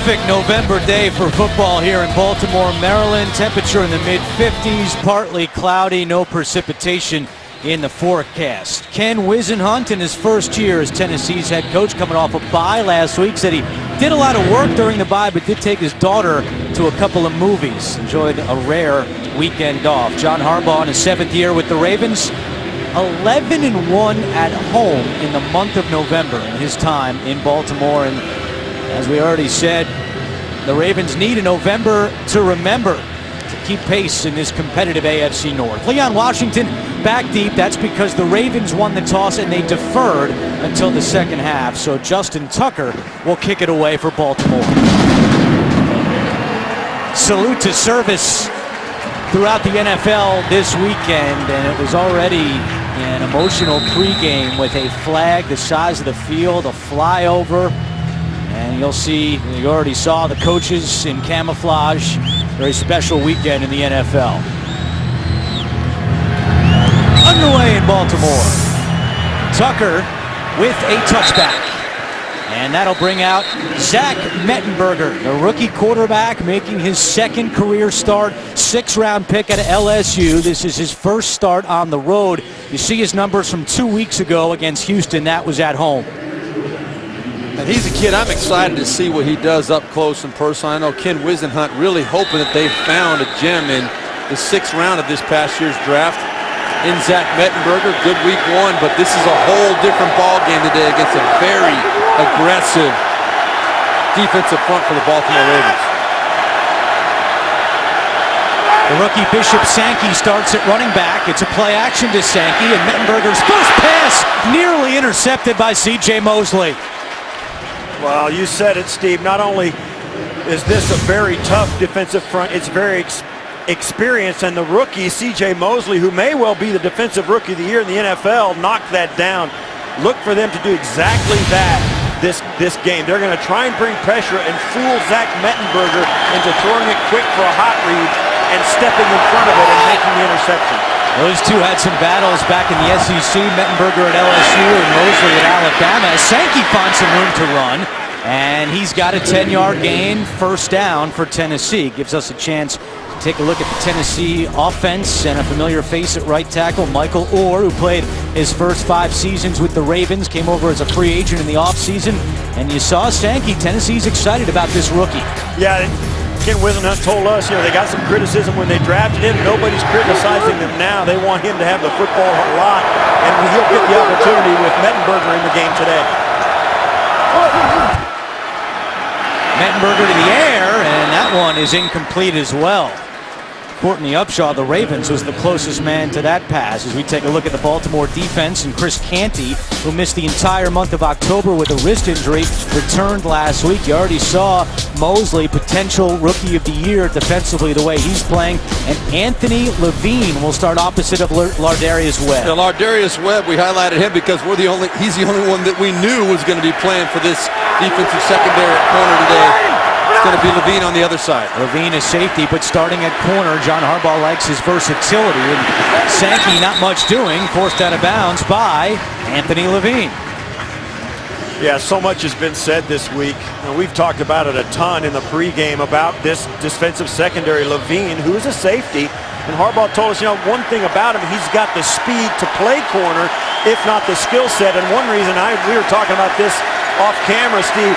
Terrific November day for football here in Baltimore, Maryland. Temperature in the mid-50s, partly cloudy, no precipitation in the forecast. Ken Whisenhunt, in his first year as Tennessee's head coach, coming off a bye last week, said he did a lot of work during the bye, but did take his daughter to a couple of movies. Enjoyed a rare weekend off. John Harbaugh in his 7th year with the Ravens, 11-1 at home in the month of November in his time in Baltimore. And as we already said, the Ravens need a November to remember to keep pace in this competitive AFC North. Leon Washington back deep. That's because the Ravens won the toss and they deferred until the second half. So Justin Tucker will kick it away for Baltimore. Salute to service throughout the NFL this weekend, and it was already an emotional pregame with a flag the size of the field, a flyover. And you'll see, you already saw the coaches in camouflage. Very special weekend in the NFL. Underway in Baltimore. Tucker with a touchback. And that'll bring out Zach Mettenberger, the rookie quarterback, making his second career start. 6th-round pick at LSU. This is his first start on the road. You see his numbers from 2 weeks ago against Houston. That was at home. And he's a kid I'm excited to see what he does up close and personal. I know Ken Whisenhunt really hoping that they found a gem in the 6th round of this past year's draft in Zach Mettenberger. Good week 1, but this is a whole different ball game today against a very aggressive defensive front for the Baltimore Ravens. The rookie Bishop Sankey starts at running back. It's a play action to Sankey, and Mettenberger's first pass nearly intercepted by C.J. Mosley. Well, you said it, Steve. Not only is this a very tough defensive front, it's very experienced, and the rookie, C.J. Mosley, who may well be the defensive rookie of the year in the NFL, knocked that down. Look for them to do exactly that this game. They're going to try and bring pressure and fool Zach Mettenberger into throwing it quick for a hot read and stepping in front of it and making the interception. Those two had some battles back in the SEC, Mettenberger at LSU and Mosley at Alabama. Sankey finds some room to run, and he's got a 10-yard gain, first down for Tennessee. Gives us a chance to take a look at the Tennessee offense and a familiar face at right tackle, Michael Orr, who played his first 5 seasons with the Ravens, came over as a free agent in the offseason. And you saw Sankey, Tennessee's excited about this rookie. Yeah. Ken Whisenhunt told us, they got some criticism when they drafted him. Nobody's criticizing them now. They want him to have the football a lot, and he'll get the opportunity with Mettenberger in the game today. Mettenberger to the air, and that one is incomplete as well. Courtney Upshaw, the Ravens, was the closest man to that pass. As we take a look at the Baltimore defense, and Chris Canty, who missed the entire month of October with a wrist injury, returned last week. You already saw Mosley, potential rookie of the year defensively, the way he's playing. And Anthony Levine will start opposite of Lardarius Webb. Now, Lardarius Webb, we highlighted him because he's the only one that we knew was going to be playing for this defensive secondary at corner today. It's going to be Levine on the other side. Levine is safety, but starting at corner, John Harbaugh likes his versatility. And Sankey, not much doing, forced out of bounds by Anthony Levine. Yeah, so much has been said this week, and we've talked about it a ton in the pregame about this defensive secondary. Levine, who is a safety, and Harbaugh told us, one thing about him, he's got the speed to play corner, if not the skill set. And one reason we were talking about this off camera, Steve,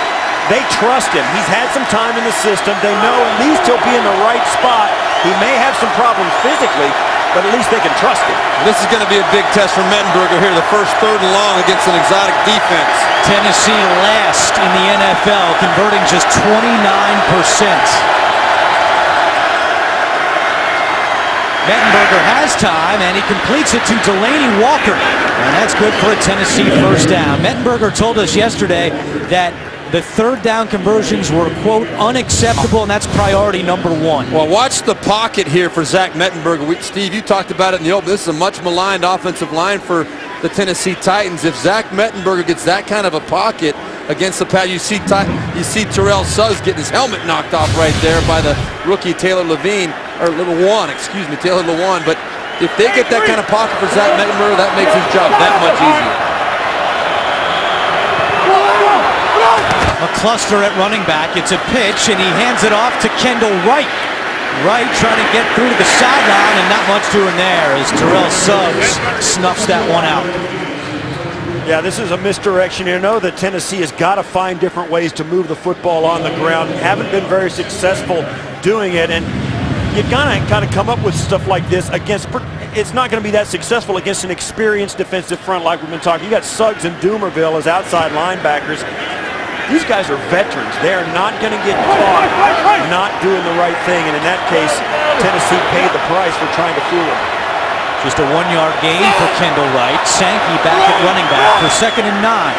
they trust him. He's had some time in the system. They know at least he'll be in the right spot. He may have some problems physically, but at least they can trust him. This is going to be a big test for Mettenberger here, the first 3rd and long against an exotic defense. Tennessee last in the NFL, converting just 29%. Mettenberger has time, and he completes it to Delanie Walker. And that's good for a Tennessee first down. Mettenberger told us yesterday that the 3rd down conversions were, quote, unacceptable, and that's priority number 1. Well, watch the pocket here for Zach Mettenberger. Steve, you talked about it in the open. This is a much maligned offensive line for the Tennessee Titans. If Zach Mettenberger gets that kind of a pocket against the pass, you see Terrell Suggs getting his helmet knocked off right there by the rookie Taylor Lewan. But if they get that kind of pocket for Zach Mettenberger, that makes his job that much easier. McCluster at running back. It's a pitch, and he hands it off to Kendall Wright. Wright trying to get through to the sideline, and not much doing there as Terrell Suggs snuffs that one out. Yeah, this is a misdirection. You know that Tennessee has got to find different ways to move the football on the ground. Haven't been very successful doing it, and you gotta kind of come up with stuff like this against. It's not going to be that successful against an experienced defensive front like we've been talking. You got Suggs and Doomerville as outside linebackers. These guys are veterans. They are not going to get caught not doing the right thing, and in that case, Tennessee paid the price for trying to fool them. Just a 1-yard gain for Kendall Wright. Sankey back at running back for 2nd and 9.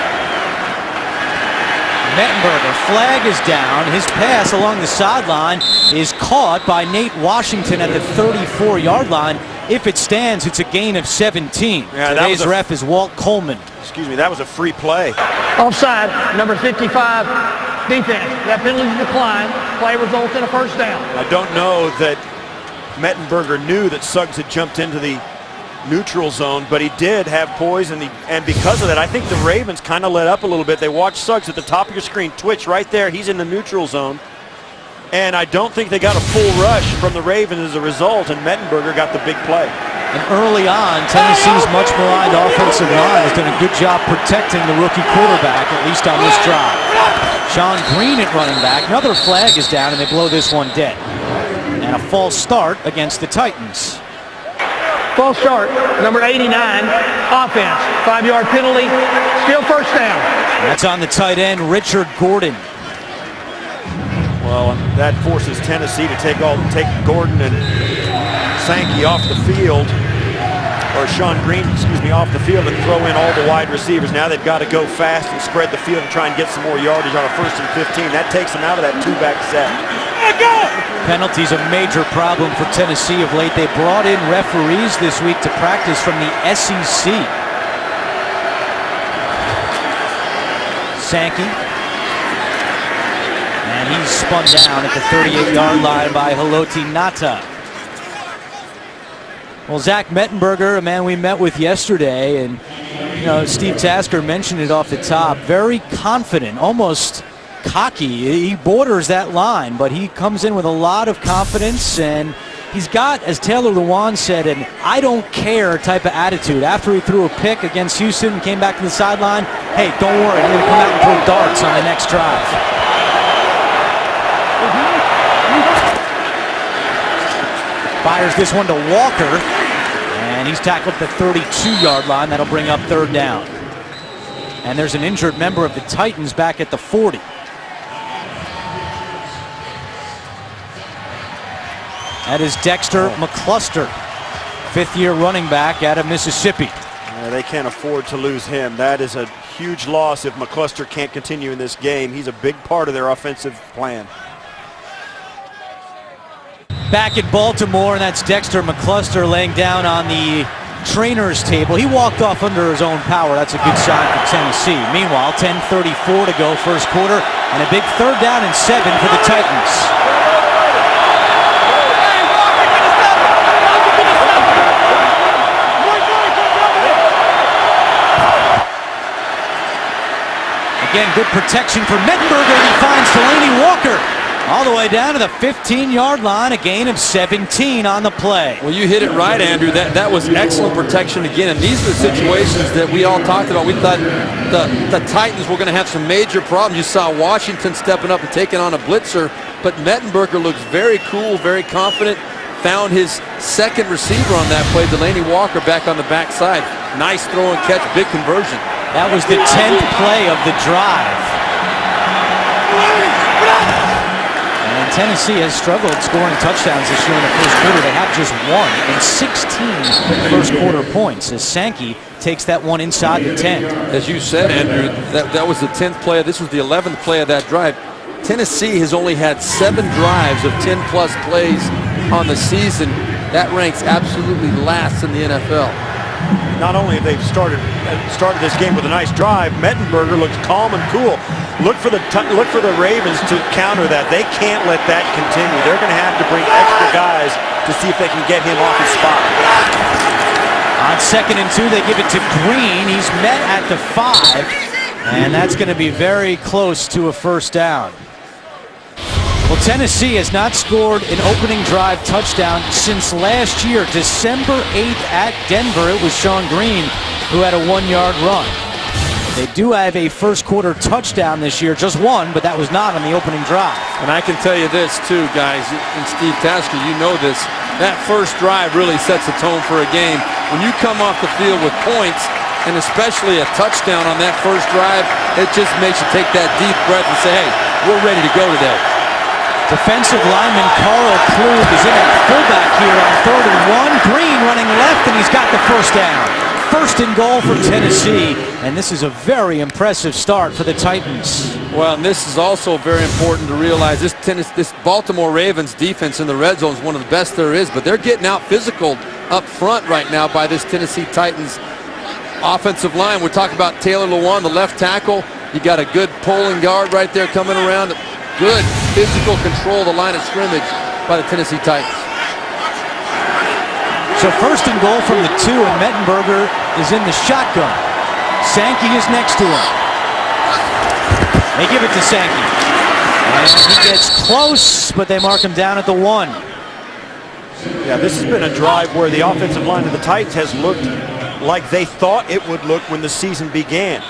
Mettenberger, flag is down. His pass along the sideline is caught by Nate Washington at the 34-yard line. If it stands, it's a gain of 17. Yeah, Today's ref is Walt Coleman. Excuse me, that was a free play. Offside, number 55, defense. That penalty declined. Play results in a first down. I don't know that Mettenberger knew that Suggs had jumped into the neutral zone, but he did have poise, and because of that, I think the Ravens kind of let up a little bit. They watched Suggs at the top of your screen twitch right there. He's in the neutral zone, and I don't think they got a full rush from the Ravens as a result, and Mettenberger got the big play. And early on, Tennessee's much maligned offensive line has done a good job protecting the rookie quarterback, at least on this drive. Sean Green at running back. Another flag is down, and they blow this one dead. And a false start against the Titans. False start, number 89, offense. 5-yard penalty, still first down. That's on the tight end, Richard Gordon. Well, that forces Tennessee to take Gordon and Sankey off the field, or Sean Green, off the field, and throw in all the wide receivers. Now they've got to go fast and spread the field and try and get some more yardage on a 1st and 15. That takes them out of that 2-back set. Penalties a major problem for Tennessee of late. They brought in referees this week to practice from the SEC. Sankey. And he's spun down at the 38-yard line by Haloti Ngata. Well, Zach Mettenberger, a man we met with yesterday, and Steve Tasker mentioned it off the top, very confident, almost cocky. He borders that line, but he comes in with a lot of confidence, and he's got, as Taylor Lewan said, an I don't care type of attitude. After he threw a pick against Houston and came back to the sideline, hey, don't worry, I'm going to come out and throw darts on the next drive. Fires this one to Walker, and he's tackled at the 32-yard line. That'll bring up 3rd down. And there's an injured member of the Titans back at the 40. That is Dexter McCluster, 5th-year running back out of Mississippi. They can't afford to lose him. That is a huge loss if McCluster can't continue in this game. He's a big part of their offensive plan. Back in Baltimore, and that's Dexter McCluster laying down on the trainer's table. He walked off under his own power. That's a good sign for Tennessee. Meanwhile, 10:34 to go first quarter, and a big 3rd down and 7 for the Titans. Again, good protection for Mettenberger, and he finds Delanie Walker all the way down to the 15-yard line, a gain of 17 on the play. Well, you hit it right, Andrew. That was excellent protection again, and these are the situations that we all talked about. We thought the Titans were going to have some major problems. You saw Washington stepping up and taking on a blitzer, but Mettenberger looks very cool, very confident. Found his 2nd receiver on that play, Delanie Walker, back on the backside. Nice throw and catch, big conversion. That was the 10th play of the drive. And Tennessee has struggled scoring touchdowns this year in the first quarter. They have just 1 and 16 first quarter points as Sankey takes that one inside the 10. As you said, Andrew, that was the 10th play. This was the 11th play of that drive. Tennessee has only had 7 drives of 10-plus plays on the season. That ranks absolutely last in the NFL. Not only have they started this game with a nice drive, Mettenberger looks calm and cool. Look for the Ravens to counter that. They can't let that continue. They're going to have to bring extra guys to see if they can get him off his spot. On 2nd and 2, they give it to Green. He's met at the 5. And that's going to be very close to a first down. Well, Tennessee has not scored an opening drive touchdown since last year, December 8th at Denver. It was Sean Green who had a 1-yard run. They do have a first quarter touchdown this year, just one, but that was not on the opening drive. And I can tell you this too, guys, and Steve Tasker, you know this, that first drive really sets the tone for a game. When you come off the field with points, and especially a touchdown on that first drive, it just makes you take that deep breath and say, hey, we're ready to go today. Defensive lineman Carl Klug is in at fullback here on 3rd and 1. Green running left, and he's got the first down. First and goal for Tennessee, and this is a very impressive start for the Titans. Well, and this is also very important to realize. This Baltimore Ravens defense in the red zone is one of the best there is, but they're getting out physical up front right now by this Tennessee Titans offensive line. We're talking about Taylor Lewan, the left tackle. You got a good pulling guard right there coming around. Good physical control of the line of scrimmage by the Tennessee Titans. So first and goal from the 2, and Mettenberger is in the shotgun. Sankey is next to him. They give it to Sankey. And he gets close, but they mark him down at the 1. Yeah, this has been a drive where the offensive line of the Titans has looked like they thought it would look when the season began.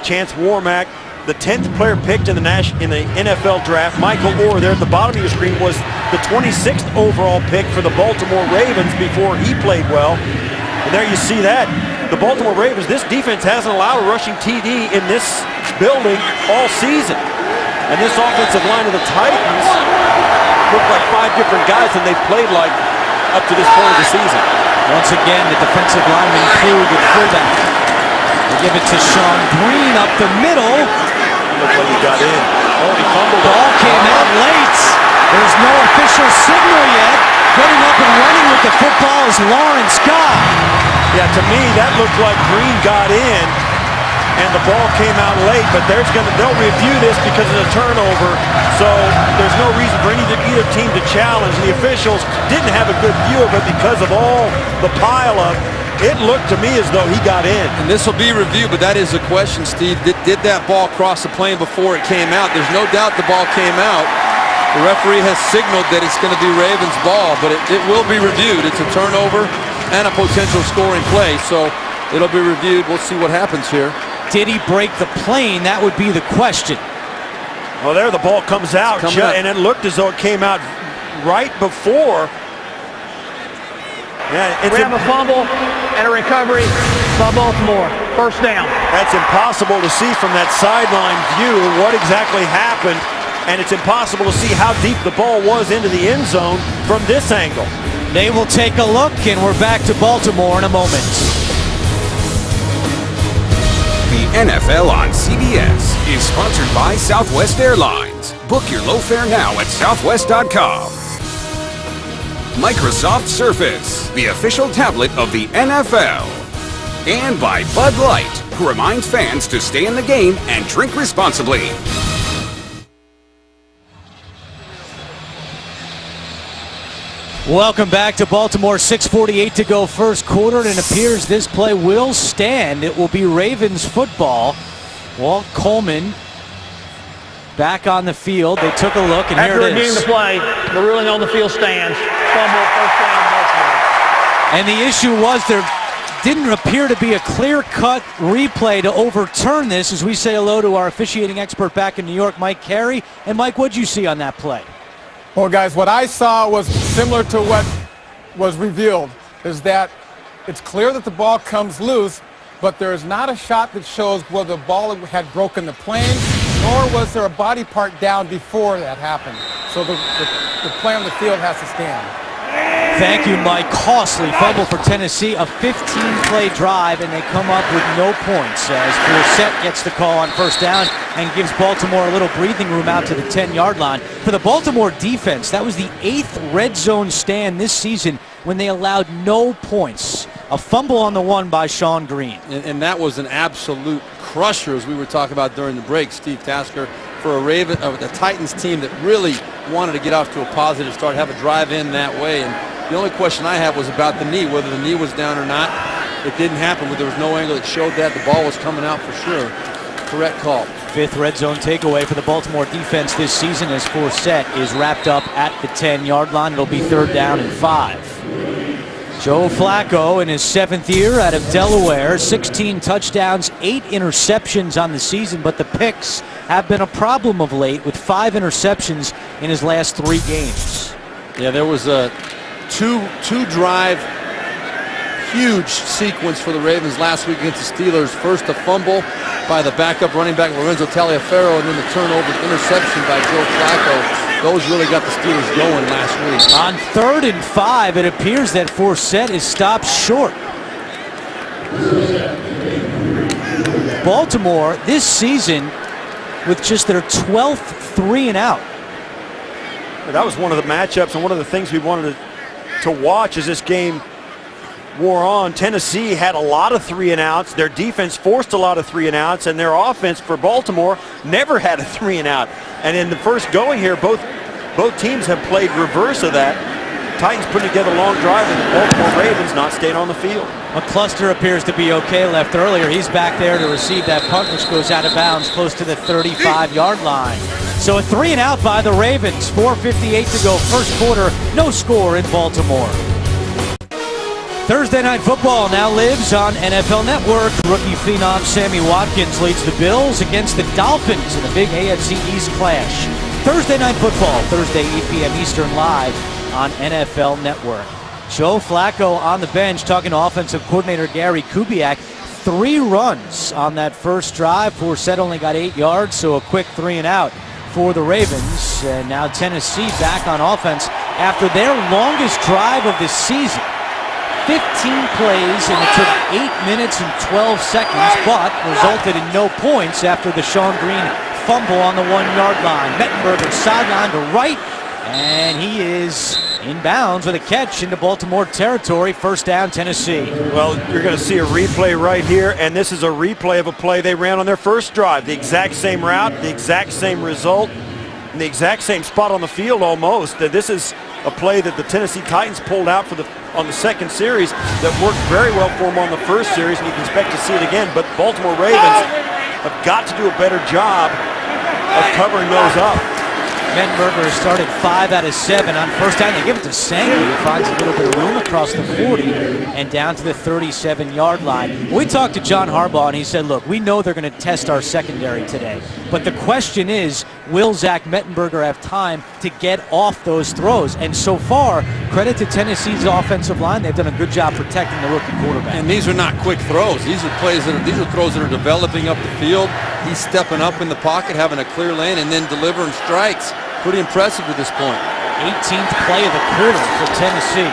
Chance Warmack, the 10th player picked in the NFL draft. Michael Orr there at the bottom of your screen was the 26th overall pick for the Baltimore Ravens before he played well. And there you see that. The Baltimore Ravens, this defense hasn't allowed a rushing TD in this building all season. And this offensive line of the Titans look like 5 different guys than they've played like up to this point of the season. Once again, the defensive lineman Klug at fullback. They give it to Sean Green up the middle. Looked like he got in. Oh, he fumbled. Ball came out late. There's no official signal yet. Getting up and running with the football is Lawrence Scott. Yeah, to me, that looked like Green got in, and the ball came out late, but they'll review this because of the turnover, so there's no reason for either team to challenge. The officials didn't have a good view of it because of all the pileup. It looked to me as though he got in. And this will be reviewed, but that is a question, Steve. Did that ball cross the plane before it came out? There's no doubt the ball came out. The referee has signaled that it's going to be Ravens' ball, but it will be reviewed. It's a turnover and a potential scoring play, so it'll be reviewed. We'll see what happens here. Did he break the plane? That would be the question. Well, there the ball comes out, and it looked as though it came out right before. Yeah, we have a fumble and a recovery by Baltimore. First down. That's impossible to see from that sideline view what exactly happened, and it's impossible to see how deep the ball was into the end zone from this angle. They will take a look, and we're back to Baltimore in a moment. The NFL on CBS is sponsored by Southwest Airlines. Book your low fare now at southwest.com. Microsoft Surface, the official tablet of the NFL. And by Bud Light, who reminds fans to stay in the game and drink responsibly. Welcome back to Baltimore. 6:48 to go first quarter, and it appears this play will stand. It will be Ravens football. Walt Coleman back on the field. They took a look, and After here it reviewing is. the play, the ruling on the field stands. Fumble, first down, Baltimore. And the issue was there didn't appear to be a clear-cut replay to overturn this, as we say hello to our officiating expert back in New York, Mike Carey. And Mike, what'd you see on that play? Well, guys, what I saw was similar to what was revealed, is that it's clear that the ball comes loose, but there is not a shot that shows whether the ball had broken the plane, nor was there a body part down before that happened. So the play on the field has to stand. Thank you, Mike. Costly fumble for Tennessee, a 15-play drive, and they come up with no points as Brissett gets the call on first down and gives Baltimore a little breathing room out to the 10-yard line. For the Baltimore defense, that was the 8th red zone stand this season when they allowed no points. A fumble on the 1 by Sean Green. And that was an absolute crusher, as we were talking about during the break, Steve Tasker, for the Titans team that really wanted to get off to a positive start, have a drive in that way. And the only question I had was about the knee, whether the knee was down or not. It didn't happen, but there was no angle that showed that. The ball was coming out for sure. correct call. Fifth red zone takeaway for the Baltimore defense this season as Forsett is wrapped up at the 10-yard line. It'll be 3rd down and 5. Joe Flacco in his 7th year out of Delaware, 16 touchdowns, 8 interceptions on the season, but the picks have been a problem of late with 5 interceptions in his last 3 games. Yeah, there was a two-drive huge sequence for the Ravens last week against the Steelers. First, a fumble by the backup running back Lorenzo Taliaferro, and then the turnover interception by Joe Flacco. Those really got the Steelers going last week. On 3rd and 5, it appears that Forsett is stopped short. Baltimore this season with just their 12th 3-and-out. That was one of the matchups and one of the things we wanted to watch as this game wore on. Tennessee had a lot of 3-and-outs. Their defense forced a lot of 3-and-outs, and their offense for Baltimore never had a 3-and-out. And in the first going here, both teams have played reverse of that. Titans putting together a long drive, and the Baltimore Ravens not staying on the field. McCluster appears to be okay. Left earlier. He's back there to receive that punt, which goes out of bounds close to the 35-yard line. So a 3-and-out by the Ravens. 4:58 to go. First quarter. No score in Baltimore. Thursday Night Football now lives on NFL Network. Rookie phenom Sammy Watkins leads the Bills against the Dolphins in a big AFC East clash. Thursday Night Football, Thursday 8 p.m. Eastern, live on NFL Network. Joe Flacco on the bench talking to offensive coordinator Gary Kubiak. 3 runs on that first drive. Forsett only got 8 yards, so a quick 3-and-out for the Ravens. And now Tennessee back on offense after their longest drive of the season. 15 plays, and it took 8 minutes and 12 seconds, but resulted in no points after the Sean Green fumble on the 1-yard line. Mettenberger sideline to right, and he is in bounds with a catch into Baltimore territory. First down, Tennessee. Well, you're going to see a replay right here, and this is a replay of a play they ran on their first drive. The exact same route, the exact same result, and the exact same spot on the field almost. This is a play that the Tennessee Titans pulled out on the second series that worked very well for them on the first series, and you can expect to see it again. But Baltimore Ravens have got to do a better job of covering those up. Mettenberger started 5 out of 7 on first down. They give it to Sankey, who finds a little bit of room across the 40 and down to the 37-yard line. We talked to John Harbaugh, and he said, look, we know they're going to test our secondary today, but the question is, will Zach Mettenberger have time to get off those throws? And so far, credit to Tennessee's offensive line. They've done a good job protecting the rookie quarterback. And these are not quick throws. These are throws that are developing up the field. He's stepping up in the pocket, having a clear lane, and then delivering strikes. Pretty impressive to this point. 18th play of the quarter for Tennessee.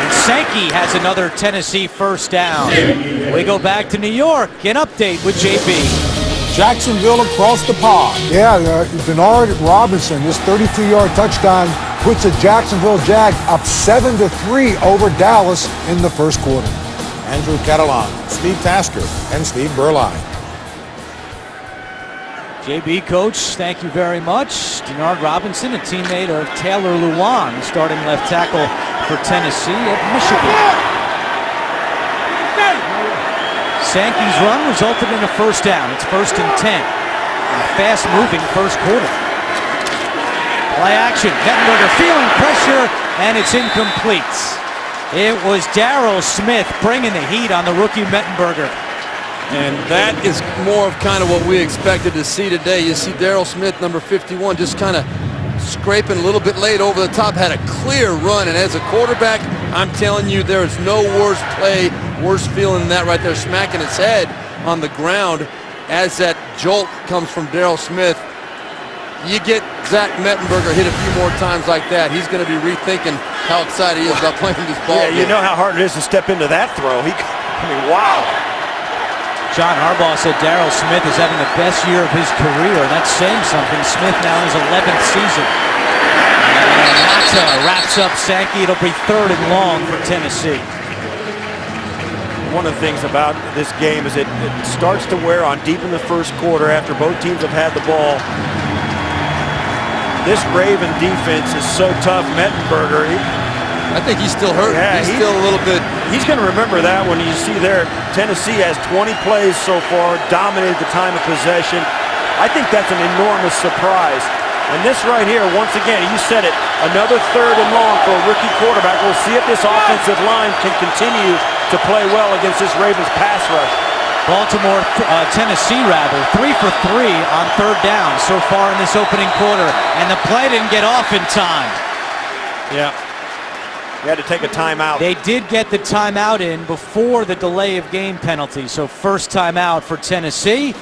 And Sankey has another Tennessee first down. We go back to New York. An update with JB. Jacksonville across the pond. Yeah, Denard Robinson, this 32-yard touchdown puts the Jacksonville Jags up 7-3 over Dallas in the first quarter. Andrew Catalan, Steve Tasker, and Steve Berline. JB, coach, thank you very much. Denard Robinson, a teammate of Taylor Lewan, starting left tackle for Tennessee at Michigan. Sankey's run resulted in a first down. It's 1st and 10. A fast-moving first quarter. Play action. Mettenberger feeling pressure, and it's incomplete. It was Darrell Smith bringing the heat on the rookie Mettenberger. And that is more of kind of what we expected to see today. You see Darrell Smith, number 51, just kind of scraping a little bit late over the top, had a clear run. And as a quarterback, I'm telling you, there is no worse play, worse feeling than that right there, smacking his head on the ground as that jolt comes from Darrell Smith. You get Zach Mettenberger hit a few more times like that, he's going to be rethinking how excited he is about playing this ball. Yeah, you know how hard it is to step into that throw. Wow. John Harbaugh said Darrell Smith is having the best year of his career. That's saying something. Smith now in his 11th season. And Mata wraps up Sankey. It'll be 3rd and long for Tennessee. One of the things about this game is it starts to wear on deep in the first quarter after both teams have had the ball. This Raven defense is so tough. Mettenberger, I think he's still hurt. Yeah, he's still a little bit He's going to remember that when you see there, Tennessee has 20 plays so far, dominated the time of possession. I think that's an enormous surprise. And this right here, once again, you said it, another 3rd and long for a rookie quarterback. We'll see if this offensive line can continue to play well against this Ravens pass rush. Tennessee, 3 for 3 on 3rd down so far in this opening quarter. And the play didn't get off in time. Yeah. You had to take a timeout. They did get the timeout in before the delay of game penalty. So first timeout for Tennessee.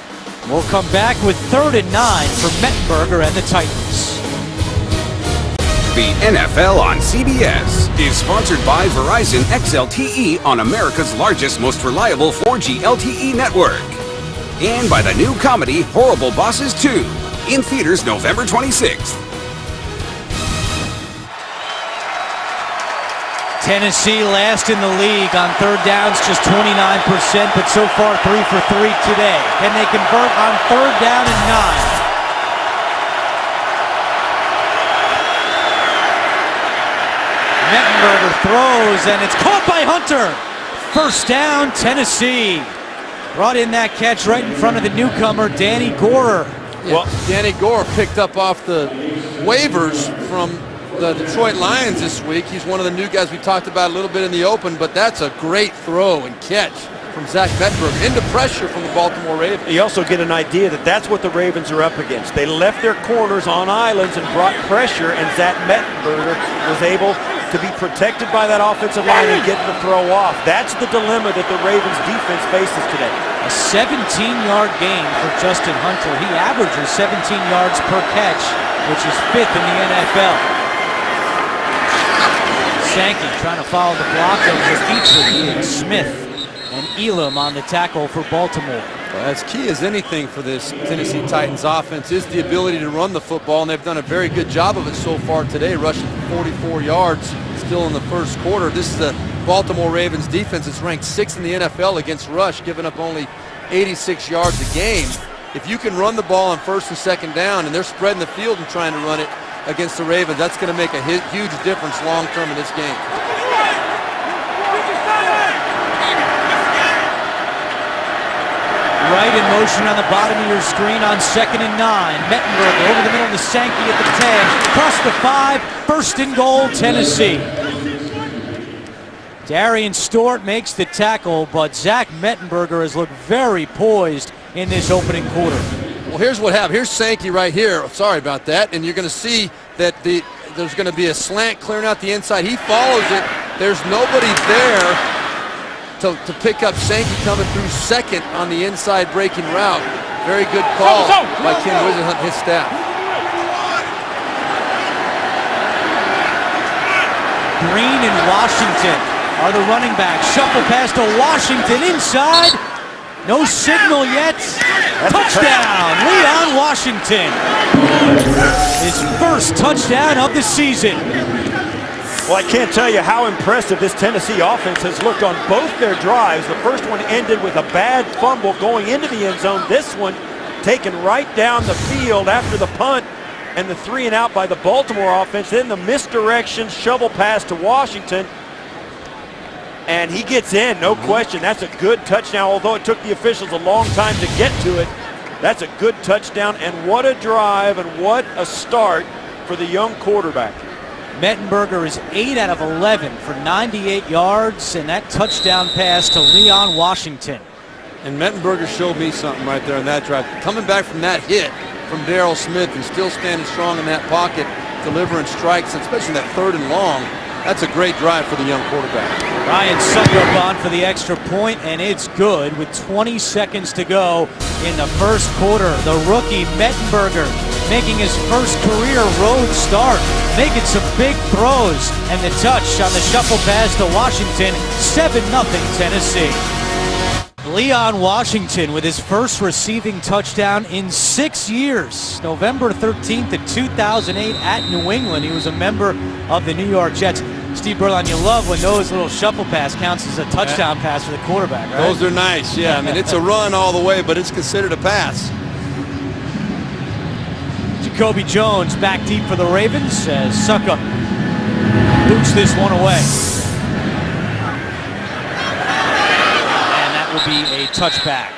We'll come back with 3rd and 9 for Mettenberger and the Titans. The NFL on CBS is sponsored by Verizon XLTE on America's largest, most reliable 4G LTE network. And by the new comedy Horrible Bosses 2, in theaters November 26th. Tennessee last in the league on 3rd downs, just 29%, but so far 3 for 3 today. Can they convert on 3rd down and 9? Mettenberger throws, and it's caught by Hunter. First down, Tennessee. Brought in that catch right in front of the newcomer, Danny Gorer. Yeah, well, Danny Gorer picked up off the waivers from the Detroit Lions this week. He's one of the new guys we talked about a little bit in the open, but that's a great throw and catch from Zach Mettenberger into pressure from the Baltimore Ravens. You also get an idea that that's what the Ravens are up against. They left their corners on islands and brought pressure, and Zach Mettenberger was able to be protected by that offensive line and get the throw off. That's the dilemma that the Ravens defense faces today. A 17-yard gain for Justin Hunter. He averages 17 yards per catch, which is 5th in the NFL. Sankey trying to follow the block of Dietrich, Smith, and Elam on the tackle for Baltimore. Well, as key as anything for this Tennessee Titans offense is the ability to run the football, and they've done a very good job of it so far today, rushing 44 yards still in the first quarter. This is the Baltimore Ravens defense that's ranked 6th in the NFL against rush, giving up only 86 yards a game. If you can run the ball on 1st and 2nd down, and they're spreading the field and trying to run it against the Ravens, that's going to make a huge difference long term in this game. Right in motion on the bottom of your screen on 2nd and 9. Mettenberger over the middle to Sankey at the 10. Across the 5. 1st and goal, Tennessee. Darian Stewart makes the tackle, but Zach Mettenberger has looked very poised in this opening quarter. Well, here's what happened. Here's Sankey right here. Sorry about that. And you're going to see that there's going to be a slant clearing out the inside. He follows it. There's nobody there to pick up Sankey coming through 2nd on the inside breaking route. Very good call by Ken Wisenhunt and his staff. Green and Washington are the running backs. Shuffle pass to Washington inside. No signal yet. Touchdown, Leon Washington. His first touchdown of the season. Well, I can't tell you how impressive this Tennessee offense has looked on both their drives. The first one ended with a bad fumble going into the end zone. This one taken right down the field after the punt and the 3 and out by the Baltimore offense. Then the misdirection shovel pass to Washington. And he gets in, no question. That's a good touchdown, although it took the officials a long time to get to it. That's a good touchdown, and what a drive and what a start for the young quarterback. Mettenberger is 8 out of 11 for 98 yards, and that touchdown pass to Leon Washington. And Mettenberger showed me something right there on that drive. Coming back from that hit from Darrell Smith and still standing strong in that pocket, delivering strikes, especially that 3rd and long. That's a great drive for the young quarterback. Ryan Succop on for the extra point, and it's good with 20 seconds to go in the first quarter. The rookie Mettenberger making his first career road start, making some big throws, and the touch on the shuffle pass to Washington, 7-0 Tennessee. Leon Washington with his first receiving touchdown in 6 years. November 13th of 2008 at New England. He was a member of the New York Jets. Steve Berline, you love when those little shuffle pass counts as a touchdown pass for the quarterback, right? Those are nice, yeah. I mean, it's a run all the way, but it's considered a pass. Jacoby Jones back deep for the Ravens as Succop boots this one away. touchback.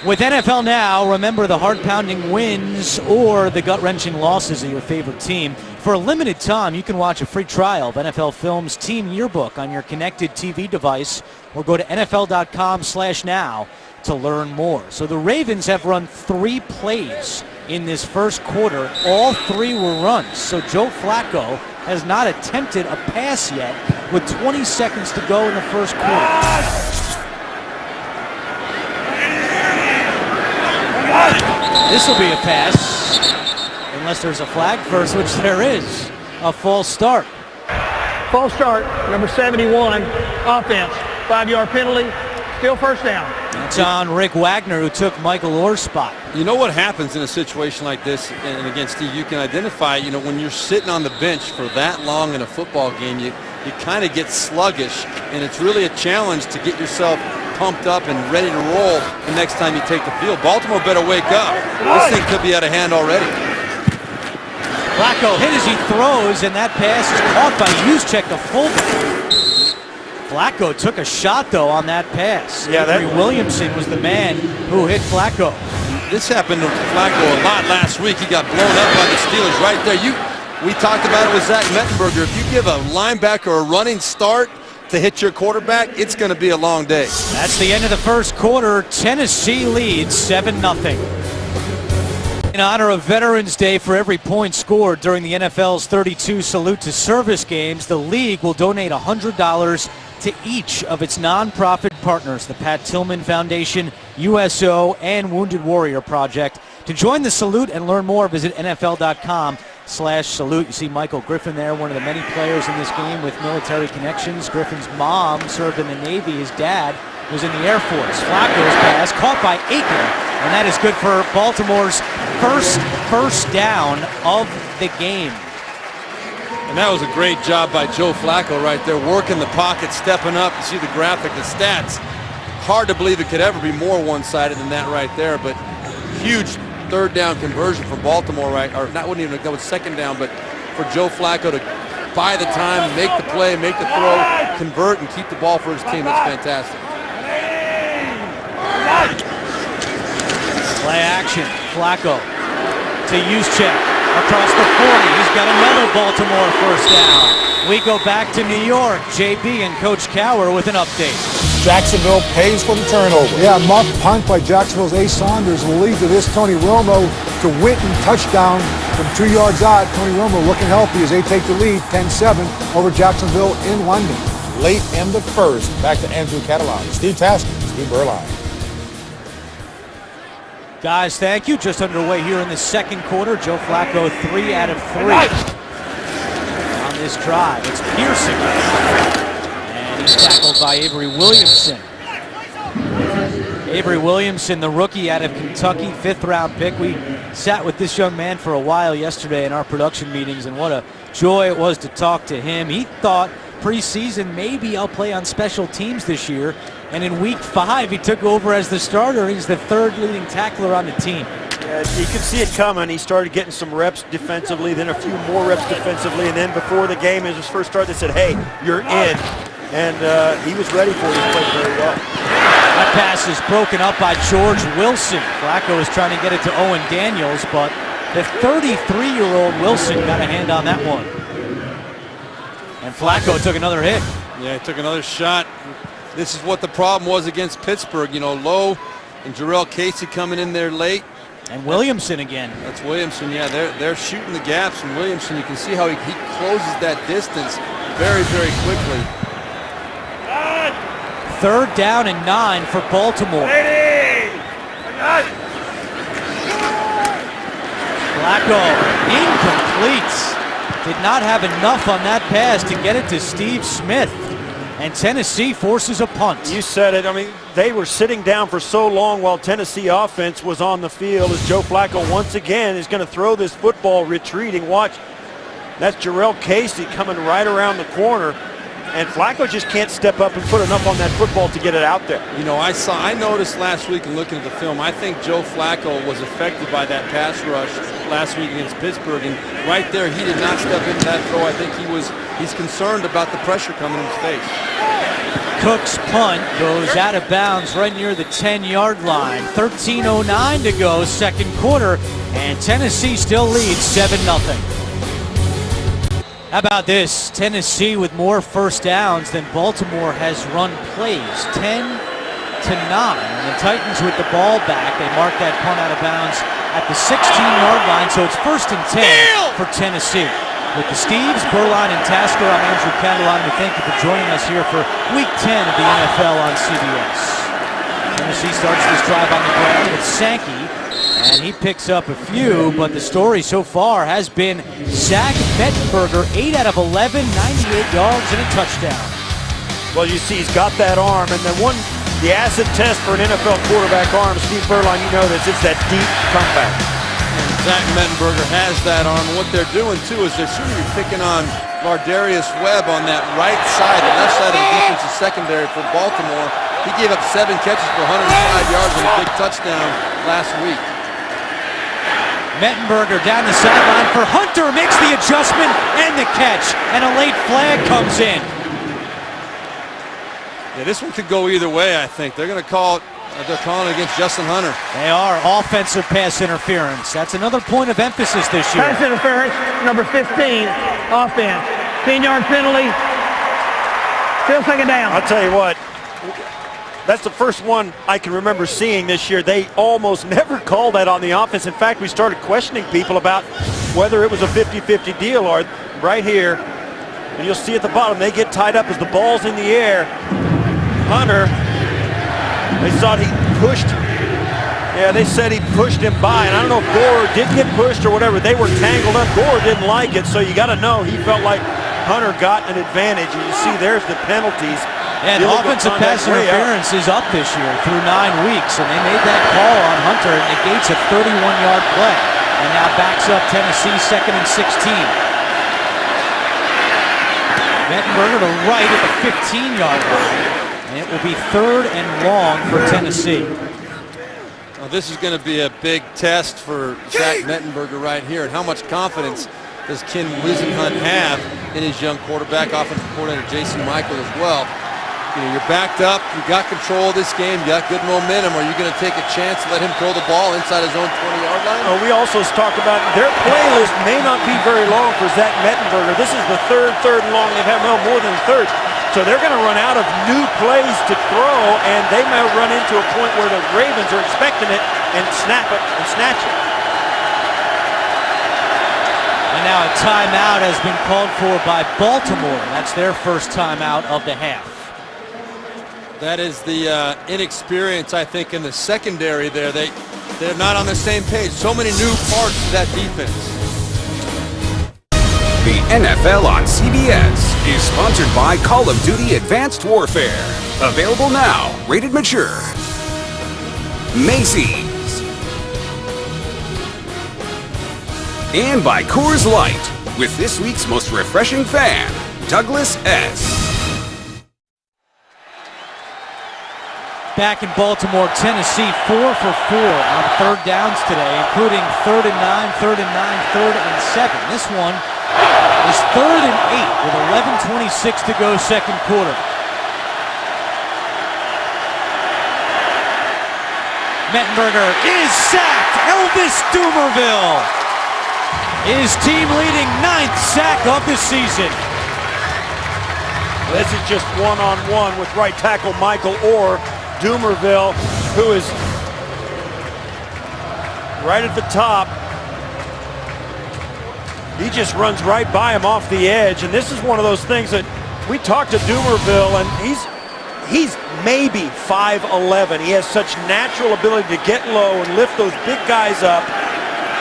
With NFL Now, remember the heart-pounding wins or the gut-wrenching losses of your favorite team. For a limited time, you can watch a free trial of NFL Films Team Yearbook on your connected TV device or go to NFL.com/now to learn more. So the Ravens have run 3 plays in this first quarter. All 3 were runs. So Joe Flacco has not attempted a pass yet with 20 seconds to go in the first quarter. This will be a pass, unless there's a flag first, which there is. A false start. False start, number 71, offense. 5-yard penalty, still first down. It's on Rick Wagner, who took Michael Orr's spot. You know what happens in a situation like this, and again, Steve, you can identify, when you're sitting on the bench for that long in a football game, you kind of get sluggish, and it's really a challenge to get yourself pumped up and ready to roll the next time you take the field. Baltimore better wake up. This thing could be out of hand already. Flacco hit as he throws, and that pass is caught by Juszczyk, the fullback. Flacco took a shot, though, on that pass. Yeah, Avery Williamson was the man who hit Flacco. This happened to Flacco a lot last week. He got blown up by the Steelers right there. We talked about it with Zach Mettenberger. If you give a linebacker a running start to hit your quarterback, it's going to be a long day. That's the end of the first quarter. Tennessee leads 7-0. In honor of Veterans Day, for every point scored during the NFL's 32 Salute to Service games, the league will donate $100 to each of its nonprofit partners, the Pat Tillman Foundation, USO, and Wounded Warrior Project. To join the salute and learn more, visit NFL.com/salute. You see Michael Griffin there, one of the many players in this game with military connections. Griffin's mom served in the Navy. His dad was in the Air Force. Flacco's pass caught by Aikman, and that is good for Baltimore's first down of the game. And that was a great job by Joe Flacco right there, working the pocket, stepping up. You see the graphic, the stats. Hard to believe it could ever be more one-sided than that right there, but huge third down conversion for Baltimore, right? Or that was second down, but for Joe Flacco to buy the time, make the play, make the throw, convert, and keep the ball for his team. That's fantastic. Play action. Flacco to Juszczyk. Across the 40. He's got another Baltimore first down. We go back to New York. JB and Coach Cowher with an update. Jacksonville pays for the turnover. Yeah, muff punt by Jacksonville's Ace Saunders will lead to this Tony Romo to Witten touchdown from 2 yards out. Tony Romo looking healthy as they take the lead 10-7 over Jacksonville in London. Late in the first, back to Andrew Catalan. Steve Tasker, Steve Berline. Guys, thank you. Just underway here in the second quarter. Joe Flacco 3 out of 3 on this drive. It's Pearson. And he's tackled by Avery Williamson. Avery Williamson, the rookie out of Kentucky, 5th-round pick. We sat with this young man for a while yesterday in our production meetings, and what a joy it was to talk to him. He thought preseason maybe I'll play on special teams this year. And in week 5, he took over as the starter. He's the 3rd leading tackler on the team. Yeah, you could see it coming. He started getting some reps defensively, then a few more reps defensively, and then before the game, as his first start, they said, hey, you're in. And he was ready for it. He played very well. That pass is broken up by George Wilson. Flacco is trying to get it to Owen Daniels, but the 33-year-old Wilson got a hand on that one. And Flacco took another hit. Yeah, he took another shot. This is what the problem was against Pittsburgh. Lowe and Jarrell Casey coming in there late. And Williamson again. That's Williamson, yeah. They're shooting the gaps, and Williamson, you can see how he closes that distance very, very quickly. 3rd down and 9 for Baltimore. Flacco incomplete. Did not have enough on that pass to get it to Steve Smith. And Tennessee forces a punt. You said it. I mean, they were sitting down for so long while Tennessee offense was on the field as Joe Flacco once again is going to throw this football retreating. Watch. That's Jarrell Casey coming right around the corner. And Flacco just can't step up and put enough on that football to get it out there. I noticed last week in looking at the film, I think Joe Flacco was affected by that pass rush last week against Pittsburgh. And right there, he did not step into that throw. I think he's concerned about the pressure coming in his face. Cook's punt goes out of bounds right near the 10-yard line. 13:09 to go, second quarter, and Tennessee still leads 7-0. How about this? Tennessee with more first downs than Baltimore has run plays, 10-9. And the Titans with the ball back. They mark that punt out of bounds at the 16-yard line, so it's 1st and 10 for Tennessee. With the Steves, Berline, and Tasker, I'm Andrew Catalon. We thank you for joining us here for Week 10 of the NFL on CBS. Tennessee starts this drive on the ground with Sankey, and he picks up a few, but the story so far has been Zach Mettenberger, 8 out of 11, 98 yards and a touchdown. Well, you see he's got that arm, and the acid test for an NFL quarterback arm, Steve Berline, you know this, it's that deep comeback. And Zach Mettenberger has that arm. What they're doing, too, is they're shooting and picking on Lardarius Webb on that right side, the left side of the defensive secondary for Baltimore. He gave up 7 catches for 105 yards and a big touchdown last week. Mettenberger down the sideline for Hunter, makes the adjustment and the catch, and a late flag comes in. Yeah, this one could go either way, I think. They're going to call it. They're calling it against Justin Hunter. They are. Offensive pass interference. That's another point of emphasis this year. Pass interference, number 15, offense. 10-yard penalty. Still second down. I'll tell you what, that's the first one I can remember seeing this year. They almost never call that on the offense. In fact, we started questioning people about whether it was a 50-50 deal, or right here, and you'll see at the bottom, they get tied up as the ball's in the air. Hunter, they thought he pushed. Yeah, they said he pushed him by, and I don't know if Gore did get pushed or whatever. They were tangled up. Gore didn't like it, so you got to know he felt like Hunter got an advantage. And you see there's the penalties. And offensive pass interference is up this year through 9 weeks, and they made that call on Hunter and negates a 31-yard play, and now backs up Tennessee 2nd and 16. Mettenberger to right at the 15-yard line. And it will be 3rd and long for Tennessee. Well, this is going to be a big test for Zach Mettenberger right here. And how much confidence does Ken Whisenhunt have in his young quarterback, offensive coordinator Jason Michael as well? You know, you're backed up, you got control of this game, you got good momentum. Are you going to take a chance to let him throw the ball inside his own 20-yard line? Oh, we also talked about their playlist may not be very long for Zach Mettenberger. This is the third and long. They've had more than a third. So they're going to run out of new plays to throw, and they may run into a point where the Ravens are expecting it and snap it and snatch it. And now a timeout has been called for by Baltimore. That's their first timeout of the half. That is the inexperience, I think, in the secondary there. They're not on the same page. So many new parts to that defense. The NFL on CBS is sponsored by Call of Duty Advanced Warfare. Available now, rated mature. Macy's. And by Coors Light, with this week's most refreshing fan, Douglas S. Back in Baltimore, Tennessee, 4 for 4 on 3rd downs today, including 3rd and 9, 3rd and 9, 3rd and 7. This one is 3rd and 8 with 11:26 to go, second quarter. Mettenberger is sacked. Elvis Dumervil, his team leading 9th sack of the season. This is just one-on-one with right tackle Michael Orr. Dumervil, who is right at the top. He just runs right by him off the edge, and this is one of those things that we talked to Dumervil, and he's maybe 5'11". He has such natural ability to get low and lift those big guys up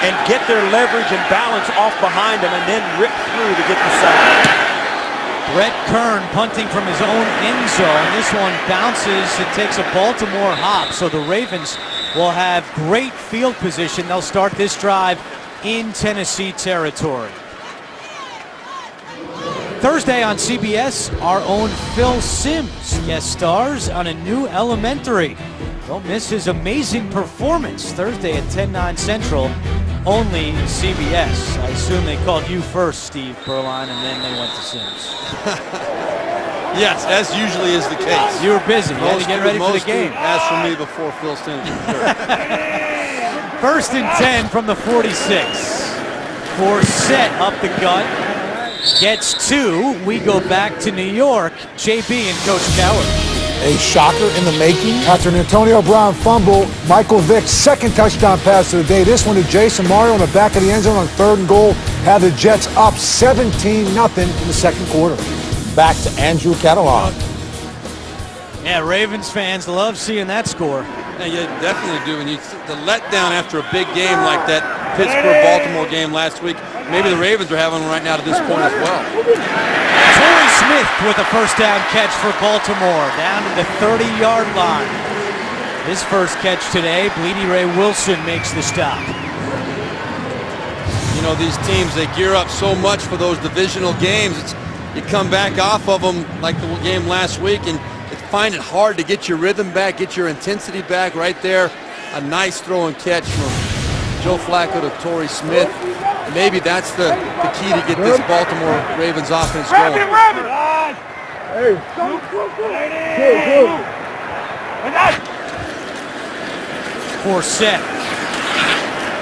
and get their leverage and balance off behind him and then rip through to get the sack. Brett Kern punting from his own end zone. This one bounces. It takes a Baltimore hop, so the Ravens will have great field position. They'll start this drive in Tennessee territory. Thursday on CBS, our own Phil Simms guest stars on a new Elementary. Don't miss his amazing performance Thursday at 10/9 Central, only CBS. I assume they called you first, Steve Berline, and then they went to Simms. Yes, as usually is the case. You were busy. You had to get ready for the game. As for me before Phil Stenson. First and 10 from the 46. Forsett up the gut. Gets 2. We go back to New York. JB and Coach Coward. A shocker in the making. After an Antonio Brown fumble, Michael Vick's second touchdown pass of the day. This one to Jason Mario in the back of the end zone on 3rd and goal. Had the Jets up 17-0 in the second quarter. Back to Andrew Catalon. Yeah, Ravens fans love seeing that score. Yeah, you definitely do. And the letdown after a big game like that Pittsburgh-Baltimore game last week, maybe the Ravens are having one right now to this point as well. Torrey Smith with a first down catch for Baltimore, down to the 30-yard line. His first catch today, Bleedy Ray Wilson makes the stop. You know, these teams, they gear up so much for those divisional games. You come back off of them like the game last week and find it hard to get your rhythm back, get your intensity back right there. A nice throw and catch from Joe Flacco to Torrey Smith. Maybe that's the key to get this Baltimore Ravens offense going. Forsett.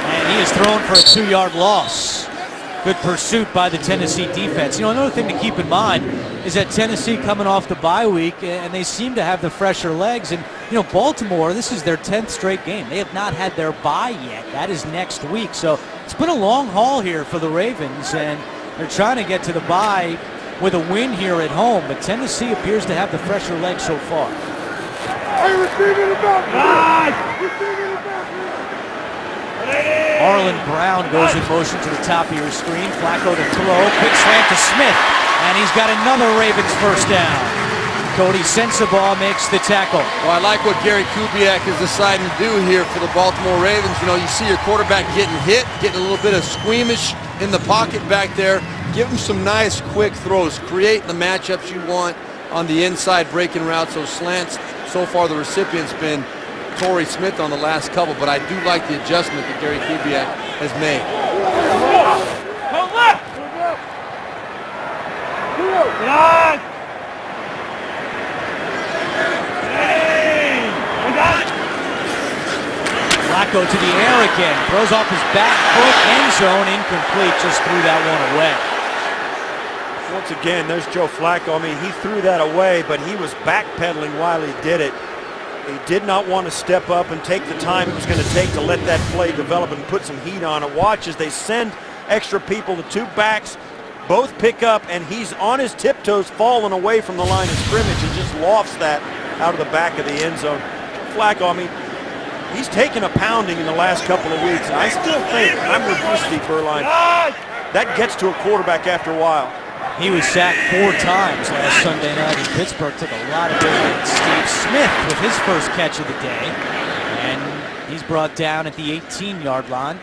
And he is thrown for a 2-yard loss. Good pursuit by the Tennessee defense. You know, another thing to keep in mind is that Tennessee coming off the bye week, and they seem to have the fresher legs. And, you know, Baltimore, this is their 10th straight game. They have not had their bye yet. That is next week. So it's been a long haul here for the Ravens, and they're trying to get to the bye with a win here at home. But Tennessee appears to have the fresher legs so far. Arlen Brown goes in motion to the top of your screen. Flacco to throw. Quick slant to Smith. And he's got another Ravens first down. Cody Sensabaugh makes the tackle. Well, I like what Gary Kubiak is deciding to do here for the Baltimore Ravens. You know, you see your quarterback getting hit, getting a little bit of squeamish in the pocket back there. Give him some nice, quick throws. Create the matchups you want on the inside breaking routes, those slants. So far, the recipient's been Torrey Smith on the last couple, but I do like the adjustment that Gary Kubiak has made. Flacco to the air again. Throws off his back foot. End zone incomplete. Just threw that one away. Once again, there's Joe Flacco. I mean, he threw that away, but he was backpedaling while he did it. He did not want to step up and take the time it was going to take to let that play develop and put some heat on it. Watch as they send extra people. The 2 backs both pick up, and he's on his tiptoes falling away from the line of scrimmage and just lofts that out of the back of the end zone. Flacco, I mean, he's taken a pounding in the last couple of weeks. I still think, I'm with you, Steve Berline, that gets to a quarterback after a while. He was sacked 4 times last Sunday night in Pittsburgh. Took a lot of it. Steve Smith with his first catch of the day. And he's brought down at the 18-yard line.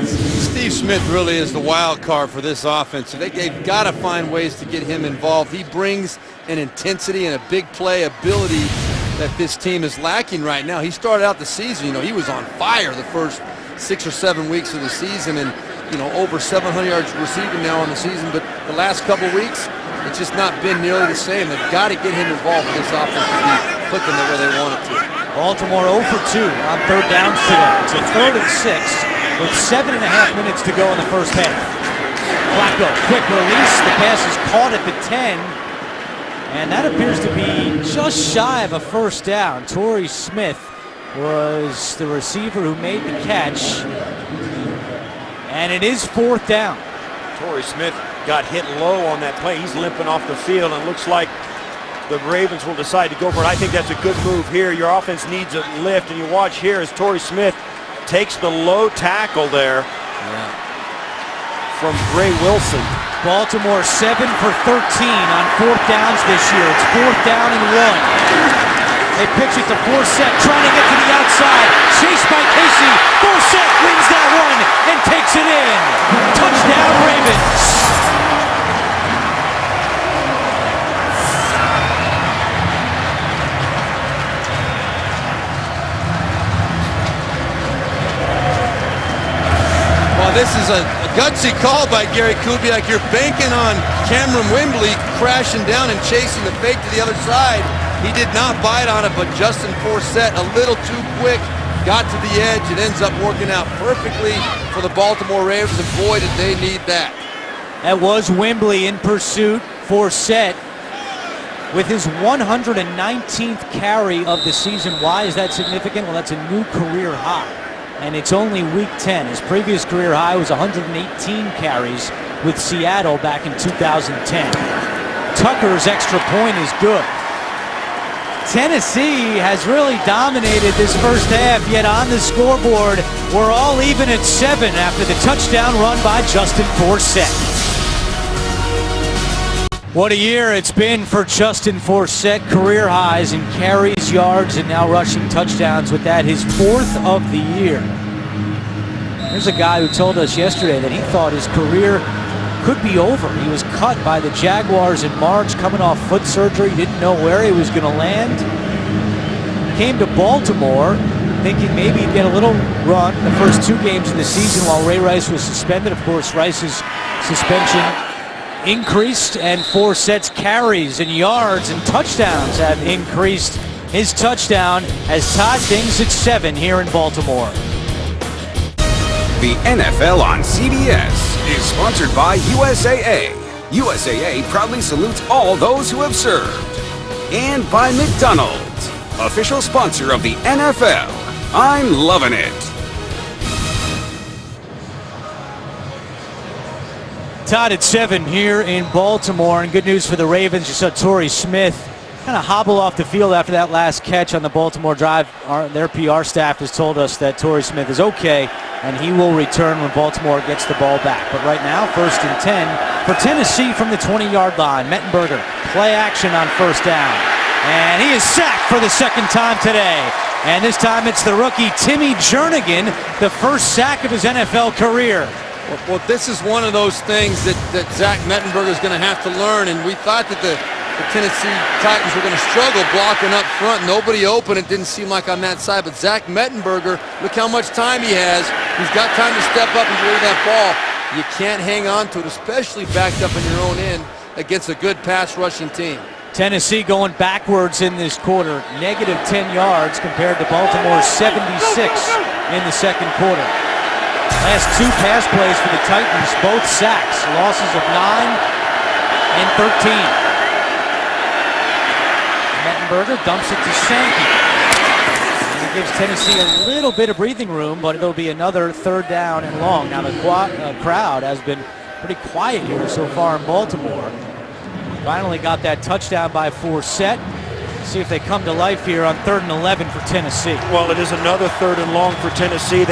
Steve Smith really is the wild card for this offense. So they've got to find ways to get him involved. He brings an intensity and a big play ability that this team is lacking right now. He started out the season, you know, he was on fire the first 6 or 7 weeks of the season, and you know, over 700 yards receiving now on the season, but the last couple weeks, it's just not been nearly the same. They've got to get him involved with this offense to be clicking the way they want it to. Baltimore 0 for 2 on 3rd downs today. It's a 3rd and 6 with 7.5 minutes to go in the first half. Flacco, quick release. The pass is caught at the 10, and that appears to be just shy of a first down. Torrey Smith was the receiver who made the catch. And it is 4th down. Torrey Smith got hit low on that play. He's limping off the field, and looks like the Ravens will decide to go for it. I think that's a good move here. Your offense needs a lift, and you watch here as Torrey Smith takes the low tackle there from Ray Wilson. Baltimore 7 for 13 on 4th downs this year. It's 4th down and 1. They pitch it to Forsett, trying to get to the outside. Chased by Casey. Forsett wins that one and takes it in. Touchdown, Ravens. Well, this is a gutsy call by Gary Kubiak. You're banking on Cameron Wembley crashing down and chasing the fake to the other side. He did not bite on it, but Justin Forsett, a little too quick, got to the edge. It ends up working out perfectly for the Baltimore Ravens, and boy, did they need that. That was Wembley in pursuit. Forsett with his 119th carry of the season. Why is that significant? Well, that's a new career high, and it's only week 10. His previous career high was 118 carries with Seattle back in 2010. Tucker's extra point is good. Tennessee has really dominated this first half, yet on the scoreboard, we're all even at 7 after the touchdown run by Justin Forsett. What a year it's been for Justin Forsett. Career highs in carries, yards, and now rushing touchdowns with that, his 4th of the year. There's a guy who told us yesterday that he thought his career could be over. He was cut by the Jaguars in March, coming off foot surgery, didn't know where he was going to land. Came to Baltimore thinking maybe he'd get a little run the first 2 games of the season while Ray Rice was suspended. Of course, Rice's suspension increased, and Forsett's carries and yards and touchdowns have increased. His touchdown has tied things at 7 here in Baltimore. The NFL on CBS is sponsored by USAA. USAA proudly salutes all those who have served. And by McDonald's, official sponsor of the NFL. I'm loving it. Tied at 7 here in Baltimore, and good news for the Ravens. You saw Torrey Smith kind of hobble off the field after that last catch on the Baltimore drive. Their PR staff has told us that Torrey Smith is okay, and he will return when Baltimore gets the ball back. But right now, 1st and 10 for Tennessee from the 20-yard line. Mettenberger, play action on 1st down. And he is sacked for the 2nd time today. And this time it's the rookie Timmy Jernigan, the first sack of his NFL career. Well, this is one of those things that Zach Mettenberger is going to have to learn, and we thought that the Tennessee Titans were going to struggle blocking up front. Nobody open. It didn't seem like on that side, but Zach Mettenberger, look how much time he has. He's got time to step up and deliver that ball. You can't hang on to it, especially backed up in your own end against a good pass rushing team. Tennessee going backwards in this quarter, negative 10 yards compared to Baltimore's 76 in the 2nd quarter. Last 2 pass plays for the Titans, both sacks, losses of 9 and 13. Mettenberger dumps it to Sankey. And it gives Tennessee a little bit of breathing room, but it'll be another 3rd down and long. Now the crowd has been pretty quiet here so far in Baltimore. Finally got that touchdown by Forsett. See if they come to life here on 3rd and 11 for Tennessee. Well, it is another 3rd and long for Tennessee.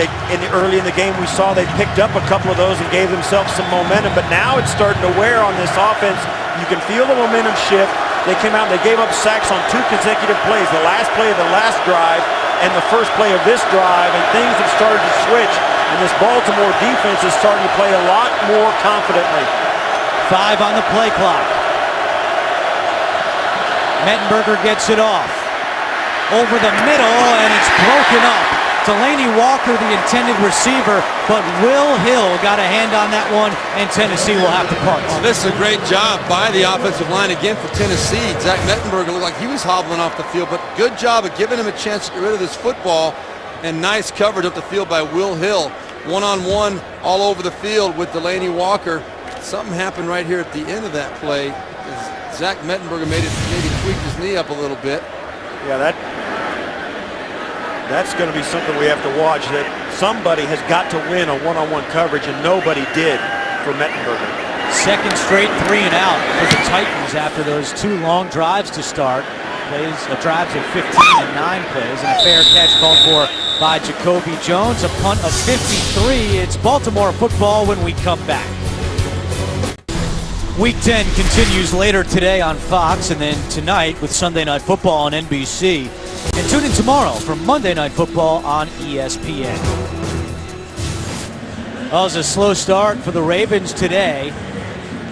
Early in the game we saw they picked up a couple of those and gave themselves some momentum, but now it's starting to wear on this offense. You can feel the momentum shift. They came out and they gave up sacks on 2 consecutive plays, the last play of the last drive and the first play of this drive, and things have started to switch, and this Baltimore defense is starting to play a lot more confidently. 5 on the play clock. Mettenberger gets it off. Over the middle, and it's broken up. Delaney Walker, the intended receiver, but Will Hill got a hand on that one, and Tennessee will have to punt. Well, this is a great job by the offensive line again for Tennessee. Zach Mettenberger looked like he was hobbling off the field, but good job of giving him a chance to get rid of this football, and nice coverage up the field by Will Hill. One-on-one all over the field with Delaney Walker. Something happened right here at the end of that play. Zach Mettenberger maybe tweaked his knee up a little bit. Yeah, that's going to be something we have to watch. That somebody has got to win a one-on-one coverage, and nobody did for Mettenberger. 2nd straight 3 and out for the Titans after those 2 long drives to start. Drives of 15 and 9 plays, and a fair catch called for by Jacoby Jones. A punt of 53. It's Baltimore football when we come back. Week 10 continues later today on Fox, and then tonight with Sunday Night Football on NBC. And tune in tomorrow for Monday Night Football on ESPN. Well, it was a slow start for the Ravens today.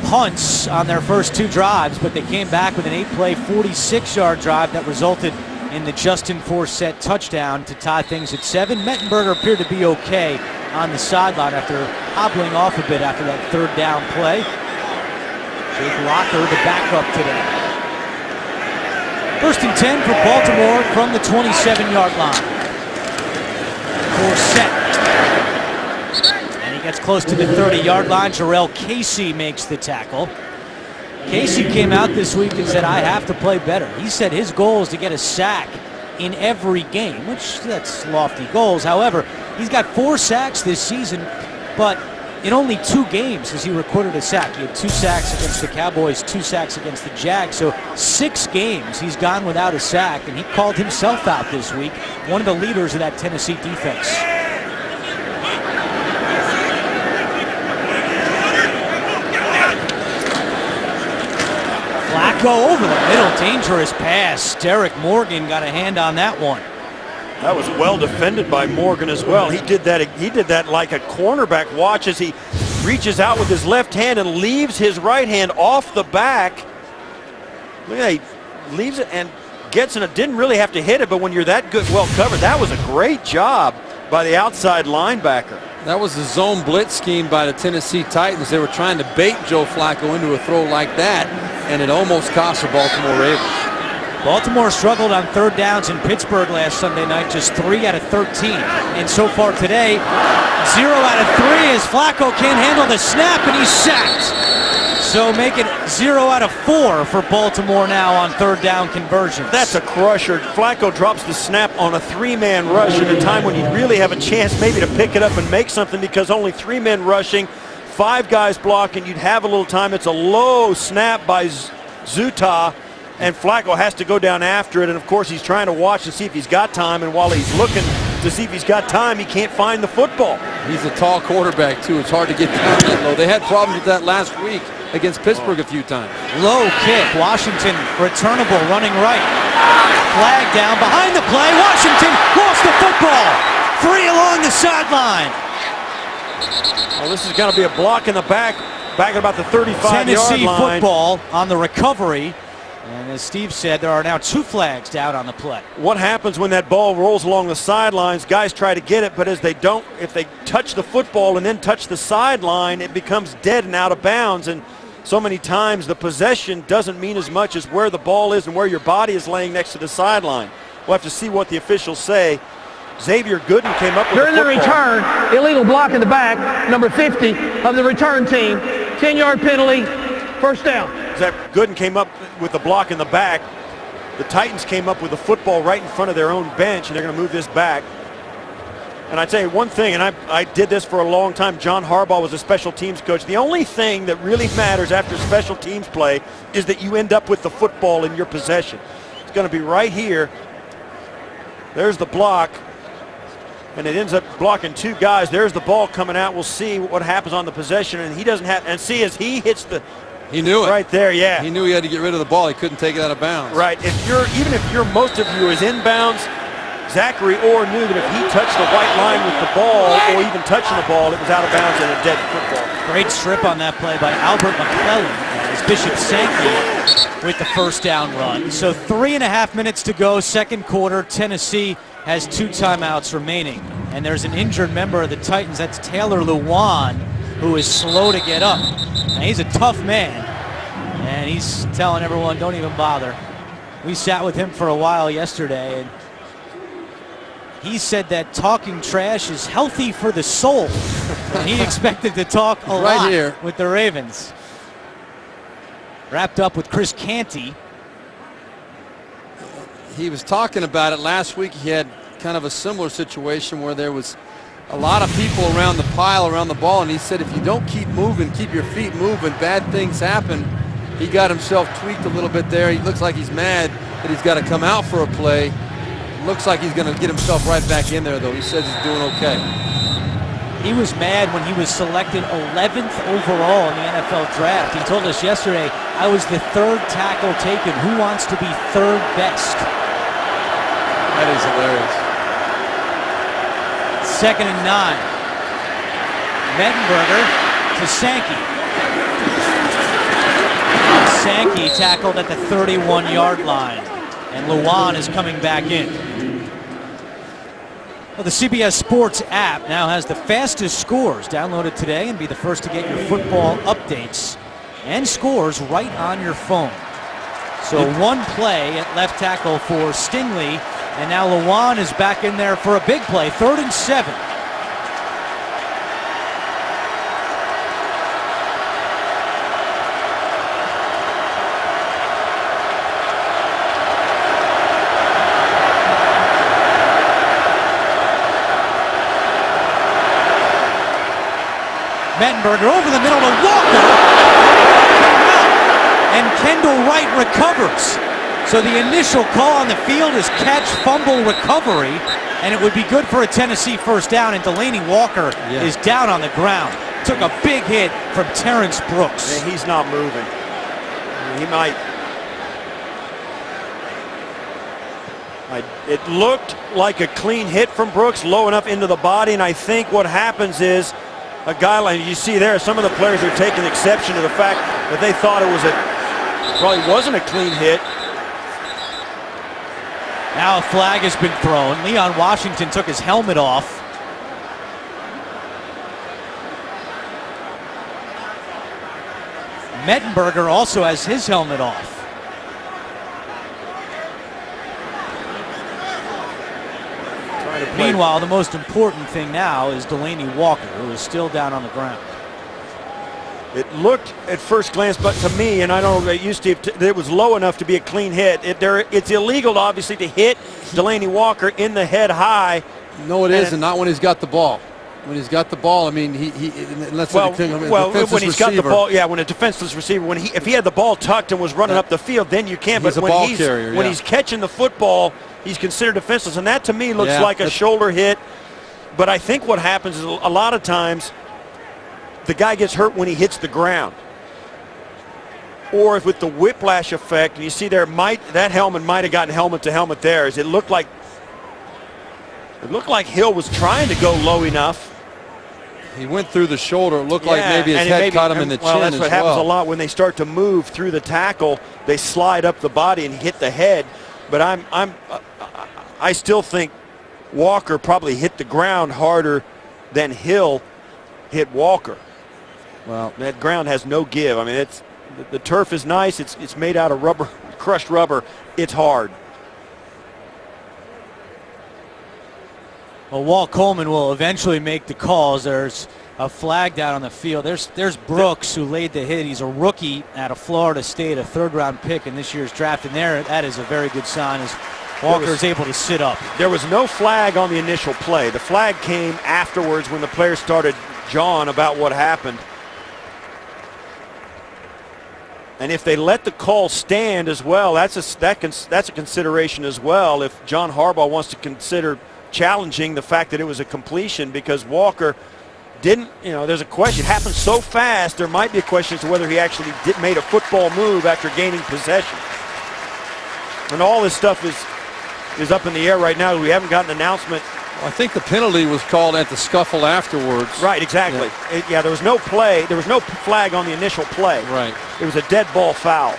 Punts on their first 2 drives, but they came back with an 8-play, 46-yard drive that resulted in the Justin Forsett touchdown to tie things at 7. Mettenberger appeared to be okay on the sideline after hobbling off a bit after that third down play. Jake Locker, the backup today. 1st and 10 for Baltimore from the 27-yard line. Forsett. And he gets close to the 30-yard line. Jarrell Casey makes the tackle. Casey came out this week and said, I have to play better. He said his goal is to get a sack in every game, which that's lofty goals. However, he's got 4 sacks this season, but in only 2 games has he recorded a sack. He had 2 sacks against the Cowboys, 2 sacks against the Jags. So 6 games he's gone without a sack, and he called himself out this week, one of the leaders of that Tennessee defense. Flacco over the middle, dangerous pass. Derek Morgan got a hand on that one. That was well defended by Morgan as well. He did that like a cornerback. Watch as he reaches out with his left hand and leaves his right hand off the back. Look at that, he leaves it and gets in it. Didn't really have to hit it, but when you're that good, well covered, that was a great job by the outside linebacker. That was the zone blitz scheme by the Tennessee Titans. They were trying to bait Joe Flacco into a throw like that, and it almost cost the Baltimore Ravens. Baltimore struggled on 3rd downs in Pittsburgh last Sunday night, just 3 out of 13. And so far today, 0 out of 3 as Flacco can't handle the snap and he's sacked. So make it 0 out of 4 for Baltimore now on 3rd down conversions. That's a crusher. Flacco drops the snap on a 3-man rush at a time when you really have a chance maybe to pick it up and make something, because only 3 men rushing, 5 guys blocking, you'd have a little time. It's a low snap by Zuta, and Flacco has to go down after it, and of course he's trying to watch to see if he's got time, and while he's looking to see if he's got time, he can't find the football. He's a tall quarterback too. It's hard to get down that low. They had problems with that last week against Pittsburgh a few times. Low kick, Washington returnable, running right. Flag down behind the play, Washington lost the football. 3 along the sideline. Well, this is going to be a block in the back at about the 35-yard line. Tennessee football on the recovery. And as Steve said, there are now 2 flags down on the play. What happens when that ball rolls along the sidelines? Guys try to get it, but as they don't, if they touch the football and then touch the sideline, it becomes dead and out of bounds. And so many times the possession doesn't mean as much as where the ball is and where your body is laying next to the sideline. We'll have to see what the officials say. Xavier Gooden came up with During the football. return, illegal block in the back, number 50 of the return team. 10-yard penalty, 1st down. That Gooden came up with the block in the back. The Titans came up with the football right in front of their own bench, and they're going to move this back. And I tell you one thing, and I did this for a long time. John Harbaugh was a special teams coach. The only thing that really matters after special teams play is that you end up with the football in your possession. It's going to be right here. There's the block, and it ends up blocking 2 guys. There's the ball coming out. We'll see what happens on the possession, and he doesn't have. And see as he hits the. He knew it. Right there, yeah. He knew he had to get rid of the ball. He couldn't take it out of bounds. Right. Even if most of you is inbounds, Zachary Orr knew that if he touched the white line with the ball or even touching the ball, it was out of bounds and a dead football. Great strip on that play by Albert McClellan as Bishop Sankey with the 1st down run. So 3.5 minutes to go, 2nd quarter. Tennessee has 2 timeouts remaining. And there's an injured member of the Titans. That's Taylor Lewan, who is slow to get up. Now, he's a tough man, and he's telling everyone, don't even bother. We sat with him for a while yesterday, and he said that talking trash is healthy for the soul. And he expected to talk a lot here with the Ravens. Wrapped up with Chris Canty. He was talking about it last week. He had kind of a similar situation where there was a lot of people around the pile, around the ball, and he said if you don't keep moving, keep your feet moving, bad things happen. He got himself tweaked a little bit there. He looks like he's mad that he's got to come out for a play. Looks like he's going to get himself right back in there, though. He says he's doing okay. He was mad when he was selected 11th overall in the NFL draft. He told us yesterday, I was the 3rd tackle taken. Who wants to be 3rd best? That is hilarious. 2nd and 9. Mettenberger to Sankey. Sankey tackled at the 31-yard line. And Lewan is coming back in. Well, the CBS Sports app now has the fastest scores. Download it today and be the first to get your football updates and scores right on your phone. So one play at left tackle for Stingley, and now Lewan is back in there for a big play, 3rd and 7. Mettenberger over the middle to Walker, and Kendall Wright recovers. So the initial call on the field is catch, fumble, recovery, and it would be good for a Tennessee first down, and Delaney Walker is down on the ground. Took a big hit from Terrence Brooks. Yeah, he's not moving. He might. It looked like a clean hit from Brooks, low enough into the body, and I think what happens is a guy like you see there, some of the players are taking exception to the fact that they thought it was probably wasn't a clean hit. Now a flag has been thrown. Leon Washington took his helmet off. Mettenberger also has his helmet off. Meanwhile, the most important thing now is Delaney Walker, who is still down on the ground. It looked at first glance, but to me, and I don't know about you, Steve, it was low enough to be a clean hit. It's illegal, obviously, to hit Delaney Walker in the head high. No, it is, and not when he's got the ball. When he's got the ball, I mean, unless when he's got the ball, yeah, when a defenseless receiver, if he had the ball tucked and was running up the field, then you can. He's but when he's catching the football, he's considered defenseless, and that to me looks like a shoulder hit. But I think what happens is a lot of times the guy gets hurt when he hits the ground, or if with the whiplash effect. And you see there, that helmet might have gotten helmet to helmet there. As it looked like Hill was trying to go low enough. He went through the shoulder. It looked like maybe his head caught him in the chin. Well, that's what happens a lot when they start to move through the tackle. They slide up the body and hit the head. But I still think Walker probably hit the ground harder than Hill hit Walker. Well, that ground has no give. I mean, the turf is nice. It's made out of rubber, crushed rubber. It's hard. Well, Walt Coleman will eventually make the calls. There's a flag down on the field. There's Brooks, who laid the hit. He's a rookie out of Florida State, a 3rd-round pick in this year's draft. And that is a very good sign as Walker is able to sit up. There was no flag on the initial play. The flag came afterwards when the players started jawing about what happened. And if they let the call stand as well, that's a consideration as well. If John Harbaugh wants to consider challenging the fact that it was a completion, because Walker didn't, there's a question. It happened so fast, there might be a question as to whether he actually made a football move after gaining possession. And all this stuff is up in the air right now. We haven't gotten an announcement. Well, I think the penalty was called at the scuffle afterwards. Right, exactly. There was no play. There was no flag on the initial play. Right. It was a dead ball foul.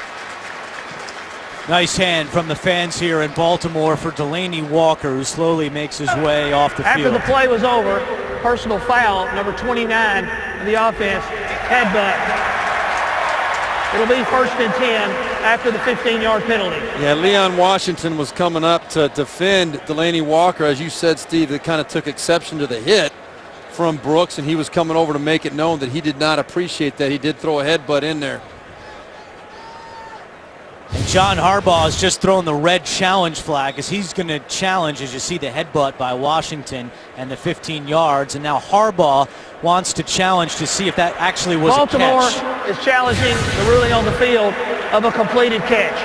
Nice hand from the fans here in Baltimore for Delaney Walker, who slowly makes his way off the field. After the play was over, personal foul, number 29 of the offense, headbutt. It'll be 1st and 10 after the 15-yard penalty. Yeah, Leon Washington was coming up to defend Delaney Walker. As you said, Steve, that kind of took exception to the hit from Brooks, and he was coming over to make it known that he did not appreciate that. He did throw a headbutt in there. And John Harbaugh has just thrown the red challenge flag, as he's going to challenge, as you see the headbutt by Washington and the 15 yards. And now Harbaugh wants to challenge to see if that actually was a catch. Baltimore is challenging the ruling on the field of a completed catch.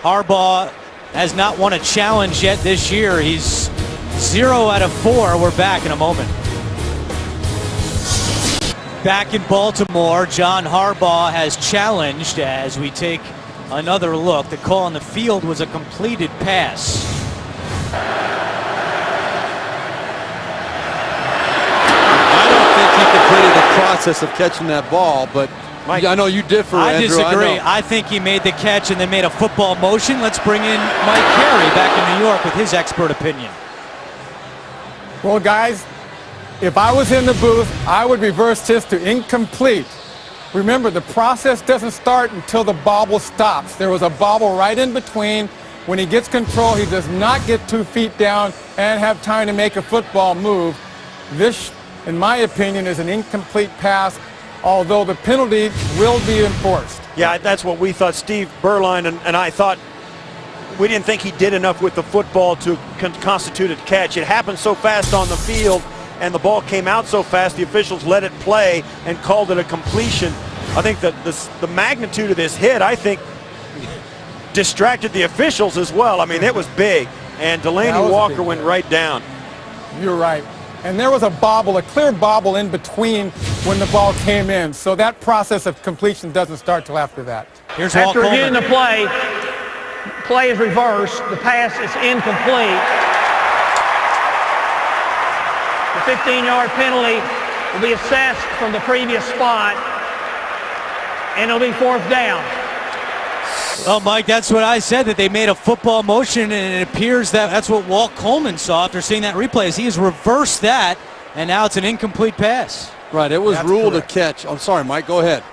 Harbaugh has not won a challenge yet this year. He's 0 out of 4. We're back in a moment. Back in Baltimore, John Harbaugh has challenged as we take another look. The call on the field was a completed pass. I don't think he completed the process of catching that ball, but Mike. Yeah, I know you differ, I Andrew. disagree. know. I think he made the catch and then made a football motion. Let's bring in Mike Carey back in New York with his expert opinion. Well, guys, if I was in the booth, I would reverse this to incomplete. Remember, the process doesn't start until the bobble stops. There was a bobble right in between. When he gets control, he does not get 2 feet down and have time to make a football move. This, in my opinion, is an incomplete pass, although the penalty will be enforced. Yeah, that's what we thought. Steve Berline and I thought we didn't think he did enough with the football to constitute a catch. It happened so fast on the field, and the ball came out so fast, the officials let it play and called it a completion. I think that the magnitude of this hit, I think, distracted the officials as well. I mean, it was big, and Delaney Walker went right down. You're right. And there was a bobble, a clear bobble in between when the ball came in. So that process of completion doesn't start till after that. Here's Walt After reviewing Coleman. the play is reversed. The pass is incomplete. The 15-yard penalty will be assessed from the previous spot, and it'll be 4th down. Well, Mike, that's what I said, that they made a football motion, and it appears that that's what Walt Coleman saw after seeing that replay. He has reversed that, and now it's an incomplete pass. Right, it was That's ruled correct. a catch. I'm sorry, Mike, go ahead.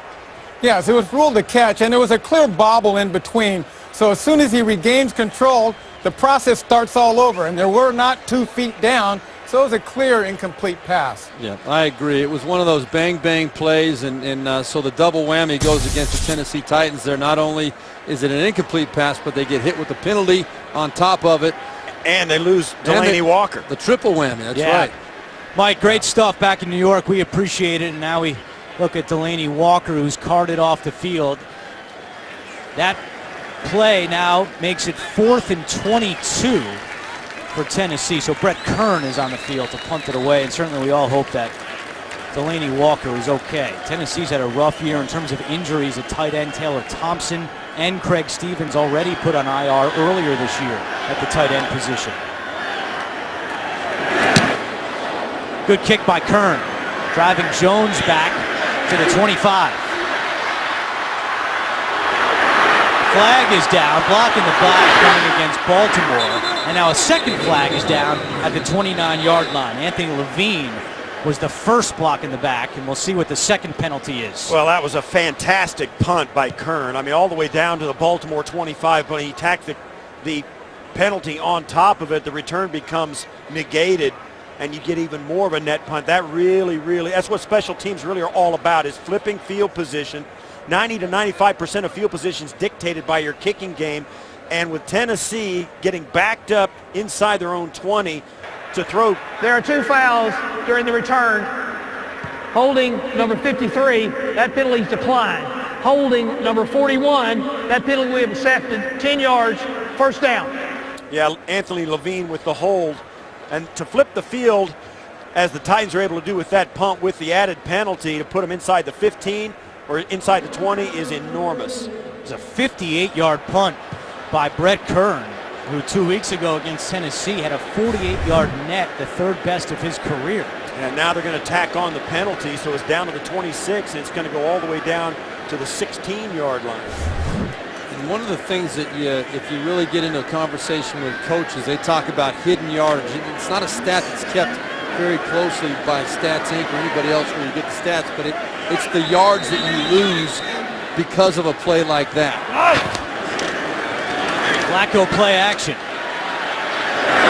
Yes, it was ruled a catch, and there was a clear bobble in between. So as soon as he regains control, the process starts all over, and there were not 2 feet down, so it was a clear incomplete pass. Yeah, I agree. It was one of those bang-bang plays, and so the double whammy goes against the Tennessee Titans. They're not only is it an incomplete pass, but they get hit with the penalty on top of it. And they lose Delaney Walker. The triple whammy, that's right. Mike, great stuff back in New York. We appreciate it, and now we look at Delaney Walker, who's carted off the field. That play now makes it 4th and 22 for Tennessee. So Brett Kern is on the field to punt it away, and certainly we all hope that Delaney Walker is okay. Tennessee's had a rough year in terms of injuries at tight end. Taylor Thompson and Craig Stevens already put on IR earlier this year at the tight end position. Good kick by Kern, driving Jones back to the 25. Flag is down, blocking the blast coming against Baltimore. And now a second flag is down at the 29-yard line. Anthony Levine was the first block in the back, and we'll see what the second penalty is. Well, that was a fantastic punt by Kern. I mean, all the way down to the Baltimore 25, but he tacked the penalty on top of it. The return becomes negated, and you get even more of a net punt. That really, that's what special teams really are all about, is flipping field position. 90 to 95% of field positions dictated by your kicking game. And with Tennessee getting backed up inside their own 20 to throw. There are 2 fouls during the return. Holding number 53, that penalty is declined. Holding number 41, that penalty we have accepted, 10 yards, 1st down. Yeah, Anthony Levine with the hold. And to flip the field, as the Titans are able to do with that punt with the added penalty to put them inside the 15 or inside the 20 is enormous. It's a 58-yard punt by Brett Kern, who 2 weeks ago against Tennessee had a 48-yard net, the 3rd best of his career. And now they're going to tack on the penalty, so it's down to the 26, and it's going to go all the way down to the 16-yard line. And one of the things that if you really get into a conversation with coaches, they talk about hidden yardage. It's not a stat that's kept very closely by Stats Inc. or anybody else where you get the stats, but it's the yards that you lose because of a play like that. Flacco play action.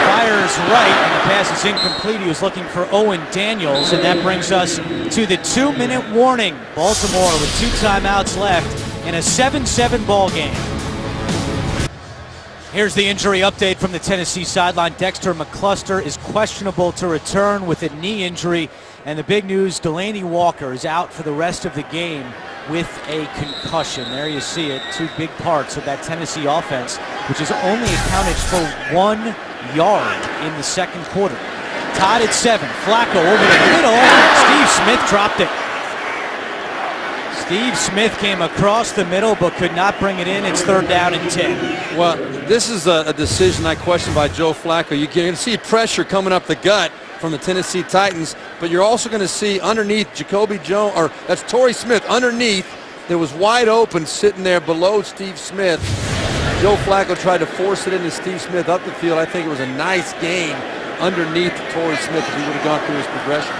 Fires right, and the pass is incomplete. He was looking for Owen Daniels, and that brings us to the 2-minute warning. Baltimore with 2 timeouts left in a 7-7 ball game. Here's the injury update from the Tennessee sideline. Dexter McCluster is questionable to return with a knee injury. And the big news, Delaney Walker is out for the rest of the game with a concussion. There you see it, 2 big parts of that Tennessee offense, which has only accounted for 1 yard in the second quarter. Tied at 7, Flacco over the middle. Steve Smith dropped it. Steve Smith came across the middle but could not bring it in. It's 3rd down and 10. Well, this is a decision I question by Joe Flacco. You're going to see pressure coming up the gut from the Tennessee Titans, but you're also going to see underneath Jacoby Jones, or that's Torrey Smith underneath, that was wide open sitting there below Steve Smith. Joe Flacco tried to force it into Steve Smith up the field. I think it was a nice gain underneath Torrey Smith if he would have gone through his progression.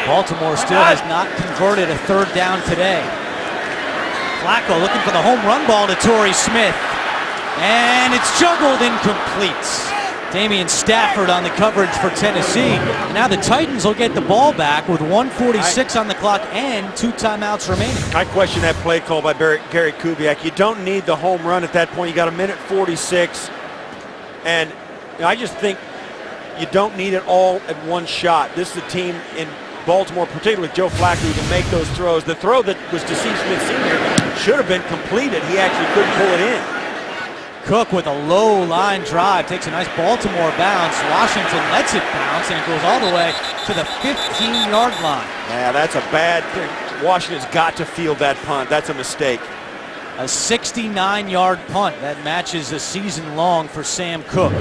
Baltimore still has not converted a third down today. Flacco looking for the home run ball to Torrey Smith. And it's juggled incomplete. Damian Stafford on the coverage for Tennessee. Now the Titans will get the ball back with 1:46 on the clock and 2 timeouts remaining. I question that play call by Gary Kubiak. You don't need the home run at that point. You got 1:46. And I just think you don't need it all at one shot. This is a team in Baltimore, particularly Joe Flacco, who can make those throws. The throw that was to Steve Smith Sr. should have been completed. He actually couldn't pull it in. Cook with a low line drive takes a nice Baltimore bounce. Washington lets it bounce and it goes all the way to the 15-yard line. Yeah, that's a bad thing. Washington's got to field that punt. That's a mistake. A 69-yard punt that matches a season long for Sam Cook.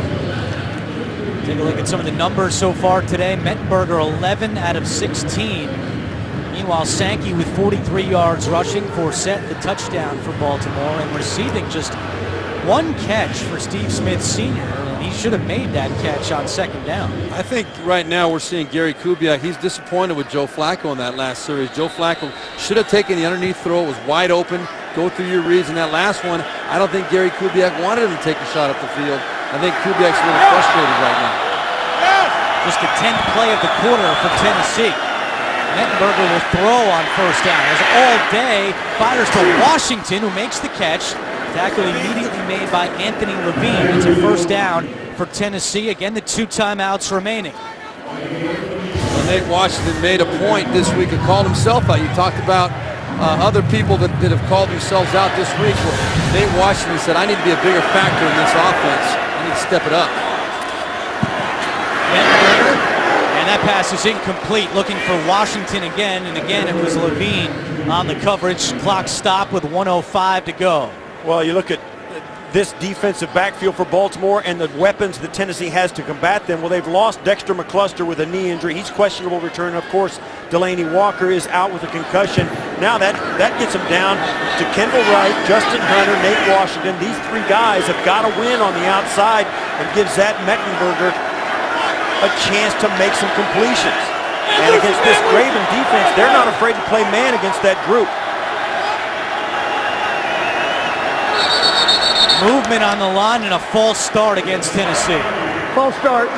Take a look at some of the numbers so far today. Mettenberger 11 out of 16. Meanwhile, Sankey with 43 yards rushing, Forsett the touchdown for Baltimore, and receiving just 1 catch for Steve Smith Sr., and he should have made that catch on second down. I think right now we're seeing Gary Kubiak. He's disappointed with Joe Flacco in that last series. Joe Flacco should have taken the underneath throw. It was wide open. Go through your reads. In that last one, I don't think Gary Kubiak wanted him to take a shot up the field. I think Kubiak's a little frustrated right now. Just the 10th play of the quarter for Tennessee. Mettenberger will throw on first down. As all day, fires to Washington, who makes the catch. Tackle immediately made by Anthony Levine. It's a first down for Tennessee. Again, the 2 timeouts remaining. Well, Nate Washington made a point this week and called himself out. You talked about other people that have called themselves out this week. Well, Nate Washington said, I need to be a bigger factor in this offense. I need to step it up. And that pass is incomplete. Looking for Washington again, and again it was Levine on the coverage. Clock stopped with 1:05 to go. Well, you look at this defensive backfield for Baltimore and the weapons that Tennessee has to combat them. Well, they've lost Dexter McCluster with a knee injury. He's questionable return. Of course, Delaney Walker is out with a concussion. Now that gets them down to Kendall Wright, Justin Hunter, Nate Washington. These 3 guys have got to win on the outside and give Zach Mettenberger a chance to make some completions. And against this Raven defense, they're not afraid to play man against that group. Movement on the line and a false start against Tennessee. False start,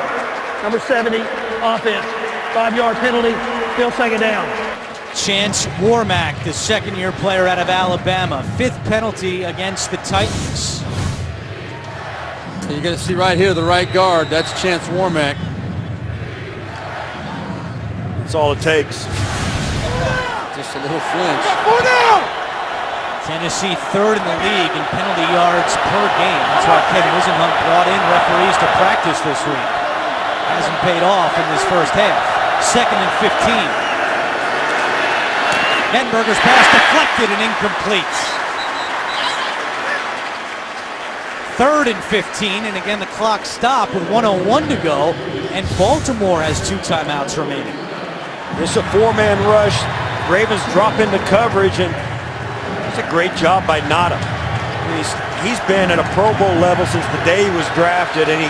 number 70, offense. 5-yard penalty, still second down. Chance Warmack, the second-year player out of Alabama. 5th penalty against the Titans. You're going to see right here the right guard. That's Chance Warmack. That's all it takes. Just a little flinch. Tennessee 3rd in the league in penalty yards per game. That's why Ken Wisenhunt brought in referees to practice this week. Hasn't paid off in this first half. 2nd and 15. Mettenberger's pass deflected and incomplete. 3rd and 15, and again the clock stopped with 1:01 to go, and Baltimore has 2 timeouts remaining. This is a 4-man rush. Ravens drop into coverage, and it's a great job by Nada. He's been at a Pro Bowl level since the day he was drafted, and he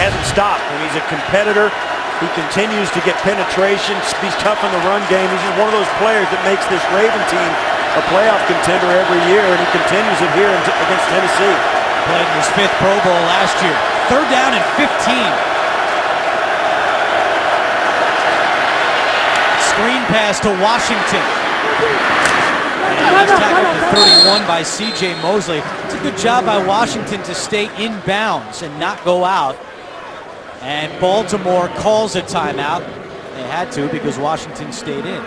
hasn't stopped. And he's a competitor. He continues to get penetration. He's tough in the run game. He's just one of those players that makes this Raven team a playoff contender every year, and he continues it here against Tennessee. Played in his 5th Pro Bowl last year. 3rd down and 15. Screen pass to Washington. And he's tackled for 31 by C.J. Mosley. It's a good job by Washington to stay in bounds and not go out. And Baltimore calls a timeout. They had to because Washington stayed in.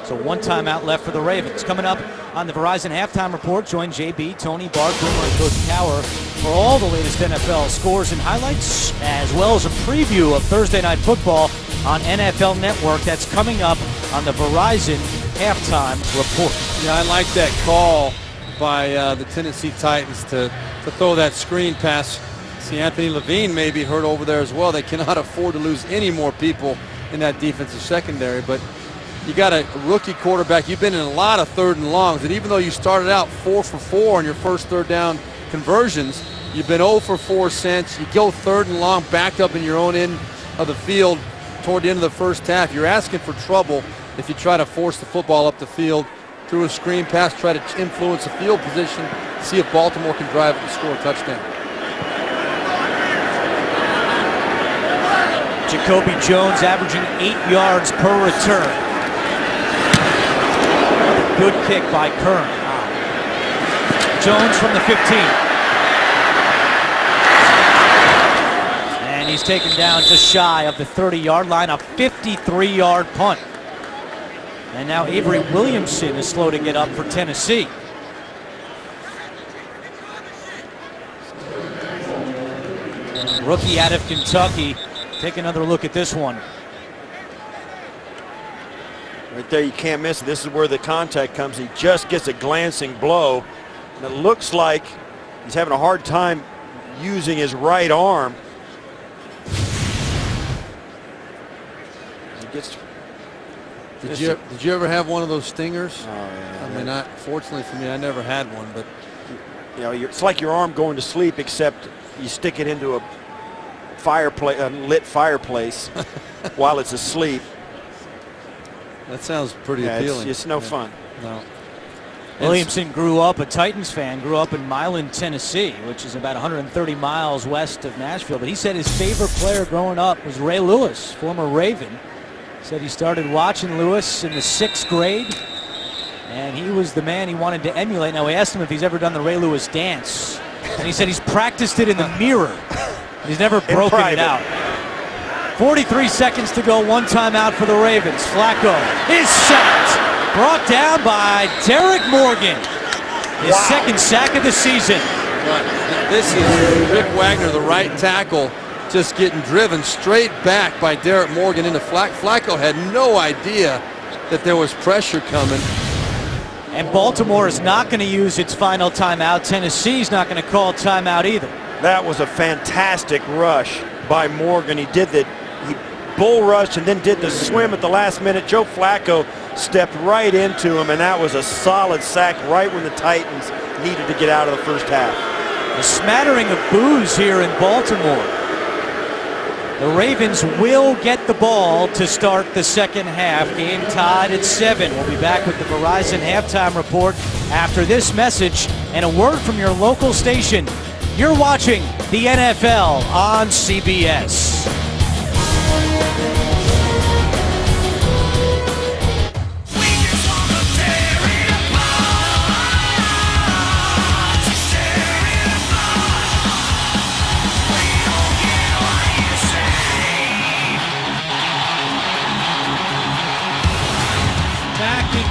So 1 timeout left for the Ravens. Coming up on the Verizon Halftime Report, join JB, Tony, Bart, Boomer, and Coach Cower for all the latest NFL scores and highlights, as well as a preview of Thursday Night Football on NFL Network. That's coming up on the Verizon Halftime Report. Yeah, I like that call by the Tennessee Titans to throw that screen pass. See, Anthony Levine may be hurt over there as well. They cannot afford to lose any more people in that defensive secondary, but You got a rookie quarterback. You've been in a lot of 3rd and longs, and even though you started out 4 for 4 on your first 3rd down conversions, you've been 0 for 4 since. You go 3rd and long, backed up in your own end of the field toward the end of the first half. You're asking for trouble if you try to force the football up the field through a screen pass, try to influence the field position, see if Baltimore can drive it and score a touchdown. Jacoby Jones averaging 8 yards per return. Good kick by Kern. Jones from the 15. And he's taken down just shy of the 30-yard line, a 53-yard punt. And now Avery Williamson is slow to get up for Tennessee. Rookie out of Kentucky. Take another look at this one. Right there, you can't miss it. This is where the contact comes. He just gets a glancing blow. And it looks like he's having a hard time using his right arm. He gets. Did you ever have one of those stingers? Oh, yeah. I mean, fortunately for me, I never had one, but you know, it's like your arm going to sleep, except you stick it into a fireplace, a lit fireplace, while it's asleep. that sounds pretty appealing. It's no fun. No. Williamson grew up a Titans fan, grew up in Milan, Tennessee, which is about 130 miles west of Nashville. But he said his favorite player growing up was Ray Lewis, former Raven. Said he started watching Lewis in the 6th grade, and he was the man he wanted to emulate. Now, we asked him if he's ever done the Ray Lewis dance, and he said he's practiced it in the mirror. He's never broken it out. 43 seconds to go, 1 timeout for the Ravens. Flacco is sacked. Brought down by Derek Morgan. His 2nd sack of the season. This is Rick Wagner, the right tackle, just getting driven straight back by Derek Morgan into Flacco had no idea that there was pressure coming. And Baltimore is not going to use its final timeout. Tennessee's not going to call timeout either. That was a fantastic rush by Morgan. He did that. He bull rushed and then did the swim at the last minute. Joe Flacco stepped right into him, and that was a solid sack right when the Titans needed to get out of the first half. A smattering of boos here in Baltimore. The Ravens will get the ball to start the 2nd half. Game tied at 7. We'll be back with the Verizon halftime report after this message and a word from your local station. You're watching the NFL on CBS.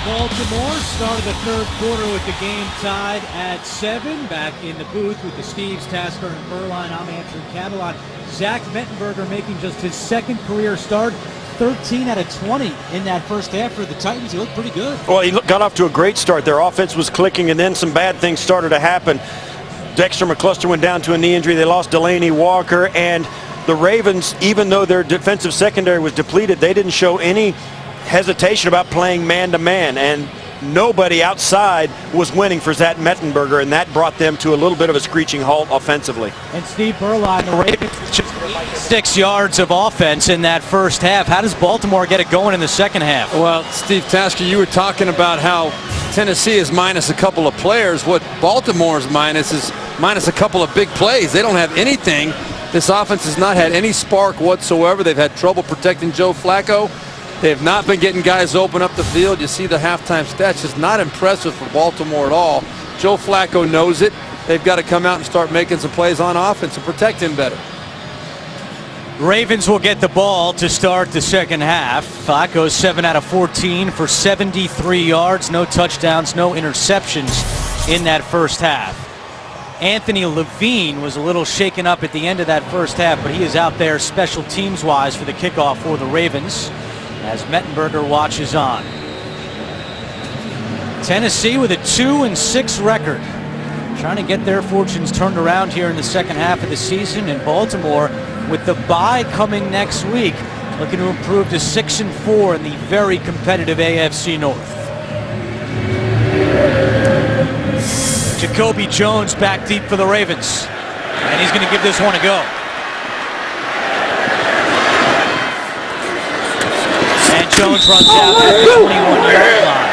Baltimore started the 3rd quarter with the game tied at 7. Back in the booth with the Steves, Tasker, and Berline. I'm Andrew Catalon. Zach Mettenberger making just his 2nd career start. 13 out of 20 in that first half for the Titans. He looked pretty good. Well, he got off to a great start. Their offense was clicking, and then some bad things started to happen. Dexter McCluster went down to a knee injury. They lost Delaney Walker, and the Ravens, even though their defensive secondary was depleted, they didn't show any hesitation about playing man-to-man, and nobody outside was winning for Zach Mettenberger, and that brought them to a little bit of a screeching halt offensively. And Steve Berline, the Ravens just 6 yards of offense in that first half. How does Baltimore get it going in the 2nd half? Well, Steve Tasker, you were talking about how Tennessee is minus a couple of players. What Baltimore's minus is minus a couple of big plays. They don't have anything. This offense has not had any spark whatsoever. They've had trouble protecting Joe Flacco. They have not been getting guys open up the field. You see the halftime stats. It's not impressive for Baltimore at all. Joe Flacco knows it. They've got to come out and start making some plays on offense and protect him better. Ravens will get the ball to start the 2nd half. Flacco 7 out of 14 for 73 yards. No touchdowns, no interceptions in that first half. Anthony Levine was a little shaken up at the end of that first half, but he is out there special teams-wise for the kickoff for the Ravens as Mettenberger watches on. Tennessee with a 2-6 record, trying to get their fortunes turned around here in the 2nd half of the season. And Baltimore, with the bye coming next week, looking to improve to 6-4 in the very competitive AFC North. Jacoby Jones back deep for the Ravens, and he's going to give this one a go. And Jones runs out at the 21-yard line.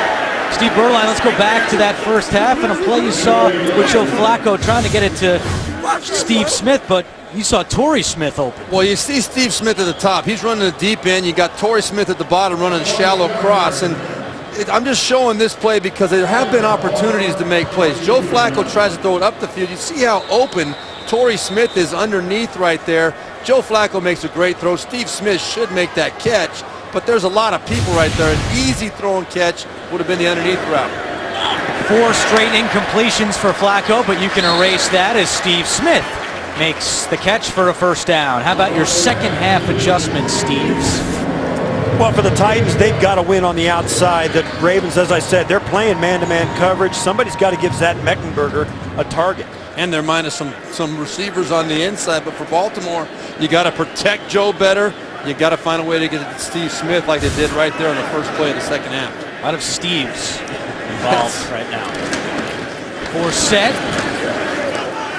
Steve Berline, let's go back to that first half and a play you saw with Joe Flacco trying to get it to Steve Smith, but you saw Torrey Smith open. Well, you see Steve Smith at the top. He's running the deep end. You got Torrey Smith at the bottom running a shallow cross. And I'm just showing this play because there have been opportunities to make plays. Joe Flacco tries to throw it up the field. You see how open Torrey Smith is underneath right there. Joe Flacco makes a great throw. Steve Smith should make that catch. But there's a lot of people right there. An easy throw and catch would have been the underneath route. 4 straight incompletions for Flacco, but you can erase that as Steve Smith makes the catch for a first down. How about your second half adjustment, Steves? Well, for the Titans, they've got to win on the outside. The Ravens, as I said, they're playing man-to-man coverage. Somebody's got to give Zach Meckenberger a target. And they're minus some receivers on the inside. But for Baltimore, you got to protect Joe better. You got to find a way to get it to Steve Smith like they did right there on the first play of the second half. A lot of Steves involved right now. Forsett.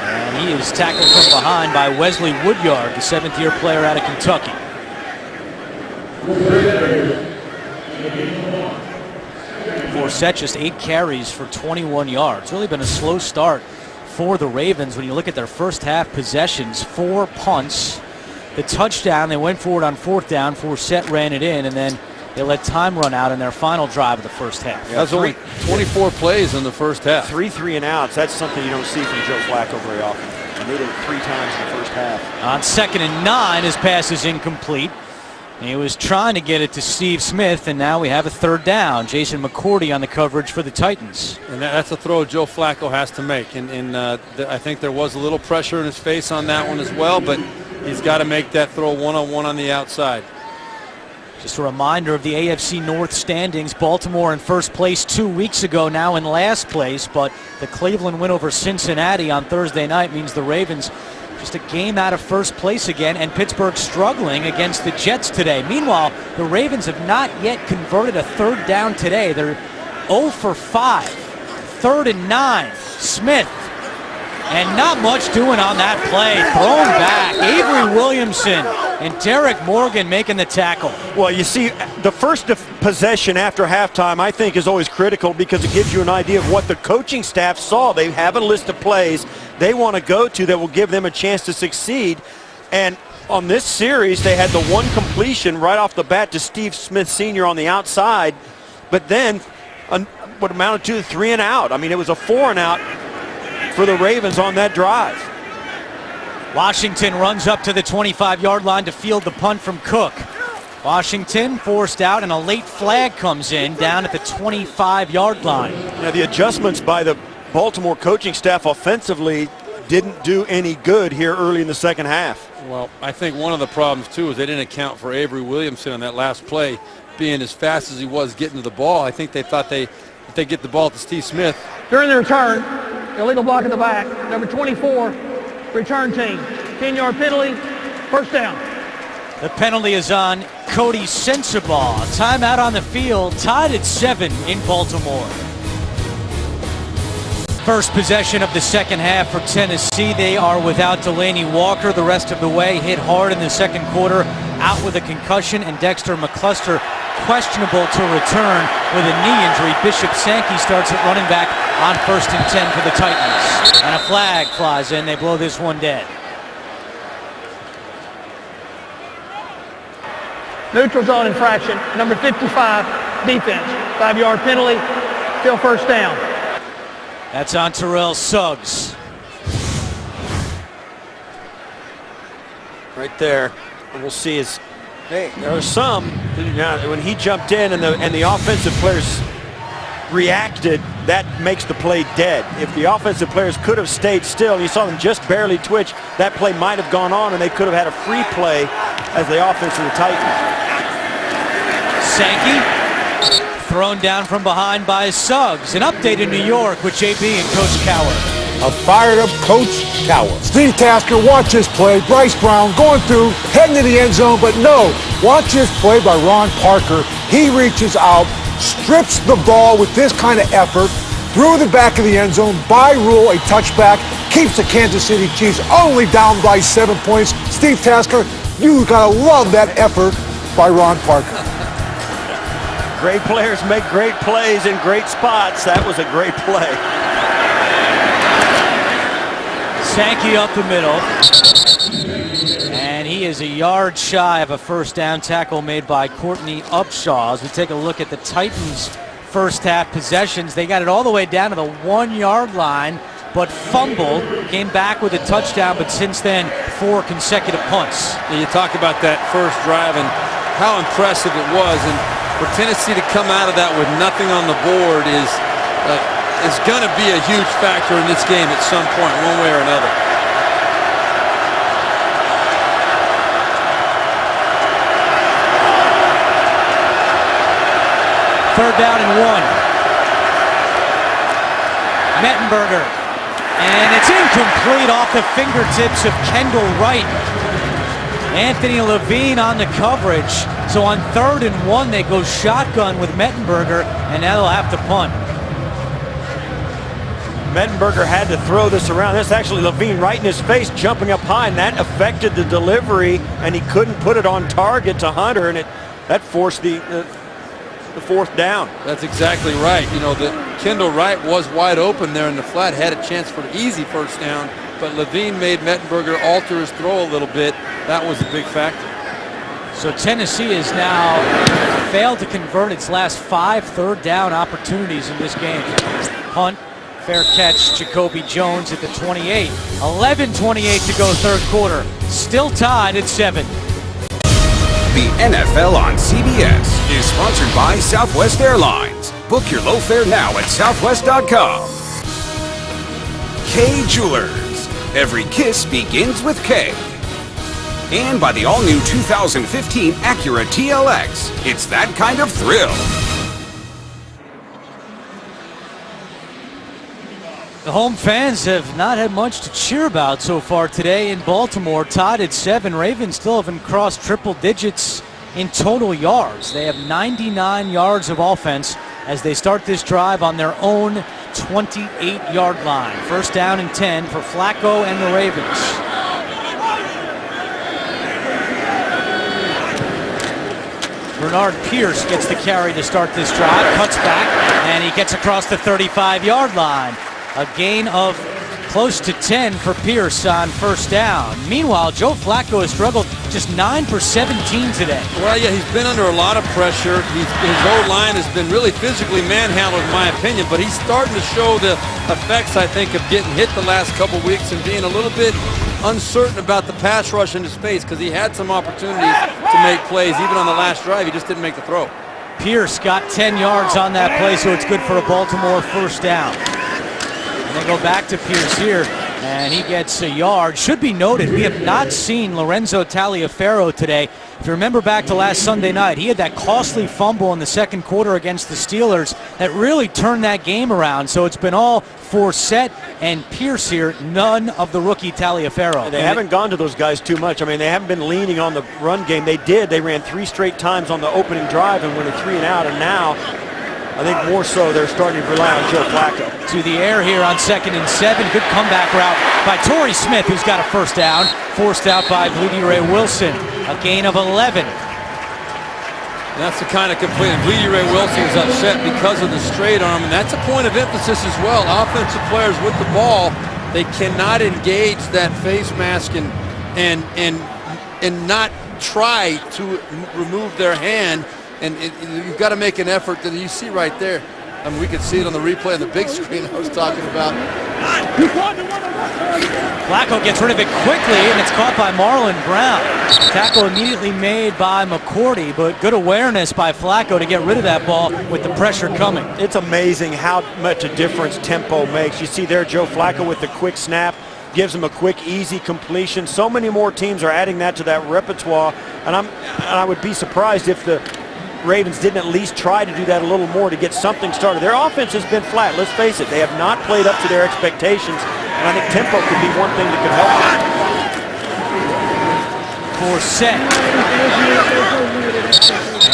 And he is tackled from behind by Wesley Woodyard, the 7th-year player out of Kentucky. Forsett just 8 carries for 21 yards. Really been a slow start for the Ravens when you look at their first half possessions. 4 punts. The touchdown, they went for it on 4th down. Forsett ran it in, and then they let time run out in their final drive of the first half. That's only 24 plays in the first half. 3 3-and-outs. That's something you don't see from Joe Flacco very often. And they did it 3 times in the first half. On 2nd and 9, his pass is incomplete. He was trying to get it to Steve Smith, and now we have a 3rd down. Jason McCourty on the coverage for the Titans. And that's a throw Joe Flacco has to make. And I think there was a little pressure in his face on that one as well, but he's got to make that throw one-on-one on the outside. Just a reminder of the AFC North standings. Baltimore in first place 2 weeks ago, now in last place, but the Cleveland win over Cincinnati on Thursday night means the Ravens just a game out of first place again, and Pittsburgh struggling against the Jets today. Meanwhile, the Ravens have not yet converted a 3rd down today. They're 0 for 5. 3rd and 9. Smith. And not much doing on that play. Thrown back. Avery Williamson and Derek Morgan making the tackle. Well, you see, the first possession after halftime, I think, is always critical because it gives you an idea of what the coaching staff saw. They have a list of plays they want to go to that will give them a chance to succeed. And on this series, they had the 1 completion right off the bat to Steve Smith Sr. on the outside, but then what amounted to a 3-and-out. I mean, it was a 4-and-out for the Ravens on that drive. Washington runs up to the 25-yard line to field the punt from Cook. Washington forced out, and a late flag comes in down at the 25-yard line. Now, the adjustments by the Baltimore coaching staff offensively didn't do any good here early in the second half. Well, I think one of the problems, too, is they didn't account for Avery Williamson on that last play being as fast as he was getting to the ball. I think they thought if they get the ball to Steve Smith. During the return, illegal block in the back, number 24, return team. 10-yard penalty, first down. The penalty is on Cody Sensabaugh. Timeout on the field, tied at 7 in Baltimore. First possession of the second half for Tennessee. They are without Delanie Walker the rest of the way. Hit hard in the second quarter, out with a concussion, and Dexter McCluster questionable to return with a knee injury. Bishop Sankey starts at running back on 1st and 10 for the Titans. And a flag flies in. They blow this one dead. Neutral zone infraction, number 55, defense. 5-yard penalty, still first down. That's on Terrell Suggs. Right there. And we'll see there are some, when he jumped in and the offensive players reacted, that makes the play dead. If the offensive players could have stayed still, you saw them just barely twitch, that play might have gone on and they could have had a free play as the offense of the Titans. Sankey thrown down from behind by Suggs. An update in New York with JB and Coach Cowher. a fired-up Coach Cowher. Steve Tasker, watch this play. Bryce Brown going through, heading to the end zone, but no. Watch this play by Ron Parker. He reaches out, strips the ball with this kind of effort, through the back of the end zone, by rule, a touchback, keeps the Kansas City Chiefs only down by 7 points. Steve Tasker, you gotta love that effort by Ron Parker. Great players make great plays in great spots. That was a great play. Sankey up the middle. And he is a yard shy of a first down. Tackle made by Courtney Upshaw. As we take a look at the Titans' first half possessions, they got it all the way down to the 1 yard line, but fumbled, came back with a touchdown, but since then, 4 consecutive punts. And you talk about that first drive and how impressive it was, and for Tennessee to come out of that with nothing on the board is going to be a huge factor in this game at some point, one way or another. Third down and 1. Mettenberger. And it's incomplete off the fingertips of Kendall Wright. Anthony Levine on the coverage. So on 3rd and 1, they go shotgun with Mettenberger, and now they'll have to punt. Mettenberger had to throw this around. That's actually Levine right in his face, jumping up high, and that affected the delivery, and he couldn't put it on target to Hunter, and that forced the 4th down. That's exactly right. You know, Kendall Wright was wide open there in the flat, had a chance for an easy first down, but Levine made Mettenberger alter his throw a little bit. That was a big factor. So Tennessee has now failed to convert its last 5 third down opportunities in this game. Punt, fair catch, Jacoby Jones at the 28. 11:28 to go third quarter. Still tied at 7. The NFL on CBS is sponsored by Southwest Airlines. Book your low fare now at southwest.com. Kay Jewelers. Every kiss begins with K. And by the all-new 2015 Acura TLX. It's that kind of thrill. The home fans have not had much to cheer about so far today in Baltimore. Tied at 7. Ravens still haven't crossed triple digits in total yards. They have 99 yards of offense as they start this drive on their own 28-yard line. First down and 10 for Flacco and the Ravens. Bernard Pierce gets the carry to start this drive, cuts back, and he gets across the 35-yard line. A gain of close to 10 for Pierce on first down. Meanwhile, Joe Flacco has struggled just 9 for 17 today. Well, yeah, he's been under a lot of pressure. His O-line has been really physically manhandled, in my opinion, but he's starting to show the effects, I think, of getting hit the last couple weeks and being a little bit uncertain about the pass rush in his face because he had some opportunities to make plays. Even on the last drive, he just didn't make the throw. Pierce got 10 yards on that play, so it's good for a Baltimore first down. And they go back to Pierce here, and he gets a yard. Should be noted, we have not seen Lorenzo Taliaferro today. If you remember back to last Sunday night, he had that costly fumble in the second quarter against the Steelers that really turned that game around. So it's been all Forsett and Pierce here, none of the rookie Taliaferro. They haven't gone to those guys too much. I mean, they haven't been leaning on the run game. They did. They ran 3 straight times on the opening drive and went a 3 and out, and now I think more so they're starting to rely on Joe Flacco. To the air here on 2nd and 7. Good comeback route by Torrey Smith, who's got a first down. Forced out by Bleedy Ray Wilson. A gain of 11. That's the kind of complaint. Bleedy Ray Wilson is upset because of the straight arm, and that's a point of emphasis as well. Offensive players with the ball, they cannot engage that face mask and not try to remove their hand. And you've got to make an effort that you see right there. I mean, we could see it on the replay on the big screen I was talking about. Flacco gets rid of it quickly, and it's caught by Marlon Brown. Tackle immediately made by McCourty, but good awareness by Flacco to get rid of that ball with the pressure coming. It's amazing how much a difference tempo makes. You see there Joe Flacco with the quick snap, gives him a quick, easy completion. So many more teams are adding that to that repertoire, and I would be surprised if the Ravens didn't at least try to do that a little more to get something started. Their offense has been flat. Let's face it. They have not played up to their expectations. And I think tempo could be one thing that could help them. Forsett.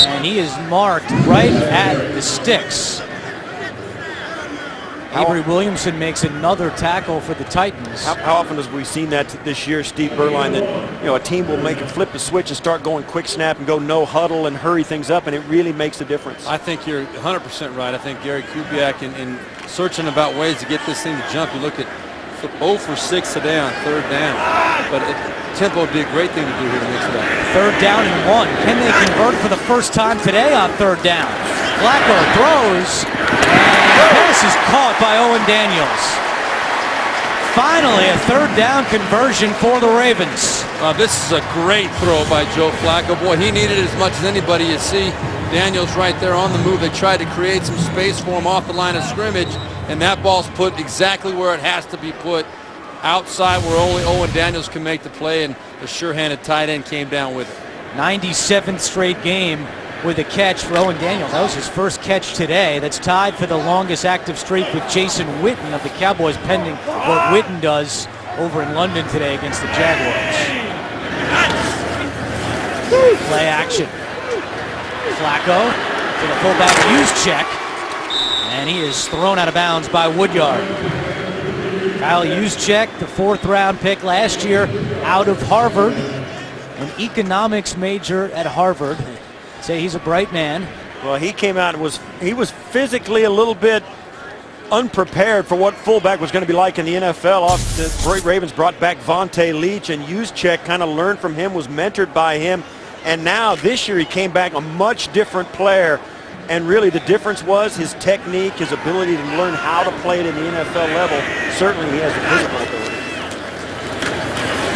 And he is marked right at the sticks. Avery Williamson makes another tackle for the Titans. How often have we seen that this year, Steve Berline, that a team will flip the switch and start going quick snap and go no huddle and hurry things up, and it really makes a difference. I think you're 100% right. I think Gary Kubiak in searching about ways to get this thing to jump. You look at 0 for 6 today on 3rd down, but tempo would be a great thing to do here to mix it up. 3rd down and 1. Can they convert for the first time today on 3rd down? Flacco throws, and the pass is caught by Owen Daniels. Finally, a 3rd down conversion for the Ravens. This is a great throw by Joe Flacco. Boy, he needed it as much as anybody. You see Daniels right there on the move. They tried to create some space for him off the line of scrimmage, and that ball's put exactly where it has to be put, outside where only Owen Daniels can make the play, and the sure-handed tight end came down with it. 97th straight game with a catch for Owen Daniels. That was his first catch today. That's tied for the longest active streak with Jason Witten of the Cowboys, pending what Witten does over in London today against the Jaguars. Play action. Flacco to the fullback Juszczyk, and he is thrown out of bounds by Woodyard. Kyle Juszczyk, the 4th round pick last year out of Harvard, an economics major at Harvard. Say he's a bright man. Well, he came out and he was physically a little bit unprepared for what fullback was going to be like in the NFL. The Ravens brought back Vontae Leach, and Juszczyk kind of learned from him, was mentored by him, and now this year he came back a much different player. And really the difference was his technique, his ability to learn how to play it in the NFL level. Certainly he has the physical ability.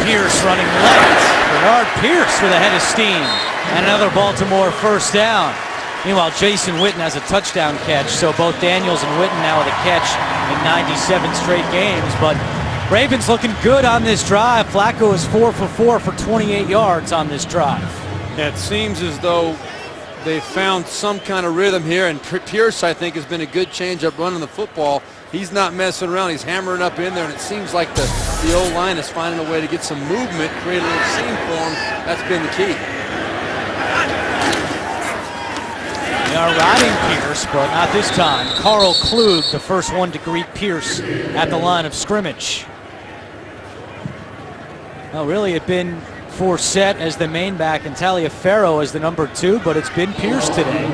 Pierce running left. Bernard Pierce with a head of steam. And another Baltimore 1st down. Meanwhile, Jason Witten has a touchdown catch. So both Daniels and Witten now with a catch in 97 straight games. But Ravens looking good on this drive. Flacco is 4 for 4 for 28 yards on this drive. Yeah, it seems as though they found some kind of rhythm here, and Pierce, I think, has been a good change-up running the football. He's not messing around. He's hammering up in there, and it seems like the O-line is finding a way to get some movement, create a little seam for him. That's been the key. They are riding Pierce, but not this time. Carl Klug, the first one to greet Pierce at the line of scrimmage. Well, really, it's been Forsett as the main back and Taliaferro as the number 2, but it's been Pierce today.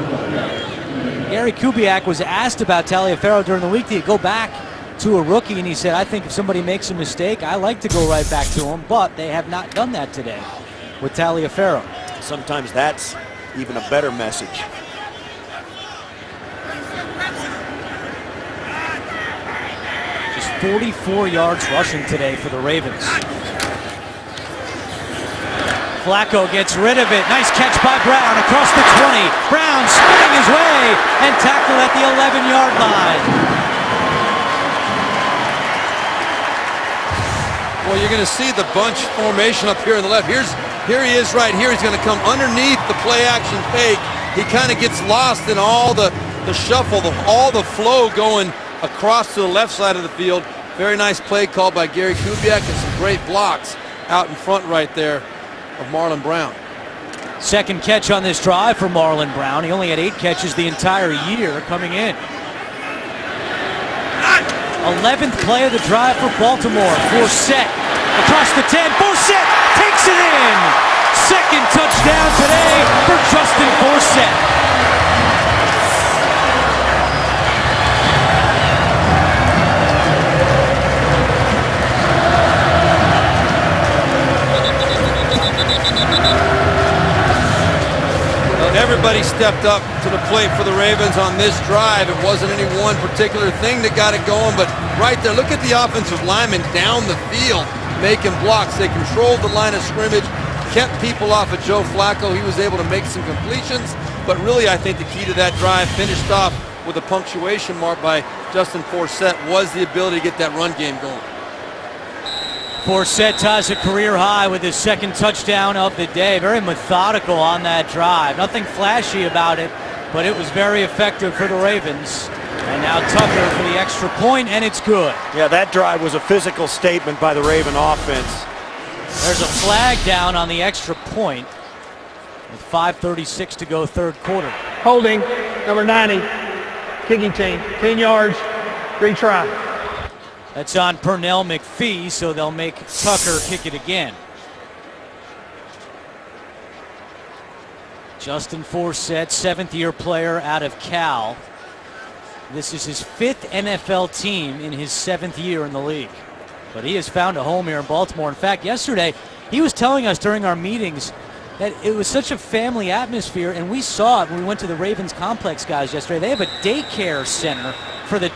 Gary Kubiak was asked about Taliaferro during the week. Did he go back to a rookie? And he said, I think if somebody makes a mistake, I like to go right back to him, but they have not done that today with Taliaferro. Sometimes that's even a better message. Just 44 yards rushing today for the Ravens. Flacco gets rid of it. Nice catch by Brown across the 20. Brown spinning his way and tackled at the 11-yard line. Well, you're going to see the bunch formation up here on the left. Here he is right here. He's going to come underneath the play action fake. He kind of gets lost in all the shuffle, all the flow going across to the left side of the field. Very nice play call by Gary Kubiak and some great blocks out in front right there of Marlon Brown. Second catch on this drive for Marlon Brown. He only had 8 catches the entire year coming in. 11th play of the drive for Baltimore. Forsett across the 10. Forsett takes it in. Second touchdown today for Justin Forsett. Everybody stepped up to the plate for the Ravens on this drive. It wasn't any one particular thing that got it going, but right there, look at the offensive linemen down the field making blocks. They controlled the line of scrimmage, kept people off of Joe Flacco. He was able to make some completions, but really I think the key to that drive, finished off with a punctuation mark by Justin Forsett, was the ability to get that run game going. Forsett ties a career high with his second touchdown of the day. Very methodical on that drive. Nothing flashy about it, but it was very effective for the Ravens. And now Tucker for the extra point, and it's good. Yeah, that drive was a physical statement by the Raven offense. There's a flag down on the extra point with 5:36 to go, third quarter. Holding, number 90, kicking team, 10 yards, retry. That's on Pernell McPhee, so they'll make Tucker kick it again. Justin Forsett, seventh-year player out of Cal. This is his fifth NFL team in his seventh year in the league. But he has found a home here in Baltimore. In fact, yesterday, he was telling us during our meetings that it was such a family atmosphere, and we saw it when we went to the Ravens complex, guys, yesterday. They have a daycare center for the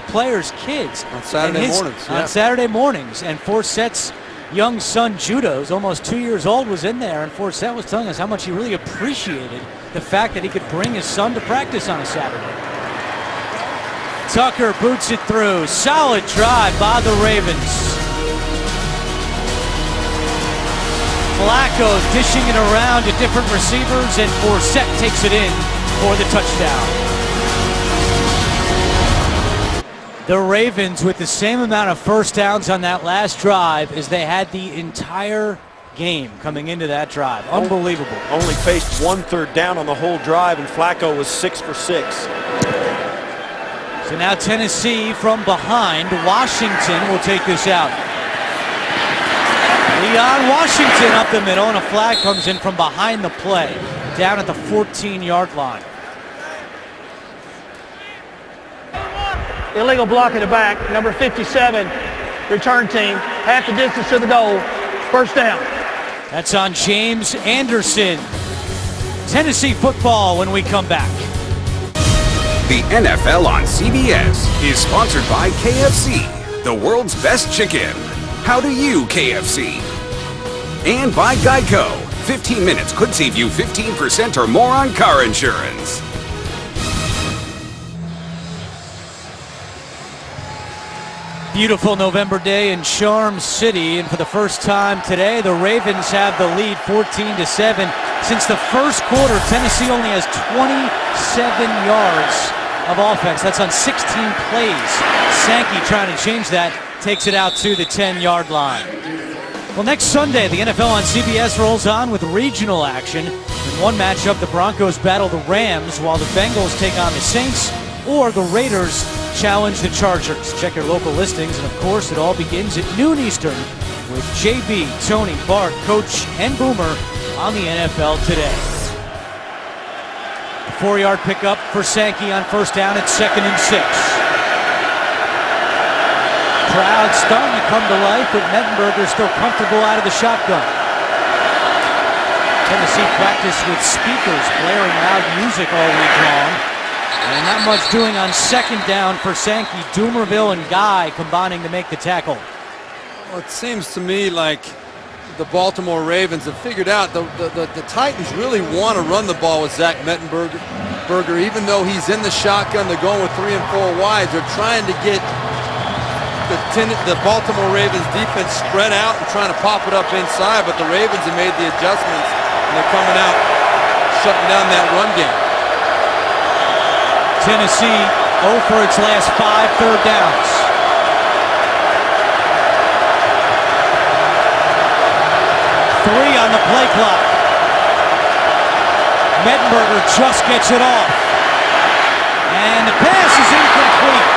players' kids. On Saturday mornings. Yeah. On Saturday mornings. And Forsett's young son, Judah, who's almost 2 years old, was in there, and Forsett was telling us how much he really appreciated the fact that he could bring his son to practice on a Saturday. Tucker boots it through. Solid drive by the Ravens. Flacco dishing it around to different receivers, and Forsett takes it in for the touchdown. The Ravens with the same amount of first downs on that last drive as they had the entire game coming into that drive. Unbelievable. Only faced 1 third down on the whole drive, and Flacco was 6 for 6. So now Tennessee from behind. Washington will take this out. Leon Washington up the middle, and a flag comes in from behind the play, down at the 14-yard line. Illegal block in the back, number 57, return team, half the distance to the goal, first down. That's on James Anderson. Tennessee football when we come back. The NFL on CBS is sponsored by KFC, the world's best chicken. How do you, KFC? And by Geico. 15 minutes could save you 15% or more on car insurance. Beautiful November day in Charm City, and for the first time today, the Ravens have the lead 14-7. Since the first quarter, Tennessee only has 27 yards of offense. That's on 16 plays. Sankey trying to change that, takes it out to the 10-yard line. Well, next Sunday, the NFL on CBS rolls on with regional action. In one matchup, the Broncos battle the Rams, while the Bengals take on the Saints, or the Raiders challenge the Chargers. Check your local listings, and of course, it all begins at noon Eastern with JB, Tony, Bart, Coach, and Boomer on the NFL Today. A 4-yard pickup for Sankey on first down at 2nd and 6. Crowd starting to come to life, but Mettenberger still comfortable out of the shotgun. Tennessee practiced with speakers blaring loud music all week long. And not much doing on second down for Sankey. Doomerville and Guy combining to make the tackle. Well, it seems to me like the Baltimore Ravens have figured out the Titans really want to run the ball with Zach Mettenberger. Even though he's in the shotgun, they're going with 3 and 4 wides. They're trying to get the Baltimore Ravens defense spread out and trying to pop it up inside, but the Ravens have made the adjustments, and they're coming out, shutting down that run game. Tennessee 0 for its last 5 third downs. Three on the play clock. Mettenberger just gets it off. And the pass is incomplete.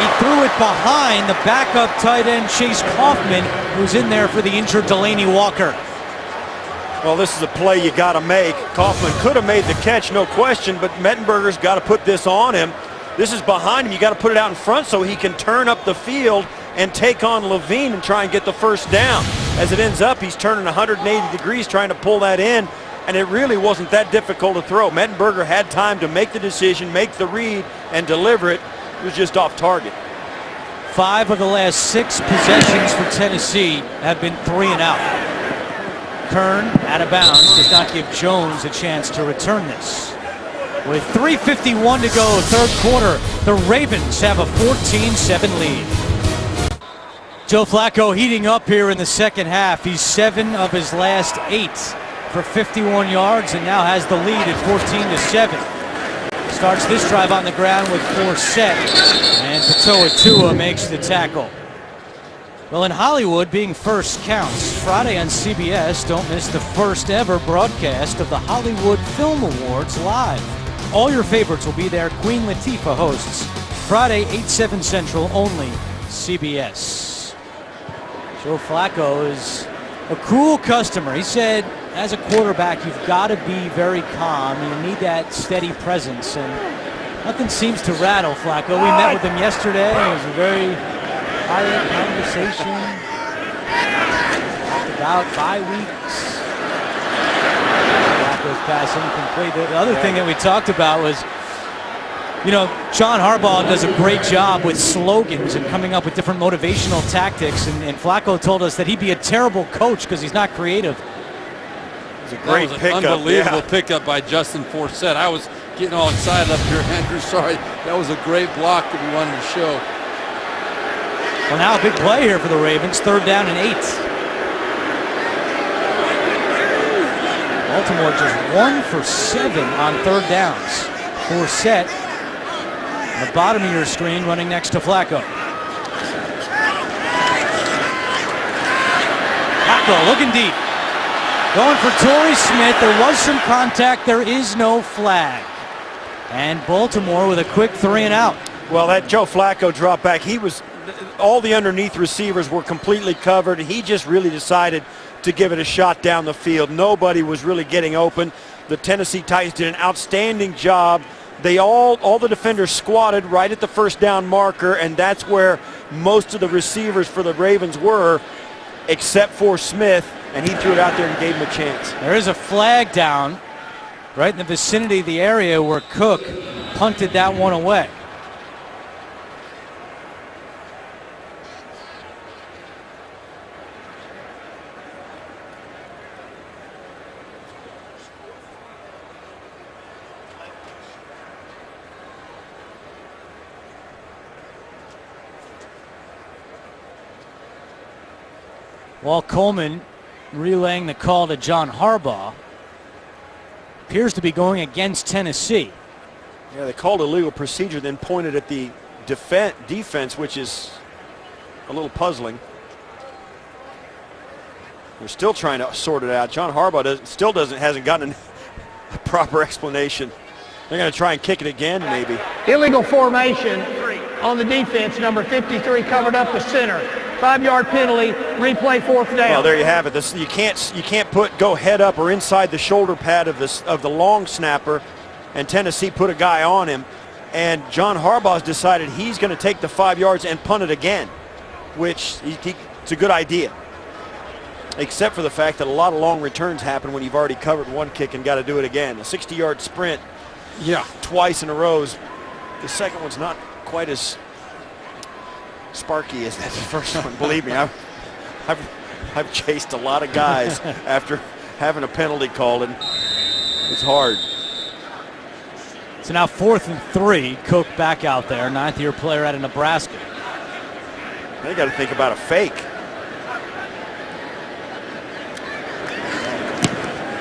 He threw it behind the backup tight end Chase Kaufman, who's in there for the injured Delaney Walker. Well, this is a play you got to make. Kaufman could have made the catch, no question, but Mettenberger's got to put this on him. This is behind him. You got to put it out in front so he can turn up the field and take on Levine and try and get the first down. As it ends up, he's turning 180 degrees trying to pull that in, and it really wasn't that difficult to throw. Mettenberger had time to make the decision, make the read, and deliver it. It was just off target. 5 of the last 6 possessions for Tennessee have been 3 and out. Kern out of bounds, does not give Jones a chance to return this. With 3:51 to go, third quarter, the Ravens have a 14-7 lead. Joe Flacco heating up here in the second half. He's 7 of his last 8 for 51 yards and now has the lead at 14-7. Starts this drive on the ground with Forsett, and Patoa Tua makes the tackle. Well, in Hollywood, being first counts. Friday on CBS, don't miss the first ever broadcast of the Hollywood Film Awards live. All your favorites will be there. Queen Latifah hosts. Friday, 8/7 Central, only CBS. Joe Flacco is a cool customer. He said, as a quarterback, you've got to be very calm. You need that steady presence, and nothing seems to rattle Flacco. We met with him yesterday. It was a very quiet conversation. Talked about bye weeks. Flacco's pass incomplete. The other thing that we talked about was, you know, John Harbaugh does a great job with slogans and coming up with different motivational tactics, and Flacco told us that he'd be a terrible coach because he's not creative. It's a great pickup. Unbelievable pickup by Justin Forsett. I was getting all excited up here, Andrew. Sorry, that was a great block that we wanted to show. Well, now a big play here for the Ravens. 3rd down and 8. Baltimore just 1 for 7 on 3rd downs. Forsett, on the bottom of your screen, running next to Flacco. Flacco looking deep. Going for Torrey Smith. There was some contact. There is no flag. And Baltimore with a quick 3 and out. Well, that Joe Flacco drop back, all the underneath receivers were completely covered. He just really decided to give it a shot down the field. Nobody was really getting open. The Tennessee Titans did an outstanding job. They all the defenders squatted right at the first down marker, and that's where most of the receivers for the Ravens were, except for Smith, and he threw it out there and gave him a chance. There is a flag down right in the vicinity of the area where Cook punted that one away. Walt Coleman relaying the call to John Harbaugh. Appears to be going against Tennessee. Yeah, they called a legal procedure, then pointed at the defense, which is a little puzzling. They're still trying to sort it out. John Harbaugh hasn't gotten a proper explanation. They're going to try and kick it again, maybe. Illegal formation on the defense. Number 53 covered up the center. 5-yard penalty. Replay 4th down. Well, there you have it. You can't go head up or inside the shoulder pad of the long snapper, and Tennessee put a guy on him, and John Harbaugh's decided he's going to take the 5 yards and punt it again, which it's a good idea, except for the fact that a lot of long returns happen when you've already covered one kick and got to do it again. A 60-yard sprint, twice in a row. The second one's not quite as sparky as that first one. Believe me, I've chased a lot of guys after having a penalty called, and it's hard. So now 4th and 3. Cook back out there, 9th-year player out of Nebraska. They got to think about a fake.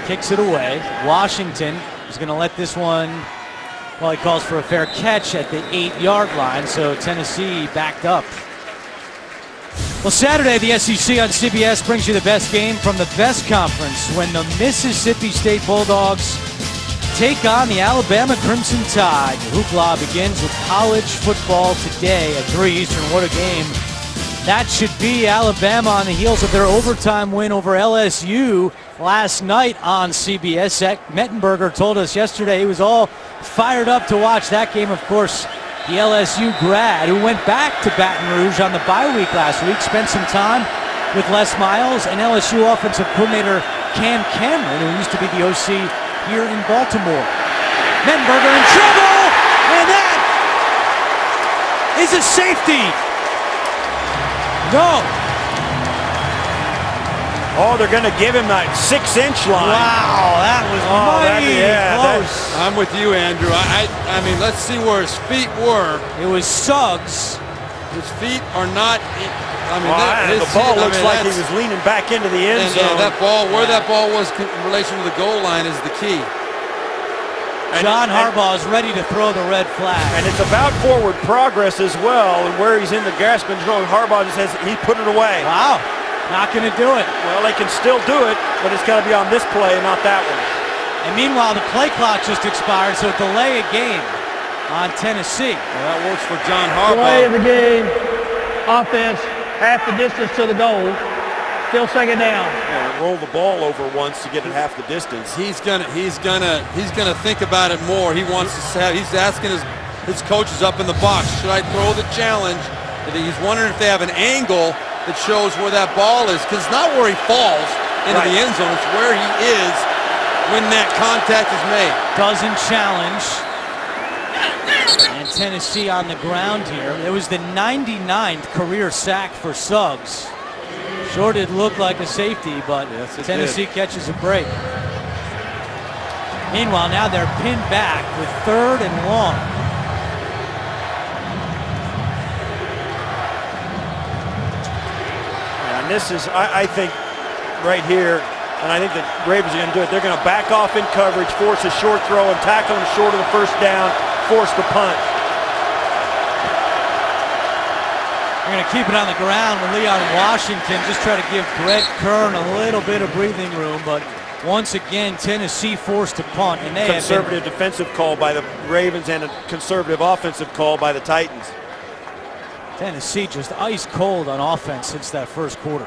Kicks it away. Washington is going to let this one, well, he calls for a fair catch at the 8-yard line, so Tennessee backed up. Well, Saturday, the SEC on CBS brings you the best game from the best conference when the Mississippi State Bulldogs take on the Alabama Crimson Tide. The hoopla begins with college football today at 3 Eastern. What a game that should be. Alabama on the heels of their overtime win over LSU last night on CBS. Zach Mettenberger told us yesterday he was all fired up to watch that game. Of course, the LSU grad who went back to Baton Rouge on the bye week last week, spent some time with Les Miles and LSU offensive coordinator Cam Cameron, who used to be the OC here in Baltimore. Mettenberger in trouble, and that is a safety. No. Oh, they're going to give him that 6-inch line. Wow, that was mighty close. I'm with you, Andrew. I mean, let's see where his feet were. It was Suggs His feet are not. The ball looks like he was leaning back into the end zone. That ball, where that ball was in relation to the goal line, is the key. John Harbaugh is ready to throw the red flag. And it's about forward progress as well, and where he's in the grasping zone. Harbaugh just says he put it away. Wow, not going to do it. Well, they can still do it, but it's got to be on this play, not that one. And meanwhile, the play clock just expired, so delay a game on Tennessee. Well, that works for John Harbaugh. Play of the game, offense, half the distance to the goal. Still second down. Yeah, roll the ball over once to get it half the distance. He's gonna think about it more. He wants to have. He's asking his coaches up in the box, should I throw the challenge? He's wondering if they have an angle that shows where that ball is, because it's not where he falls into the end zone. It's where he is when that contact is made. Doesn't challenge. And Tennessee on the ground here. It was the 99th career sack for Suggs. Sure did look like a safety, but Tennessee catches a break. Meanwhile, now they're pinned back with 3rd and long. And this is, I think, right here, and I think the Ravens are going to do it. They're going to back off in coverage, force a short throw, and tackle him short of the first down, force the punt. They're going to keep it on the ground with Leon Washington, just try to give Brett Kern a little bit of breathing room, but once again, Tennessee forced to punt. And they conservative defensive call by the Ravens and a conservative offensive call by the Titans. Tennessee just ice cold on offense since that first quarter.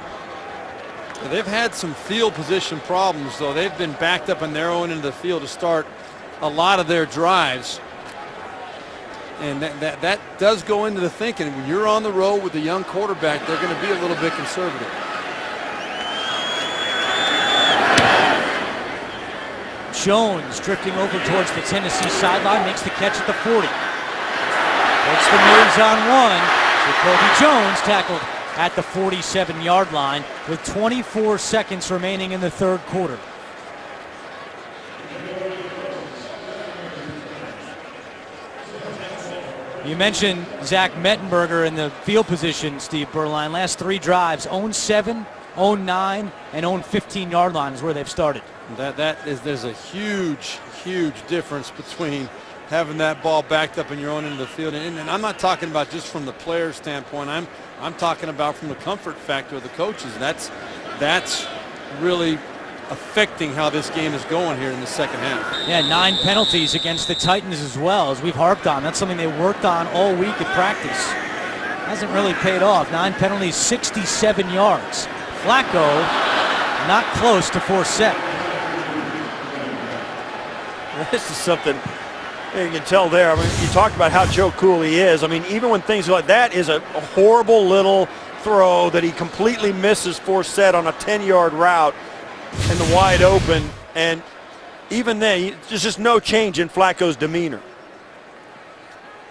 They've had some field position problems, though. They've been backed up and narrowing into the field to start a lot of their drives. And that does go into the thinking. When you're on the road with a young quarterback, they're going to be a little bit conservative. Jones drifting over towards the Tennessee sideline, makes the catch at the 40. Takes the moves on one. Jacoby Jones tackled at the 47-yard line with 24 seconds remaining in the third quarter. You mentioned Zach Mettenberger in the field position, Steve Berline. Last 3 drives, own 7, own 9, and own 15-yard line is where they've started. There's a huge difference between having that ball backed up in your own end of the field. And I'm not talking about just from the player's standpoint. I'm talking about from the comfort factor of the coaches. That's really affecting how this game is going here in the second half. Yeah, 9 penalties against the Titans as well, as we've harped on. That's something they worked on all week at practice. Hasn't really paid off. 9 penalties, 67 yards. Flacco not close to Forsett. This is something you can tell there. I mean, you talked about how Joe Cool he is. I mean, even when things like that is a horrible little throw that he completely misses Forsett on a 10-yard route in the wide open, and even then, there's just no change in Flacco's demeanor.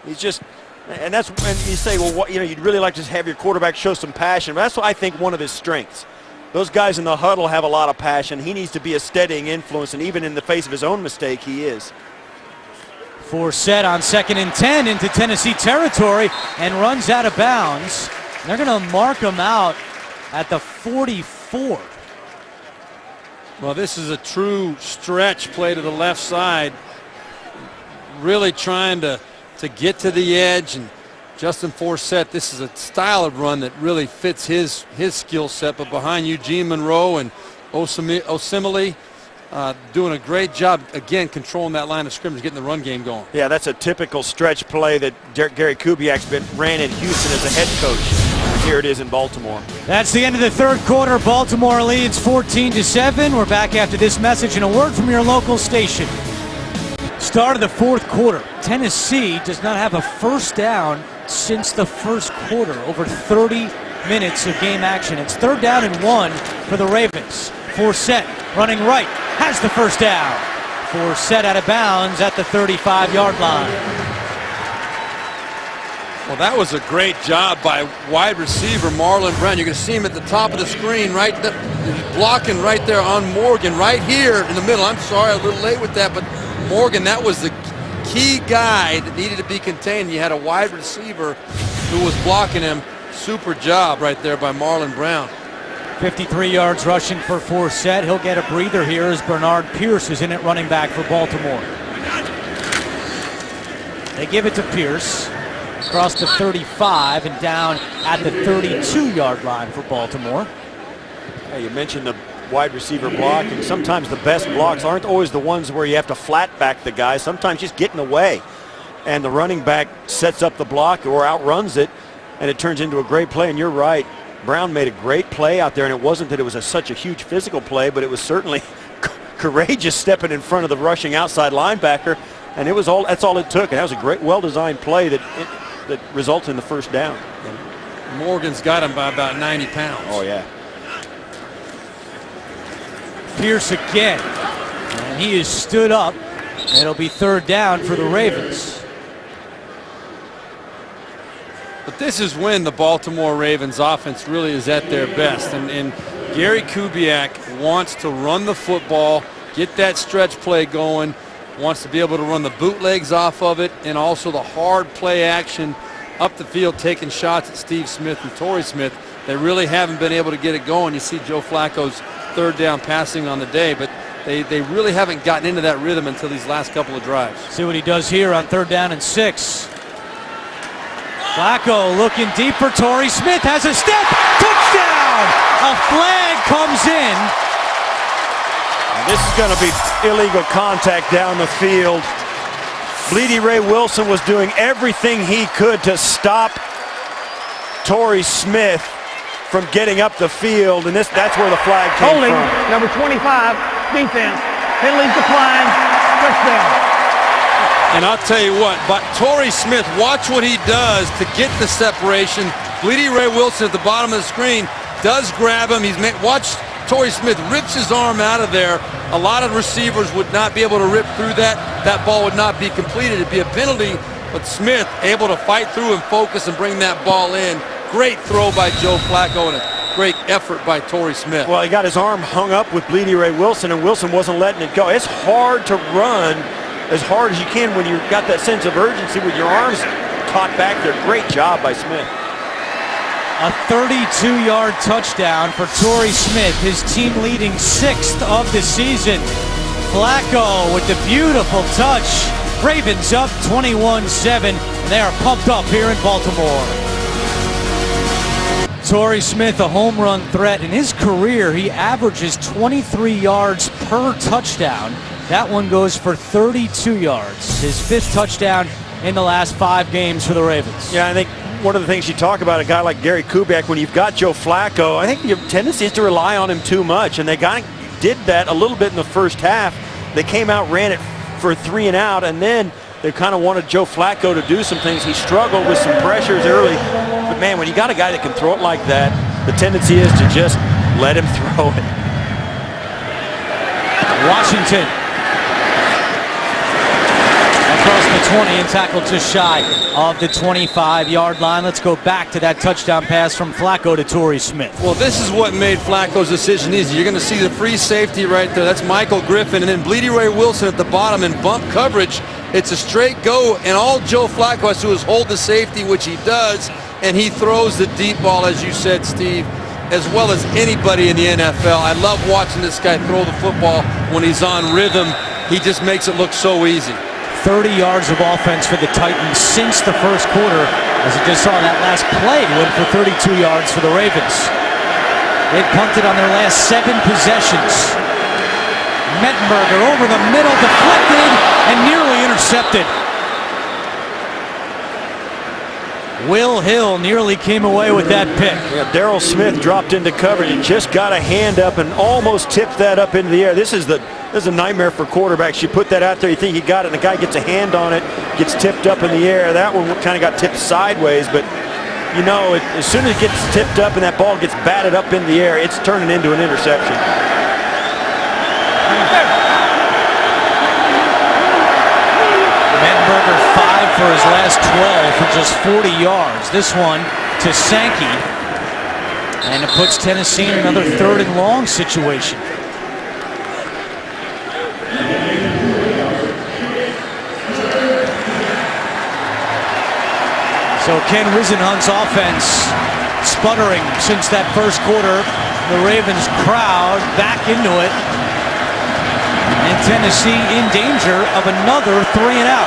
He's just, and that's when you say, well, what, you'd really like to have your quarterback show some passion. But that's what I think one of his strengths. Those guys in the huddle have a lot of passion. He needs to be a steadying influence, and even in the face of his own mistake, he is. Forsett on 2nd and 10 into Tennessee territory and runs out of bounds. They're going to mark him out at the 44. Well, this is a true stretch play to the left side. Really trying to get to the edge, and Justin Forsett, this is a style of run that really fits his skill set, but behind Eugene Monroe and Osemele, doing a great job, again, controlling that line of scrimmage, getting the run game going. Yeah, that's a typical stretch play that Gary Kubiak's ran in Houston as a head coach. Here it is in Baltimore. That's the end of the third quarter. Baltimore leads 14-7. We're back after this message and a word from your local station. Start of the fourth quarter. Tennessee does not have a first down since the first quarter. Over 30 minutes of game action. It's 3rd down and 1 for the Ravens. Forsett running right, has the first down. Forsett out of bounds at the 35-yard line. Well, that was a great job by wide receiver Marlon Brown. You can see him at the top of the screen, right there, blocking right there on Morgan, right here in the middle. I'm sorry, a little late with that, but Morgan, that was the key guy that needed to be contained. You had a wide receiver who was blocking him. Super job right there by Marlon Brown. 53 yards rushing for Forsett. He'll get a breather here as Bernard Pierce is in at running back for Baltimore. They give it to Pierce across the 35 and down at the 32-yard line for Baltimore. Yeah, you mentioned the wide receiver block, and sometimes the best blocks aren't always the ones where you have to flat back the guy. Sometimes just get in the way, and the running back sets up the block or outruns it, and it turns into a great play. And you're right, Brown made a great play out there, and it wasn't that it was such a huge physical play, but it was certainly courageous stepping in front of the rushing outside linebacker, and it was all. That's all it took. And that was a great, well-designed play that resulted in the first down. Morgan's got him by about 90 pounds. Oh yeah. Pierce again, and he is stood up. It'll be third down for the Ravens. But this is when the Baltimore Ravens offense really is at their best. And Gary Kubiak wants to run the football, get that stretch play going, wants to be able to run the bootlegs off of it, and also the hard play action up the field, taking shots at Steve Smith and Torrey Smith. They really haven't been able to get it going. You see Joe Flacco's third down passing on the day, but they really haven't gotten into that rhythm until these last couple of drives. See what he does here on third down and 6. Flacco looking deep for Torrey Smith, has a step, touchdown! A flag comes in. And this is going to be illegal contact down the field. Bleedy Ray Wilson was doing everything he could to stop Torrey Smith from getting up the field, and that's where the flag came Holding, from. number 25, defense. Penalties declined, touchdown. And I'll tell you what, but Torrey Smith, watch what he does to get the separation. Bleedy Ray Wilson at the bottom of the screen does grab him. Watch Torrey Smith rips his arm out of there. A lot of receivers would not be able to rip through that. That ball would not be completed. It'd be a penalty, but Smith able to fight through and focus and bring that ball in. Great throw by Joe Flacco and a great effort by Torrey Smith. Well, he got his arm hung up with Bleedy Ray Wilson, and Wilson wasn't letting it go. It's hard to run as hard as you can when you've got that sense of urgency with your arms caught back there. Great job by Smith. A 32-yard touchdown for Torrey Smith, his team leading 6th of the season. Flacco with the beautiful touch. Ravens up 21-7. They are pumped up here in Baltimore. Torrey Smith, a home run threat. In his career, he averages 23 yards per touchdown. That one goes for 32 yards. His 5th touchdown in the last 5 games for the Ravens. Yeah, I think one of the things you talk about, a guy like Gary Kubiak, when you've got Joe Flacco, I think your tendency is to rely on him too much, and they did that a little bit in the first half. They came out, ran it for 3 and out, and then they kind of wanted Joe Flacco to do some things. He struggled with some pressures early, but man, when you got a guy that can throw it like that, the tendency is to just let him throw it. Washington across the 20 and tackled just shy of the 25-yard line. Let's go back to that touchdown pass from Flacco to Torrey Smith. Well, this is what made Flacco's decision easy. You're going to see the free safety right there. That's Michael Griffin, and then Bleedy Ray Wilson at the bottom in bump coverage. It's a straight go, and all Joe Flacco has to do is hold the safety, which he does, and he throws the deep ball, as you said, Steve, as well as anybody in the NFL. I love watching this guy throw the football when he's on rhythm. He just makes it look so easy. 30 yards of offense for the Titans since the first quarter. As you just saw, that last play went for 32 yards for the Ravens. They've punted on their last 7 possessions. Mettenberger over the middle, deflected and nearly intercepted. Will Hill nearly came away with that pick. Yeah, Darrell Smith dropped into coverage and just got a hand up and almost tipped that up into the air. This is a nightmare for quarterbacks. You put that out there, you think you got it, and the guy gets a hand on it, gets tipped up in the air. That one kind of got tipped sideways, but you know, as soon as it gets tipped up and that ball gets batted up in the air, it's turning into an interception. Mettenberger 5 for his last 12 for just 40 yards. This one to Sankey. And it puts Tennessee in another 3rd and long situation. So Ken Whisenhunt's offense sputtering since that first quarter. The Ravens crowd back into it. And Tennessee in danger of another 3 and out.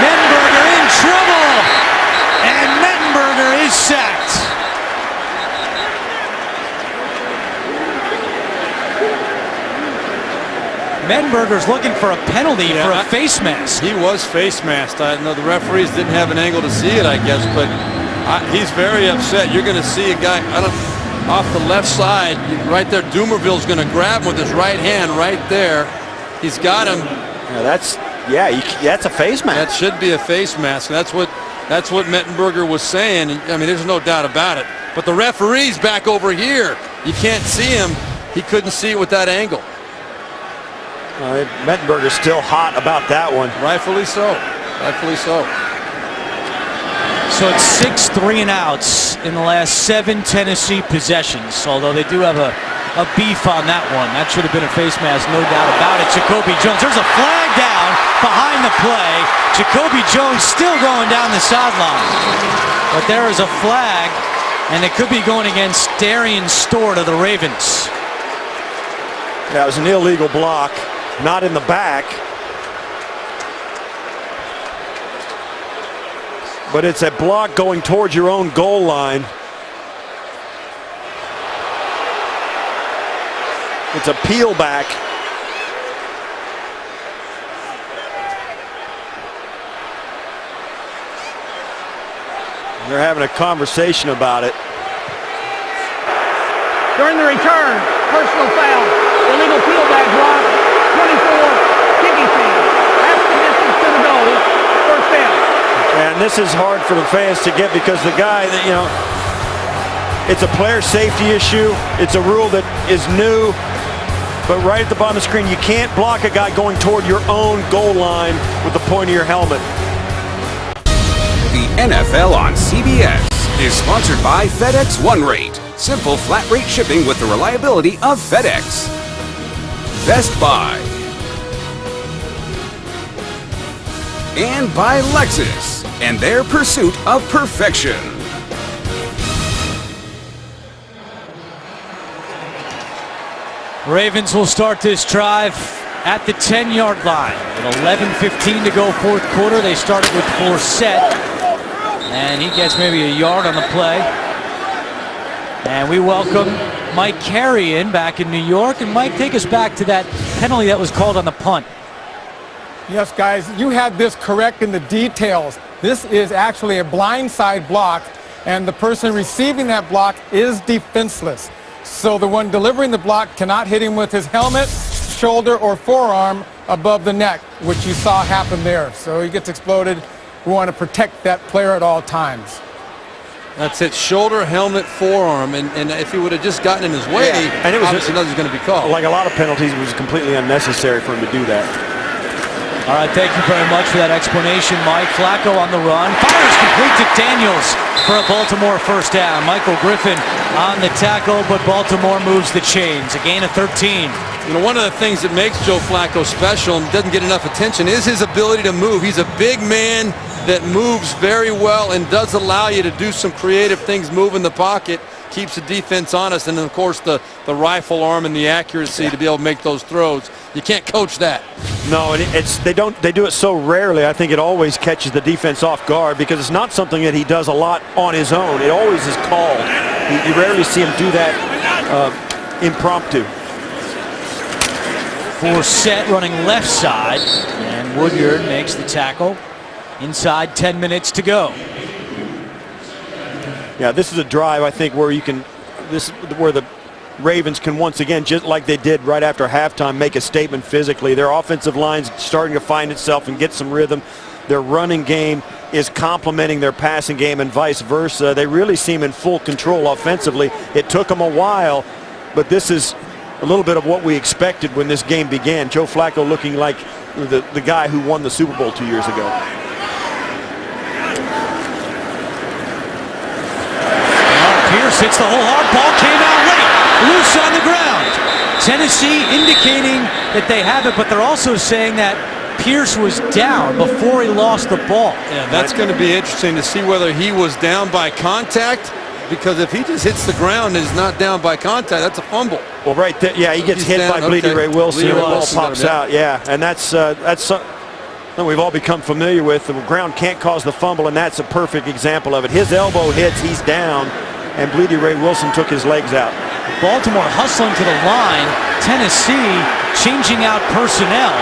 Mettenberger in trouble. And Mettenberger is sacked. Mettenberger's looking for a penalty for a face mask. He was face masked. I know the referees didn't have an angle to see it, I guess, but he's very upset. You're going to see a guy off the left side right there. Dumerville's going to grab him with his right hand right there. He's got him. Yeah, that's a face mask. That should be a face mask. That's what Mettenberger was saying. I mean, there's no doubt about it. But the referee's back over here. You can't see him. He couldn't see it with that angle. Mettenberger's still hot about that one. Rightfully so. Rightfully so. So it's 6 3 and outs in the last 7 Tennessee possessions, although they do have a beef on that one. That should have been a face mask, no doubt about it. Jacoby Jones, there's a flag down behind the play. Jacoby Jones still going down the sideline. But there is a flag, and it could be going against Darian Stewart of the Ravens. That was an illegal block. Not in the back, but it's a block going towards your own goal line. It's a peel back. They're having a conversation about it. During the return, personal foul, illegal peel back block. 24, kicking team. That's the distance to the goal. First down. And this is hard for the fans to get because the guy that, it's a player safety issue. It's a rule that is new. But right at the bottom of the screen, you can't block a guy going toward your own goal line with the point of your helmet. The NFL on CBS is sponsored by FedEx One Rate. Simple flat rate shipping with the reliability of FedEx. Best Buy. And by Lexus and their pursuit of perfection. Ravens will start this drive at the 10-yard line. With 11:15 to go, fourth quarter. They started with Forsett, and he gets maybe a yard on the play. And we welcome Mike Carey in back in New York. And Mike, take us back to that penalty that was called on the punt. Yes, guys, you had this correct in the details. This is actually a blindside block, and the person receiving that block is defenseless. So the one delivering the block cannot hit him with his helmet, shoulder, or forearm above the neck, which you saw happen there. So he gets exploded. We want to protect that player at all times. That's it, shoulder, helmet, forearm, and if he would have just gotten in his way, and it was obviously nothing's going to be called. Like a lot of penalties, it was completely unnecessary for him to do that. All right, thank you very much for that explanation, Mike. Flacco on the run. Fires complete to Daniels for a Baltimore first down. Michael Griffin on the tackle, but Baltimore moves the chains. A gain of 13. One of the things that makes Joe Flacco special and doesn't get enough attention is his ability to move. He's a big man that moves very well and does allow you to do some creative things, move in the pocket, keeps the defense honest, and then, of course, the rifle arm and the accuracy to be able to make those throws. You can't coach that. No, and they do it so rarely. I think it always catches the defense off guard because it's not something that he does a lot on his own. It always is called. You rarely see him do that impromptu. Forsett running left side, and Woodyard makes the tackle. Inside 10 minutes to go. Yeah, this is a drive, I think, where where the Ravens can once again, just like they did right after halftime, make a statement physically. Their offensive line's starting to find itself and get some rhythm. Their running game is complementing their passing game and vice versa. They really seem in full control offensively. It took them a while, but this is a little bit of what we expected when this game began. Joe Flacco looking like the guy who won the Super Bowl 2 years ago. Pierce hits the whole hard ball, came out late, loose on the ground. Tennessee indicating that they have it, but they're also saying that Pierce was down before he lost the ball. Yeah, that's going to be interesting to see whether he was down by contact, because if he just hits the ground and is not down by contact, that's a fumble. Well, right there, yeah, he gets hit by Bleedy Ray Wilson, and the ball pops out. Yeah, and that's something we've all become familiar with. The ground can't cause the fumble, and that's a perfect example of it. His elbow hits, he's down, and Bleedy Ray Wilson took his legs out. Baltimore hustling to the line. Tennessee changing out personnel.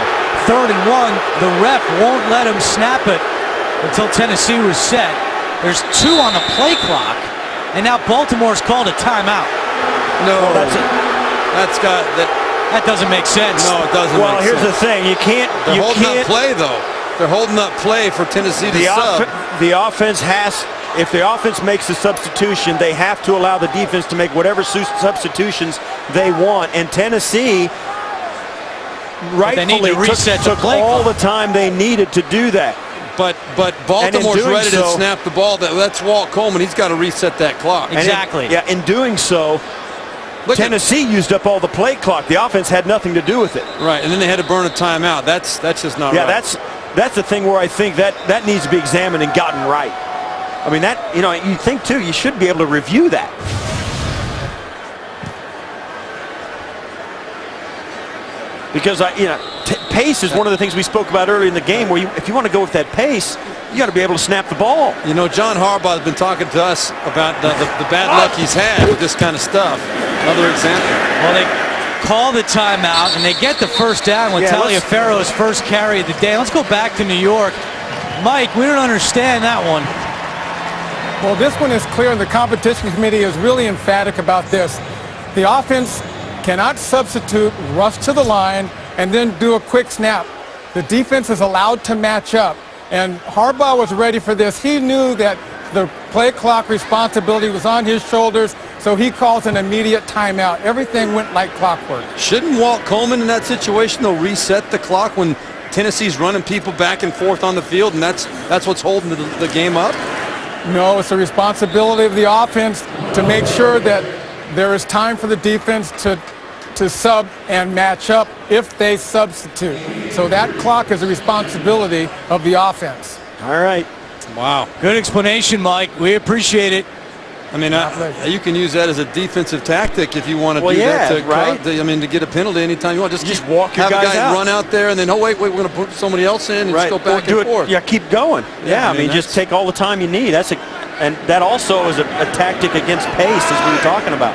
3rd and 1. The ref won't let him snap it until Tennessee was set. There's 2 on the play clock, and now Baltimore's called a timeout. No, well, that's got that. That doesn't make sense. No, it doesn't. Well, make here's sense. the thing: They're holding up play though. They're holding up play for Tennessee to sub. The offense has. If the offense makes a substitution, they have to allow the defense to make whatever substitutions they want. And Tennessee rightfully took all the time they needed to do that. But Baltimore's ready to snap the ball. That's Walt Coleman. He's got to reset that clock. Exactly. In doing so, Tennessee used up all the play clock. The offense had nothing to do with it. Right, and then they had to burn a timeout. That's just not right. Yeah, that's the thing where I think that needs to be examined and gotten right. I mean, that, you think too, you should be able to review that. Because pace is one of the things we spoke about earlier in the game, where if you want to go with that pace, you got to be able to snap the ball. John Harbaugh has been talking to us about the bad luck he's had with this kind of stuff. Another example. Well, they call the timeout, and they get the first down with Taliaferro's first carry of the day. Let's go back to New York. Mike, we don't understand that one. Well, this one is clear, and the competition committee is really emphatic about this. The offense cannot substitute, rush to the line, and then do a quick snap. The defense is allowed to match up, and Harbaugh was ready for this. He knew that the play clock responsibility was on his shoulders, so he calls an immediate timeout. Everything went like clockwork. Shouldn't Walt Coleman in that situation, though, reset the clock when Tennessee's running people back and forth on the field, and that's what's holding the game up? No, it's the responsibility of the offense to make sure that there is time for the defense to sub and match up if they substitute. So that clock is a responsibility of the offense. All right. Wow. Good explanation, Mike. We appreciate it. I mean, you can use that as a defensive tactic if you want to do that. To get a penalty anytime you want. Just walk your guys guys out. Run out there, and then, wait, we're going to put somebody else in and just go back and forth. Yeah, keep going. Yeah, I mean just take all the time you need. And that also is a tactic against pace, as we were talking about.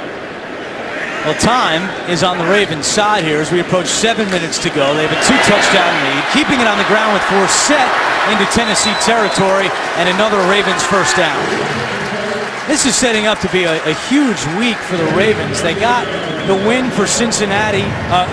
Well, time is on the Ravens' side here as we approach 7 minutes to go. They have a 2-touchdown lead, keeping it on the ground with Forsett into Tennessee territory, and another Ravens first down. This is setting up to be a huge week for the Ravens. They got the win for Cincinnati,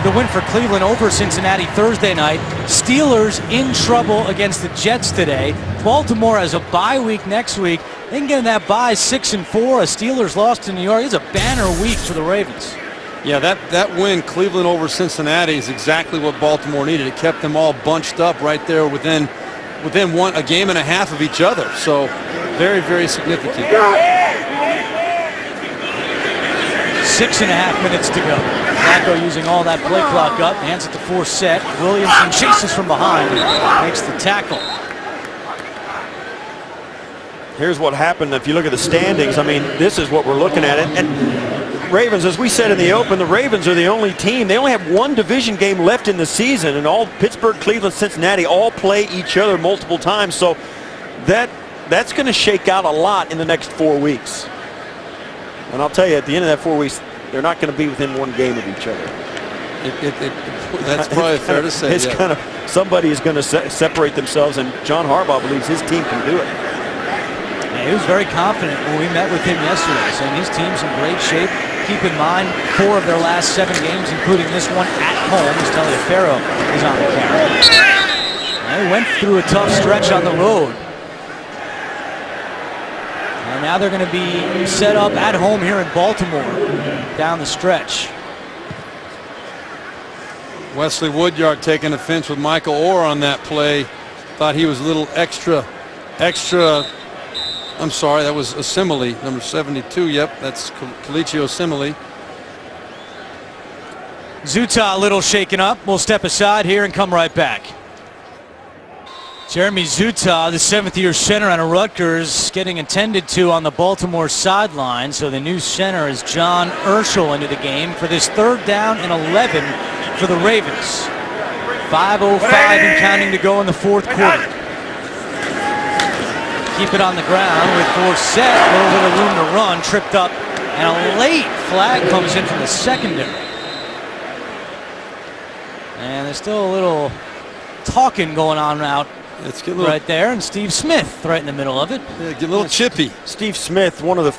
the win for Cleveland over Cincinnati Thursday night. Steelers in trouble against the Jets today. Baltimore has a bye week next week. They can get in that bye 6-4. A Steelers loss to New York. It's a banner week for the Ravens. Yeah, that win, Cleveland over Cincinnati, is exactly what Baltimore needed. It kept them all bunched up right there within a game and a half of each other. So very, very significant. 6.5 minutes to go. Flacco using all that play clock up. Hands it to Forsett. Williamson chases from behind and makes the tackle. Here's what happened. If you look at the standings, I mean, this is what we're looking at. And Ravens, as we said in the open, the Ravens are the only team. They only have one division game left in the season, and all Pittsburgh, Cleveland, Cincinnati all play each other multiple times. So that's going to shake out a lot in the next 4 weeks. And I'll tell you, at the end of that 4 weeks, they're not going to be within one game of each other. That's probably fair to say. It's kind of, somebody is going to separate themselves, and John Harbaugh believes his team can do it. He was very confident when we met with him yesterday, saying his team's in great shape. Keep in mind, 4 of their last 7 games, including this one at home, as Taliaferro is on the carry. They went through a tough stretch on the road. And now they're going to be set up at home here in Baltimore down the stretch. Wesley Woodyard taking offense with Michael Orr on that play. Thought he was a little extra I'm sorry, that was Osemele, number 72. Yep, that's Kelechi Osemele. Zuta a little shaken up. We'll step aside here and come right back. Jeremy Zuta, the 7th-year center out of Rutgers, getting attended to on the Baltimore sideline. So the new center is John Urschel into the game for this 3rd down and 11 for the Ravens. 5:05 and counting to go in the 4th quarter. Keep it on the ground with Forsett. A little bit of room to run. Tripped up. And a late flag comes in from the secondary. And there's still a little talking going on out right there. And Steve Smith right in the middle of it. Yeah, get a little chippy. Steve Smith, one of the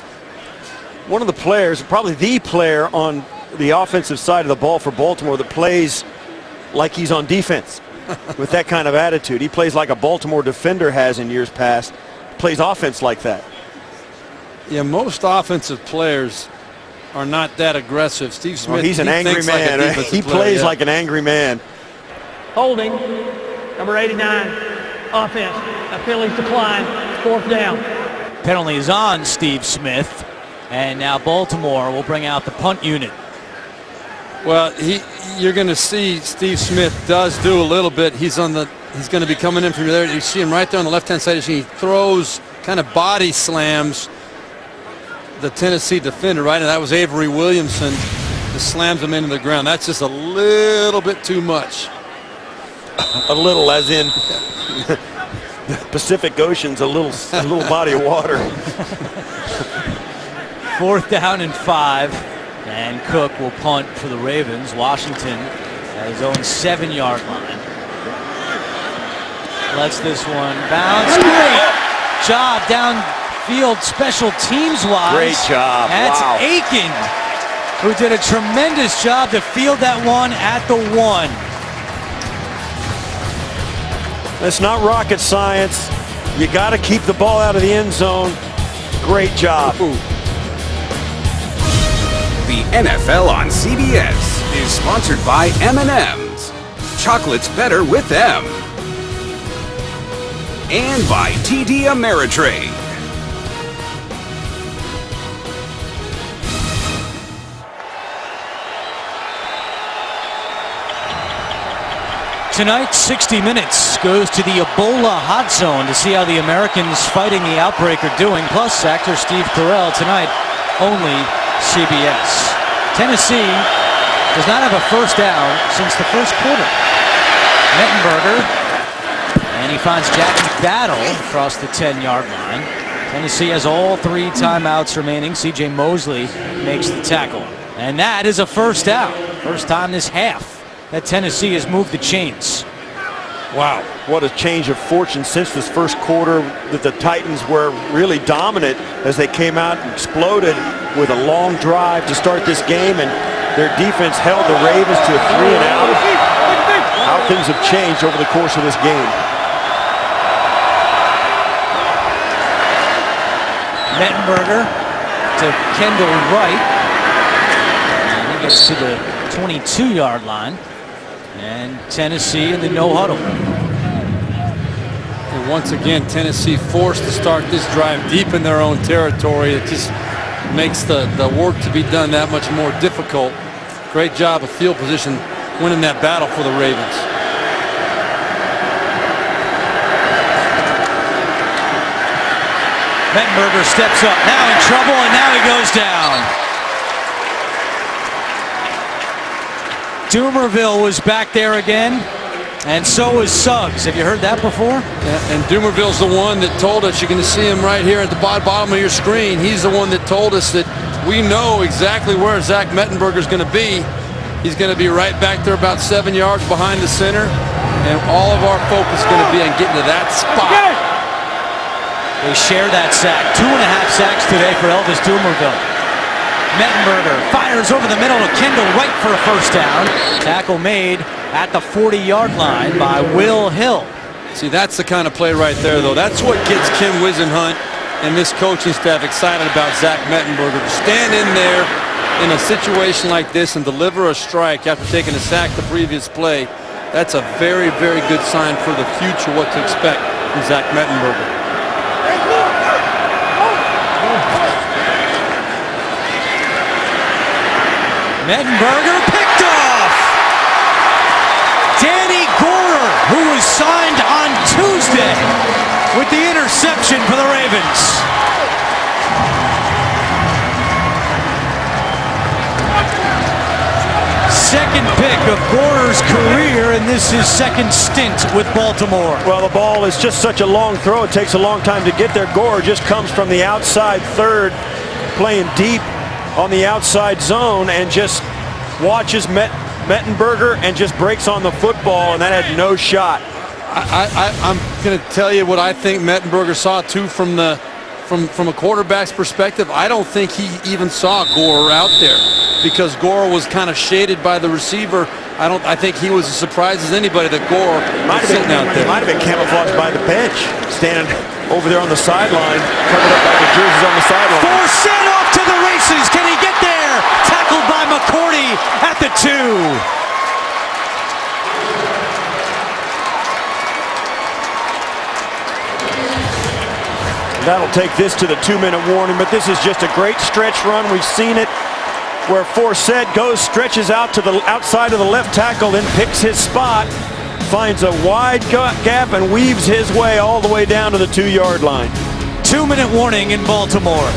players, probably the player on the offensive side of the ball for Baltimore that plays like he's on defense with that kind of attitude. He plays like a Baltimore defender has in years past. Plays offense like that. Yeah, most offensive players are not that aggressive. Steve Smith, he's an angry man. Like he plays like an angry man. Holding, number 89, offense. That penalty's declined. 4th down. Penalty is on Steve Smith. And now Baltimore will bring out the punt unit. Well, you're going to see Steve Smith does do a little bit. He's going to be coming in from there. You see him right there on the left-hand side. He throws, kind of body slams the Tennessee defender, right? And that was Avery Williamson. Just slams him into the ground. That's just a little bit too much. A little, as in Pacific Ocean's a little body of water. 4th down and 5. And Cook will punt for the Ravens. Washington at his own 7-yard line. Lets this one bounce. Great job downfield special teams wise. Great job. That's wow. Aiken, who did a tremendous job to field that one at the 1. It's not rocket science. You got to keep the ball out of the end zone. Great job. The NFL on CBS is sponsored by M&M's. Chocolate's better with M. And by TD Ameritrade. Tonight, 60 Minutes goes to the Ebola hot zone to see how the Americans fighting the outbreak are doing. Plus, actor Steve Carell tonight, only CBS. Tennessee does not have a 1st down since the 1st quarter. Mettenberger, and he finds Jack McDaniel across the 10-yard line. Tennessee has all 3 timeouts remaining. C.J. Mosley makes the tackle. And that is a 1st down. First time this half that Tennessee has moved the chains. Wow, what a change of fortune since this 1st quarter, that the Titans were really dominant as they came out and exploded with a long drive to start this game, and their defense held the Ravens to a 3 and out. How things have changed over the course of this game. Mettenberger to Kendall Wright. And he gets to the 22-yard line. And Tennessee in the no huddle. And once again, Tennessee forced to start this drive deep in their own territory. It just makes the work to be done that much more difficult. Great job of field position winning that battle for the Ravens. Mettenberger steps up, now in trouble, and now he goes down. Dumerville was back there again, and so was Suggs. Have you heard that before? Yeah, and Dumerville's the one that told us, you can see him right here at the bottom of your screen. He's the one that told us that we know exactly where Zach Mettenberger's going to be. He's going to be right back there about 7 yards behind the center, and all of our focus is going to be on getting to that spot. They share that sack. 2.5 sacks today for Elvis Dumerville. Mettenberger fires over the middle to Kendall Wright for a 1st down. Tackle made at the 40-yard line by Will Hill. See, that's the kind of play right there, though. That's what gets Ken Wisenhunt and this coaching staff excited about Zach Mettenberger. To stand in there in a situation like this and deliver a strike after taking a sack the previous play, that's a very, very good sign for the future, what to expect from Zach Mettenberger. Mettenberger picked off. Danny Gorer, who was signed on Tuesday, with the interception for the Ravens. Second pick of Gorer's career, and this is second stint with Baltimore. Well, the ball is just such a long throw. It takes a long time to get there. Gorer just comes from the outside third, playing deep on the outside zone, and just watches Mettenberger and just breaks on the football, and that had no shot. I'm going to tell you what I think Mettenberger saw too from a quarterback's perspective. I don't think he even saw Gorer out there, because Gorer was kind of shaded by the receiver. I think he was as surprised as anybody that Gorer was sitting out there. Might have been camouflaged by the bench, standing over there on the sideline, covered up by the jerseys on the sideline. Forsett off to the races. Can he get there? Tackled by McCourty at the 2. That'll take this to the 2-minute warning, but this is just a great stretch run. We've seen it where Forsett goes, stretches out to the outside of the left tackle, then picks his spot, finds a wide gap, and weaves his way all the way down to the 2-yard line. 2-minute warning in Baltimore.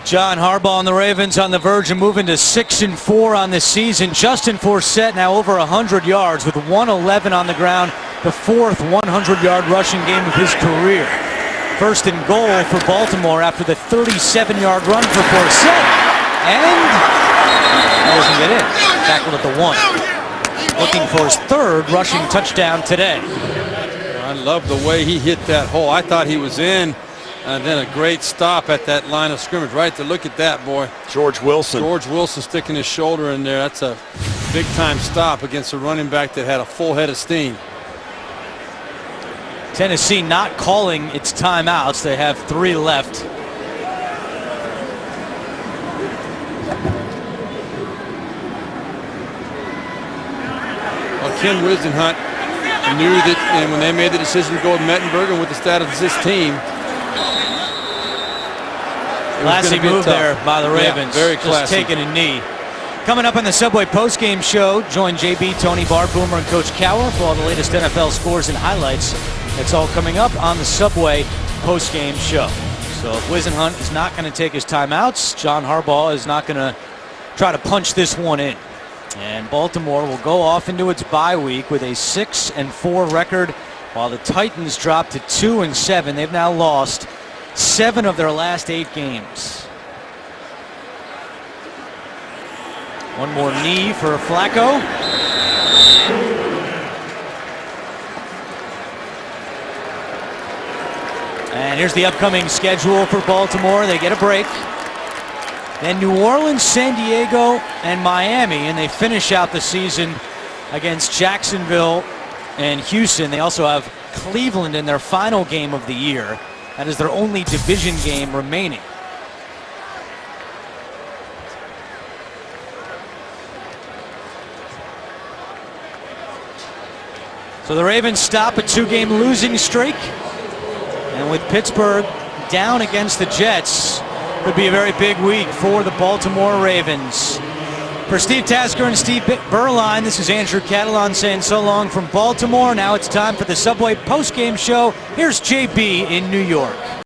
John Harbaugh and the Ravens on the verge of moving to 6-4 on the season. Justin Forsett now over 100 yards with 111 on the ground, the 4th 100-yard rushing game of his career. First and goal for Baltimore after the 37-yard run for Forsett. And he doesn't get in. Tackled at the 1. Looking for his 3rd rushing touchdown today. I love the way he hit that hole. I thought he was in, and then a great stop at that line of scrimmage. Right there, look at that, boy. George Wilson. George Wilson sticking his shoulder in there. That's a big-time stop against a running back that had a full head of steam. Tennessee not calling its timeouts. They have 3 left. Well, Ken Whisenhunt knew that, and when they made the decision to go with Mettenberger with the status of this team, Classy move there by the Ravens. Yeah, very just classy. taking a knee. Coming up on the Subway postgame show, join JB, Tony Bart, Boomer, and Coach Cowher for all the latest NFL scores and highlights. It's all coming up on the Subway postgame show. So if Whisenhunt is not going to take his timeouts, John Harbaugh is not going to try to punch this one in. And Baltimore will go off into its bye week with a 6-4 record, while the Titans drop to 2-7. They've now lost 7 of their last 8 games. One more knee for Flacco. And here's the upcoming schedule for Baltimore. They get a break. Then New Orleans, San Diego, and Miami, and they finish out the season against Jacksonville and Houston. They also have Cleveland in their final game of the year. That is their only division game remaining. So the Ravens stop a 2-game losing streak. And with Pittsburgh down against the Jets, could be a very big week for the Baltimore Ravens. For Steve Tasker and Steve Berline, this is Andrew Catalon saying so long from Baltimore. Now it's time for the Subway postgame show. Here's JB in New York.